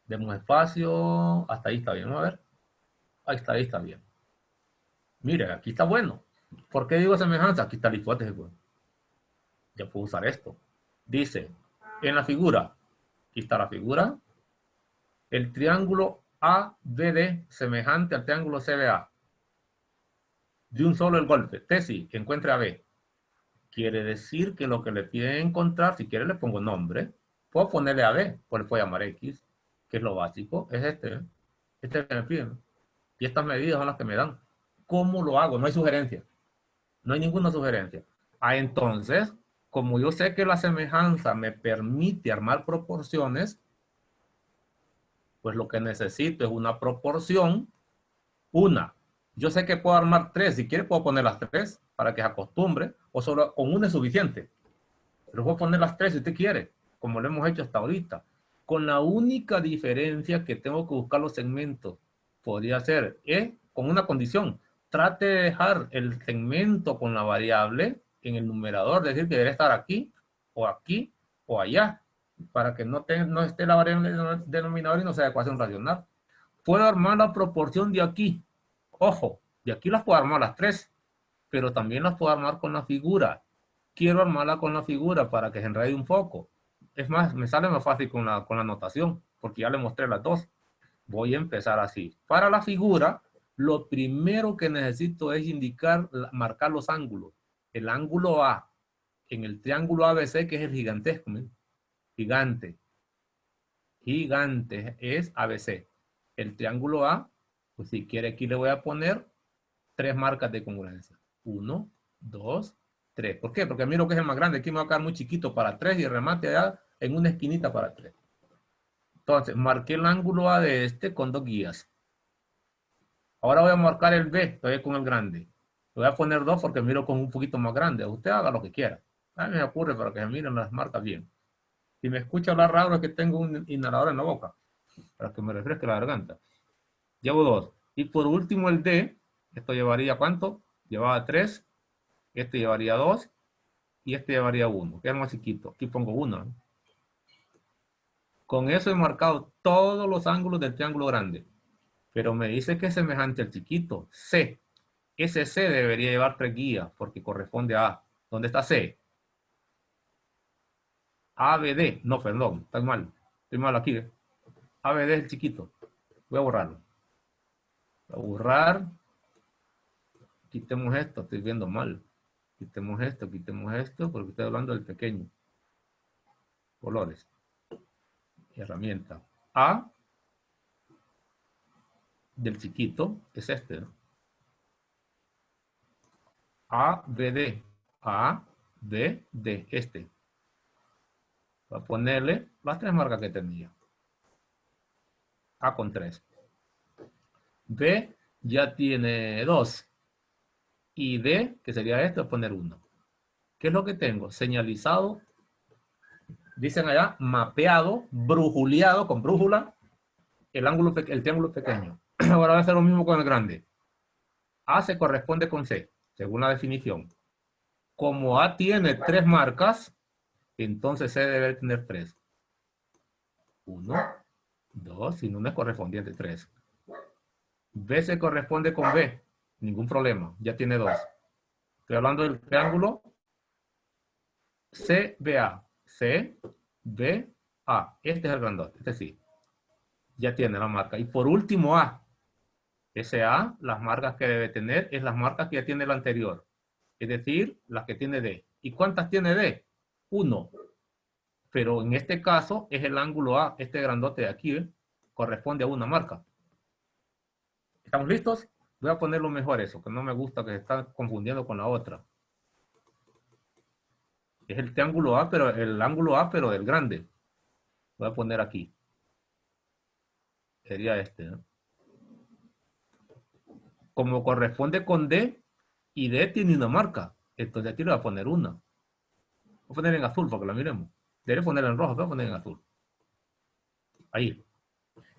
Demos espacio. Hasta ahí está bien. Vamos a ver. Ahí está bien. Mire, aquí está bueno. ¿Por qué digo semejanza? Aquí está la hipótesis. Bueno. Ya puedo usar esto. Dice, en la figura, aquí está la figura, el triángulo ABD semejante al triángulo CBA. De un solo el golpe. Tesis, encuentre AB. Quiere decir que lo que le piden encontrar, si quiere le pongo nombre. Puedo ponerle AB, pues le puedo llamar X, que es lo básico. Es este. Este que me piden. Y estas medidas son las que me dan. ¿Cómo lo hago? No hay sugerencia. No hay ninguna sugerencia. Entonces, como yo sé que la semejanza me permite armar proporciones, pues lo que necesito es una proporción. Yo sé que puedo armar 3. Si quiere puedo poner las 3 para que se acostumbre. O solo con una es suficiente. Pero puedo poner las 3 si usted quiere. Como lo hemos hecho hasta ahorita. Con la única diferencia que tengo que buscar los segmentos. Podría ser, con una condición. Trate de dejar el segmento con la variable en el numerador. Es decir, que debe estar aquí o allá. Para que no esté la variable en el denominador y no sea ecuación racional. Puedo armar la proporción de aquí. Ojo, de aquí las puedo armar las 3, pero también las puedo armar con la figura. Quiero armarla con la figura para que se enrede un poco. Es más, me sale más fácil con la notación, porque ya le mostré las 2. Voy a empezar así. Para la figura, lo primero que necesito es marcar los ángulos. El ángulo A en el triángulo ABC, que es el gigantesco. Gigante es ABC. El triángulo A, pues si quiere aquí le voy a poner 3 marcas de congruencia. 1, 2, 3. ¿Por qué? Porque miro que es el más grande. Aquí me va a quedar muy chiquito para 3 y remate allá en una esquinita para 3. Entonces, marqué el ángulo A de este con 2 guías. Ahora voy a marcar el B, todavía con el grande. Le voy a poner 2 porque miro con un poquito más grande. Usted haga lo que quiera. A mí me ocurre para que se miren las marcas bien. Si me escucha hablar raro es que tengo un inhalador en la boca. Para que me refresque la garganta. Llevo 2. Y por último el D. Esto llevaría ¿cuánto? Llevaba 3. Este llevaría 2. Y este llevaría 1. Que es más chiquito. Aquí pongo 1. Con eso he marcado todos los ángulos del triángulo grande. Pero me dice que es semejante al chiquito. C. Ese C debería llevar 3 guías. Porque corresponde a A. ¿Dónde está C? ABD. No, perdón. Estoy mal. Estoy mal aquí. ABD es el chiquito. Voy a borrarlo. Voy a borrar. Quitemos esto. Estoy viendo mal. Quitemos esto, porque estoy hablando del pequeño. Colores. Herramienta. A del chiquito es este, ¿no? ABD. ABD. Este. Voy a ponerle las 3 marcas que tenía. A con 3. B ya tiene 2. Y D, que sería esto, voy a poner 1. ¿Qué es lo que tengo? Señalizado. Dicen allá, mapeado, brujuleado, con brújula, el triángulo pequeño. Ahora voy a hacer lo mismo con el grande. A se corresponde con C, según la definición. Como A tiene 3 marcas, entonces C debe tener 3. 1, 2, si no es correspondiente 3. B se corresponde con B. Ningún problema, ya tiene 2. Estoy hablando del triángulo CBA. CBA. A. Este es el grandote, este sí. Ya tiene la marca. Y por último A. Ese A, las marcas que debe tener es las marcas que ya tiene el anterior. Es decir, las que tiene D. ¿Y cuántas tiene D? 1. Pero en este caso es el ángulo A, este grandote de aquí, ¿eh? Corresponde a una marca. ¿Estamos listos? Voy a ponerlo mejor eso, que no me gusta que se está confundiendo con la otra. Es el triángulo A, pero el ángulo A, pero del grande. Voy a poner aquí. Sería este, ¿no? Como corresponde con D, y D tiene una marca. Entonces aquí le voy a poner una. Voy a poner en azul para que la miremos. Debería ponerla en rojo, voy a poner en azul. Ahí.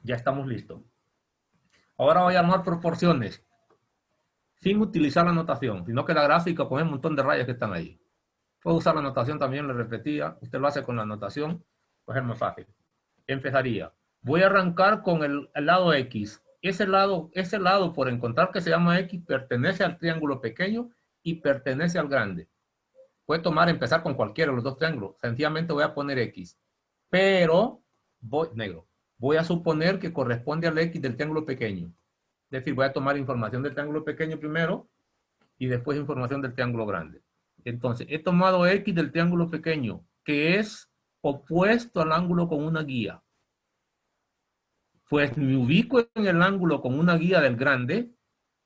Ya estamos listos. Ahora voy a armar proporciones. Sin utilizar la notación, sino que la gráfica con un montón de rayas que están ahí. Puedo usar la notación también, le repetía. Usted lo hace con la notación, pues es más fácil. Empezaría. Voy a arrancar con el lado X. Ese lado, por encontrar que se llama X, pertenece al triángulo pequeño y pertenece al grande. Puede empezar con cualquiera de los dos triángulos. Sencillamente voy a poner X. Pero, voy a suponer que corresponde al X del triángulo pequeño. Es decir, voy a tomar información del triángulo pequeño primero y después información del triángulo grande. Entonces, he tomado X del triángulo pequeño, que es opuesto al ángulo con una guía. Pues me ubico en el ángulo con una guía del grande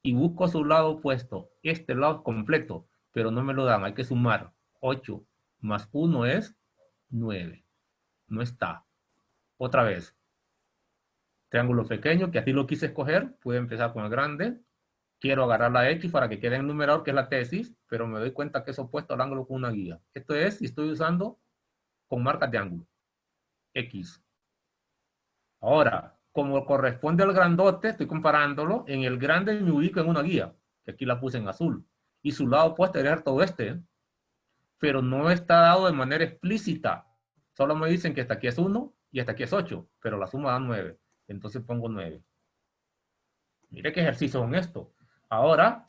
y busco su lado opuesto. Este lado completo, pero no me lo dan. Hay que sumar. 8 más 1 es 9. No está. Otra vez. Triángulo pequeño, que así lo quise escoger. Pude empezar con el grande. Quiero agarrar la X para que quede en el numerador, que es la tesis, pero me doy cuenta que es opuesto al ángulo con una guía. Esto es, y estoy usando con marcas de ángulo. X. Ahora, como corresponde al grandote, estoy comparándolo. En el grande me ubico en una guía, que aquí la puse en azul. Y su lado opuesto debería ser todo este, ¿eh? Pero no está dado de manera explícita. Solo me dicen que hasta aquí es 1 y hasta aquí es 8, pero la suma da 9. Entonces pongo 9. Mire qué ejercicio con esto. Ahora,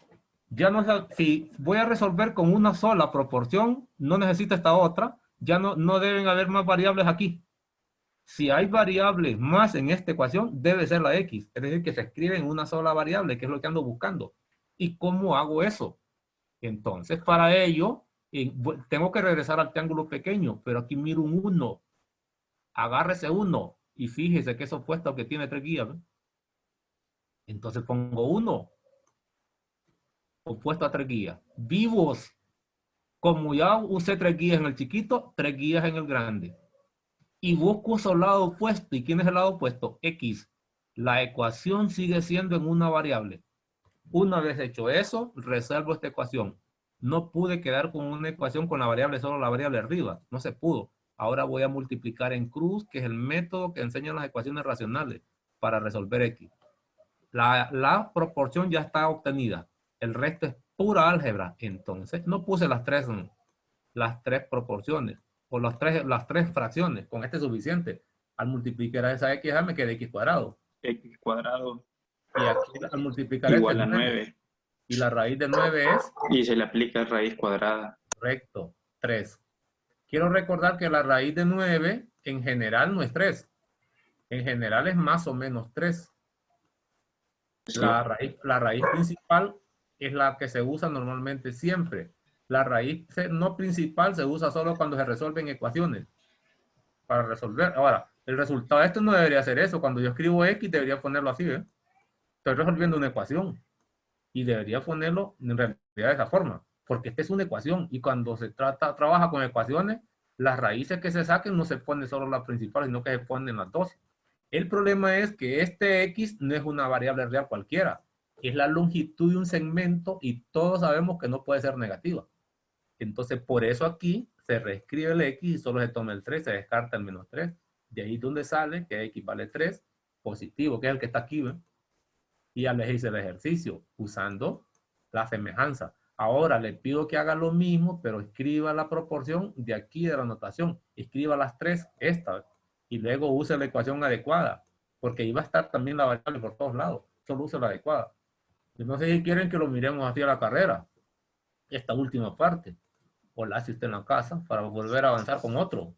ya no, si voy a resolver con una sola proporción, no necesito esta otra, ya no deben haber más variables aquí. Si hay variables más en esta ecuación, debe ser la X. Es decir, que se escribe en una sola variable, que es lo que ando buscando. ¿Y cómo hago eso? Entonces, para ello, tengo que regresar al triángulo pequeño, pero aquí miro un 1. Agárrese 1 y fíjese que es opuesto al que tiene 3 guías, ¿no? Entonces pongo 1 opuesto a 3 guías. Vivos. Como ya usé 3 guías en el chiquito, 3 guías en el grande. Y busco su lado opuesto. ¿Y quién es el lado opuesto? X. La ecuación sigue siendo en una variable. Una vez hecho eso, resuelvo esta ecuación. No pude quedar con una ecuación con la variable, solo la variable arriba. No se pudo. Ahora voy a multiplicar en cruz, que es el método que enseñan las ecuaciones racionales para resolver X. La proporción ya está obtenida. El resto es pura álgebra. Entonces, no puse las tres proporciones o las tres fracciones. Con este es suficiente. Al multiplicar a esa X, me queda X cuadrado. X cuadrado Y aquí al multiplicar igual a 9. Y la raíz de 9 es... Y se le aplica raíz cuadrada. Correcto, 3. Quiero recordar que la raíz de 9 en general no es 3. En general es más o menos 3. Sí. La raíz principal es la que se usa normalmente siempre. La raíz no principal se usa solo cuando se resuelven ecuaciones. Para resolver. Ahora, el resultado de esto no debería ser eso. Cuando yo escribo X, debería ponerlo así, ¿eh? Estoy resolviendo una ecuación. Y debería ponerlo en realidad de esa forma. Porque esta es una ecuación. Y cuando se trabaja con ecuaciones, las raíces que se saquen no se pone solo la principal, sino que se ponen las dos. El problema es que este X no es una variable real cualquiera. Es la longitud de un segmento y todos sabemos que no puede ser negativa. Entonces, por eso aquí se reescribe el X y solo se toma el 3, se descarta el menos 3. De ahí donde sale que X vale 3, positivo, que es el que está aquí, ¿ven? Y ya les hice el ejercicio usando la semejanza. Ahora le pido que haga lo mismo, pero escriba la proporción de aquí de la notación. Escriba las tres, esta, y luego use la ecuación adecuada, porque iba a estar también la variable por todos lados. Solo use la adecuada. Yo no sé si quieren que lo miremos hacia la carrera, esta última parte, o la hace usted en la casa para volver a avanzar con otro.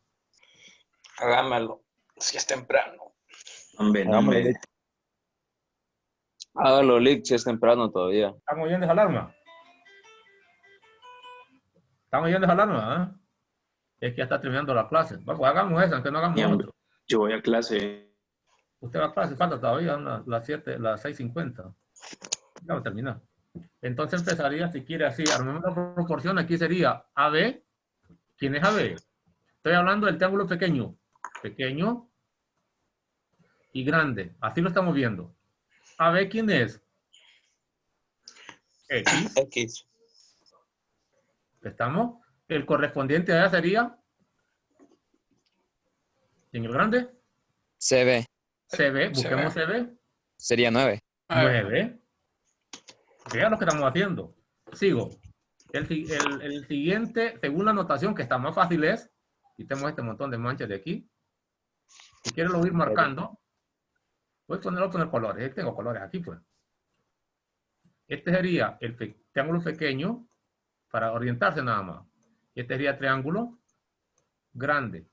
Hágamelo. Si es temprano. Hombre, no, Hagámoslo, hombre. Lick. Hágalo, Lick, si es temprano todavía. ¿Están oyendo esa alarma? ¿Están oyendo esa alarma? Es que ya está terminando la clase. Pues hagamos esa, aunque no hagamos Ya, hombre, otro. yo voy a clase. Usted va a clase, falta todavía las 6:50. Ya va a terminar. Entonces empezaría, si quiere, así. Armemos la proporción. Aquí sería AB. ¿Quién es AB? Estoy hablando del triángulo pequeño. Pequeño y grande. Así lo estamos viendo. AB, ¿quién es? X. X. ¿Estamos? El correspondiente a ella sería, en el grande, CB. CB. Busquemos CB. Sería 9. 9. Vean lo que estamos haciendo. Sigo. El siguiente, según la notación, que está más fácil es, quitemos este montón de manchas de aquí. Si quieres lo voy a ir marcando, voy a poner colores. Tengo colores aquí, pues. Este sería el triángulo pequeño, para orientarse nada más. Este sería triángulo grande.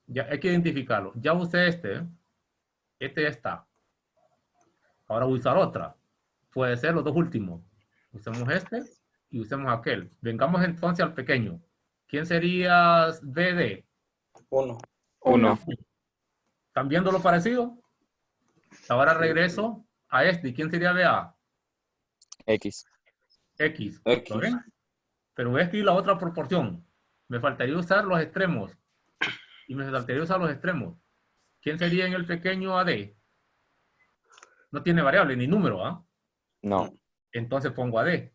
Ya hay que identificarlo. Ya usé este. Este ya está. Ahora voy a usar otra. Puede ser los dos últimos. Usemos este y usemos aquel. Vengamos entonces al pequeño. ¿Quién sería BD? 1. ¿Están viendo lo parecido? Ahora regreso a este. ¿Y quién sería BA? X. X. X. ¿Lo ven? Pero es que la otra proporción. Me faltaría usar los extremos. Y me faltaría usar los extremos. ¿Quién sería en el pequeño AD? No tiene variable ni número, ¿ah? No. Entonces pongo AD.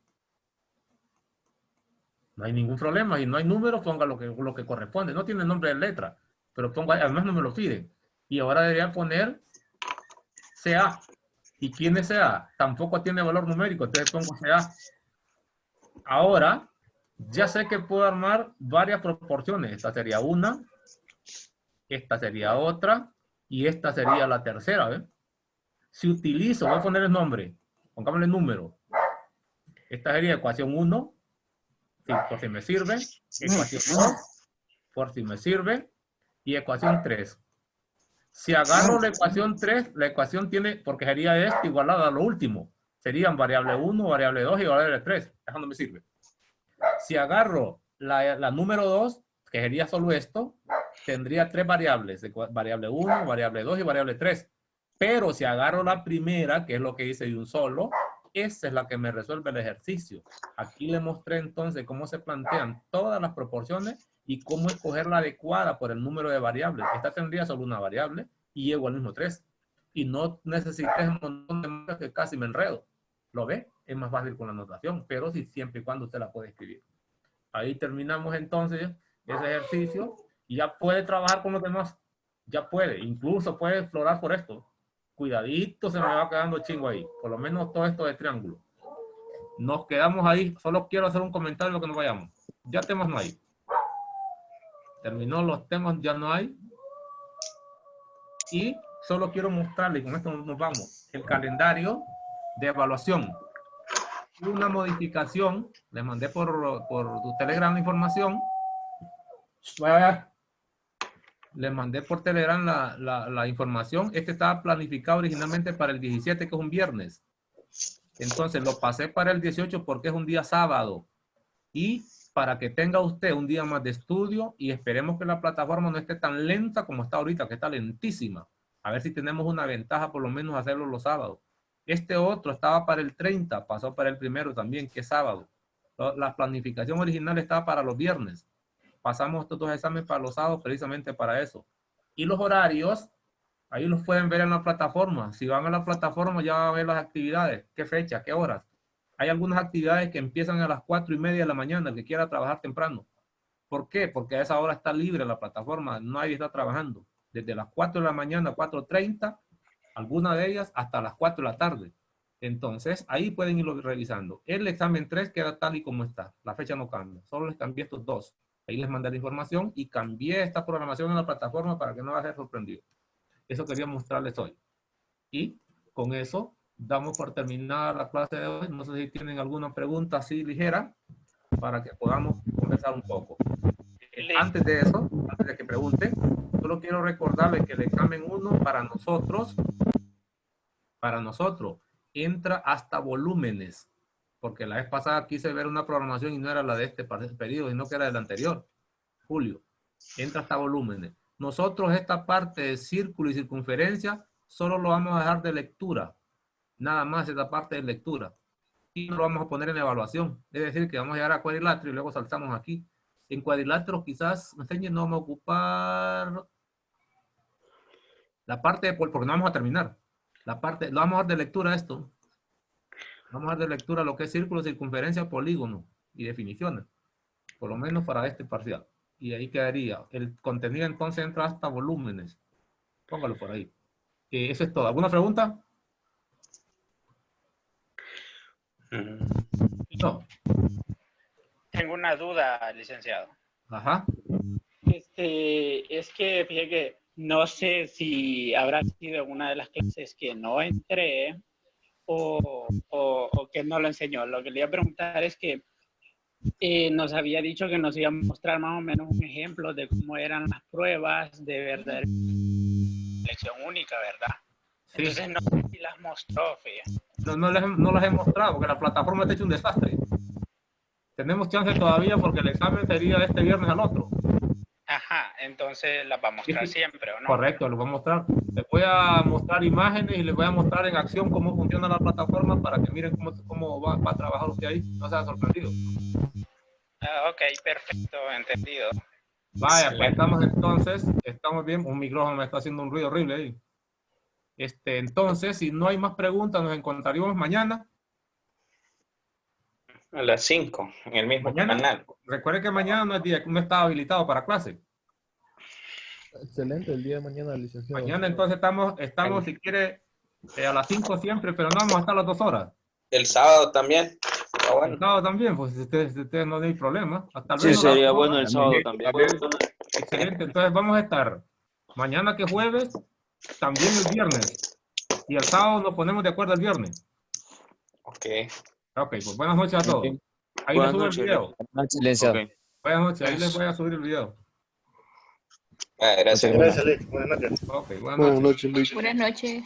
No hay ningún problema. Y no hay número, ponga lo que corresponde. No tiene nombre de letra. Pero pongo, además no me lo piden. Y ahora debería poner CA. ¿Y quién es CA? Tampoco tiene valor numérico. Entonces pongo CA. Ahora, ya sé que puedo armar varias proporciones. Esta sería una. Esta sería otra. Y esta sería la tercera, ¿ves? Si utilizo, voy a poner el nombre. Pongámosle número. Esta sería ecuación 1. Sí, por si me sirve. Ecuación 2. Por si me sirve. Y ecuación 3. Si agarro la ecuación 3, la ecuación tiene, porque sería esta igualada a lo último. Serían variable 1, variable 2 y variable 3. Eso no me sirve. Si agarro la número 2, que sería solo esto, tendría 3 variables. Variable 1, variable 2 y variable 3. Pero si agarro la primera, que es lo que hice de un solo, esa es la que me resuelve el ejercicio. Aquí le mostré entonces cómo se plantean todas las proporciones y cómo escoger la adecuada por el número de variables. Esta tendría solo una variable y llego al mismo 3. Y no necesitas un montón de marcas que casi me enredo. ¿Lo ve? Es más fácil con la notación, pero sí, siempre y cuando usted la puede escribir. Ahí terminamos entonces ese ejercicio y ya puede trabajar con los demás. Ya puede, incluso puede explorar por esto. Cuidadito, se me va quedando chingo ahí. Por lo menos todo esto de triángulo. Nos quedamos ahí. Solo quiero hacer un comentario que nos vayamos. Ya temas no hay. Terminó los temas, ya no hay. Y solo quiero mostrarle, y con esto nos vamos, el calendario de evaluación. Una modificación, les mandé por tu Telegram la información. Les mandé por Telegram la información. Este estaba planificado originalmente para el 17, que es un viernes. Entonces lo pasé para el 18 porque es un día sábado. Y para que tenga usted un día más de estudio y esperemos que la plataforma no esté tan lenta como está ahorita, que está lentísima. A ver si tenemos una ventaja por lo menos hacerlo los sábados. Este otro estaba para el 30, pasó para el 1 también, que es sábado. La planificación original estaba para los viernes. Pasamos estos 2 exámenes para los sábados precisamente para eso. Y los horarios, ahí los pueden ver en la plataforma. Si van a la plataforma ya van a ver las actividades. ¿Qué fecha? ¿Qué horas? Hay algunas actividades que empiezan a las 4:30 de la mañana, el que quiera trabajar temprano. ¿Por qué? Porque a esa hora está libre la plataforma, nadie está trabajando. Desde las 4 de la mañana, 4:30, alguna de ellas hasta las 4 de la tarde. Entonces, ahí pueden irlo revisando. El examen 3 queda tal y como está. La fecha no cambia. Solo les cambié estos 2. Ahí les mandé la información y cambié esta programación en la plataforma para que no vaya a ser sorprendido. Eso quería mostrarles hoy. Y con eso damos por terminada la clase de hoy. No sé si tienen alguna pregunta así ligera para que podamos conversar un poco. Antes de eso, antes de que pregunten, solo quiero recordarles que el examen 1 para nosotros, entra hasta volúmenes, porque la vez pasada quise ver una programación y no era la de este periodo, sino que era del anterior, Julio. Entra hasta volúmenes. Nosotros esta parte de círculo y circunferencia solo lo vamos a dejar de lectura. Nada más esta parte de lectura. Y lo vamos a poner en evaluación. Es decir, que vamos a llegar a cuadrilátero y luego saltamos aquí. En cuadrilátero quizás me enseñen, no vamos a ocupar la parte de, porque no vamos a terminar. La parte, lo vamos a dar de lectura esto. Vamos a dar de lectura lo que es círculo, circunferencia, polígono y definiciones. Por lo menos para este parcial. Y ahí quedaría. El contenido entonces entra hasta volúmenes. Póngalo por ahí. Eso es todo. ¿Alguna pregunta? No. Tengo una duda, licenciado. Ajá. Es que fíjate que no sé si habrá sido una de las clases que no entré o que no lo enseñó. Lo que le iba a preguntar es que nos había dicho que nos iba a mostrar más o menos un ejemplo de cómo eran las pruebas de verdadera elección única, ¿verdad? Sí. Entonces no sé si las mostró, fíjate. No las he mostrado porque la plataforma está hecha un desastre. Tenemos chance todavía porque el examen sería de este viernes al otro. Ajá, entonces las va a mostrar Sí. siempre, ¿o no? Correcto, les voy a mostrar. Les voy a mostrar imágenes y les voy a mostrar en acción cómo funciona la plataforma para que miren cómo va a trabajar usted ahí. No se hagan sorprendidos. Ok, perfecto, entendido. Vaya, pues estamos bien. Un micrófono me está haciendo un ruido horrible ahí. Entonces, si no hay más preguntas, nos encontraríamos mañana. A las 5, en el mismo Mañana. canal. Recuerden que mañana no está habilitado para clase. Excelente el día de mañana, licenciado. Mañana entonces estamos si quiere, a las 5 siempre, pero no vamos a estar las 2 horas. El sábado también. Ah, bueno. El sábado también, pues ustedes no hay problema. Hasta Sí, luego. sería bueno el sábado también. Excelente, entonces vamos a estar mañana que jueves, también el viernes. Y el sábado nos ponemos de acuerdo el viernes. Ok. Ok, pues buenas noches a todos. Ahí les Buenas subo el noches. video. Silenciado. Ok. Buenas noches, ahí les voy a subir el video. Ah, gracias. Gracias, Alex. Buenas noches. Ok, buenas Buenas noches. noches, Luis. Buenas noches.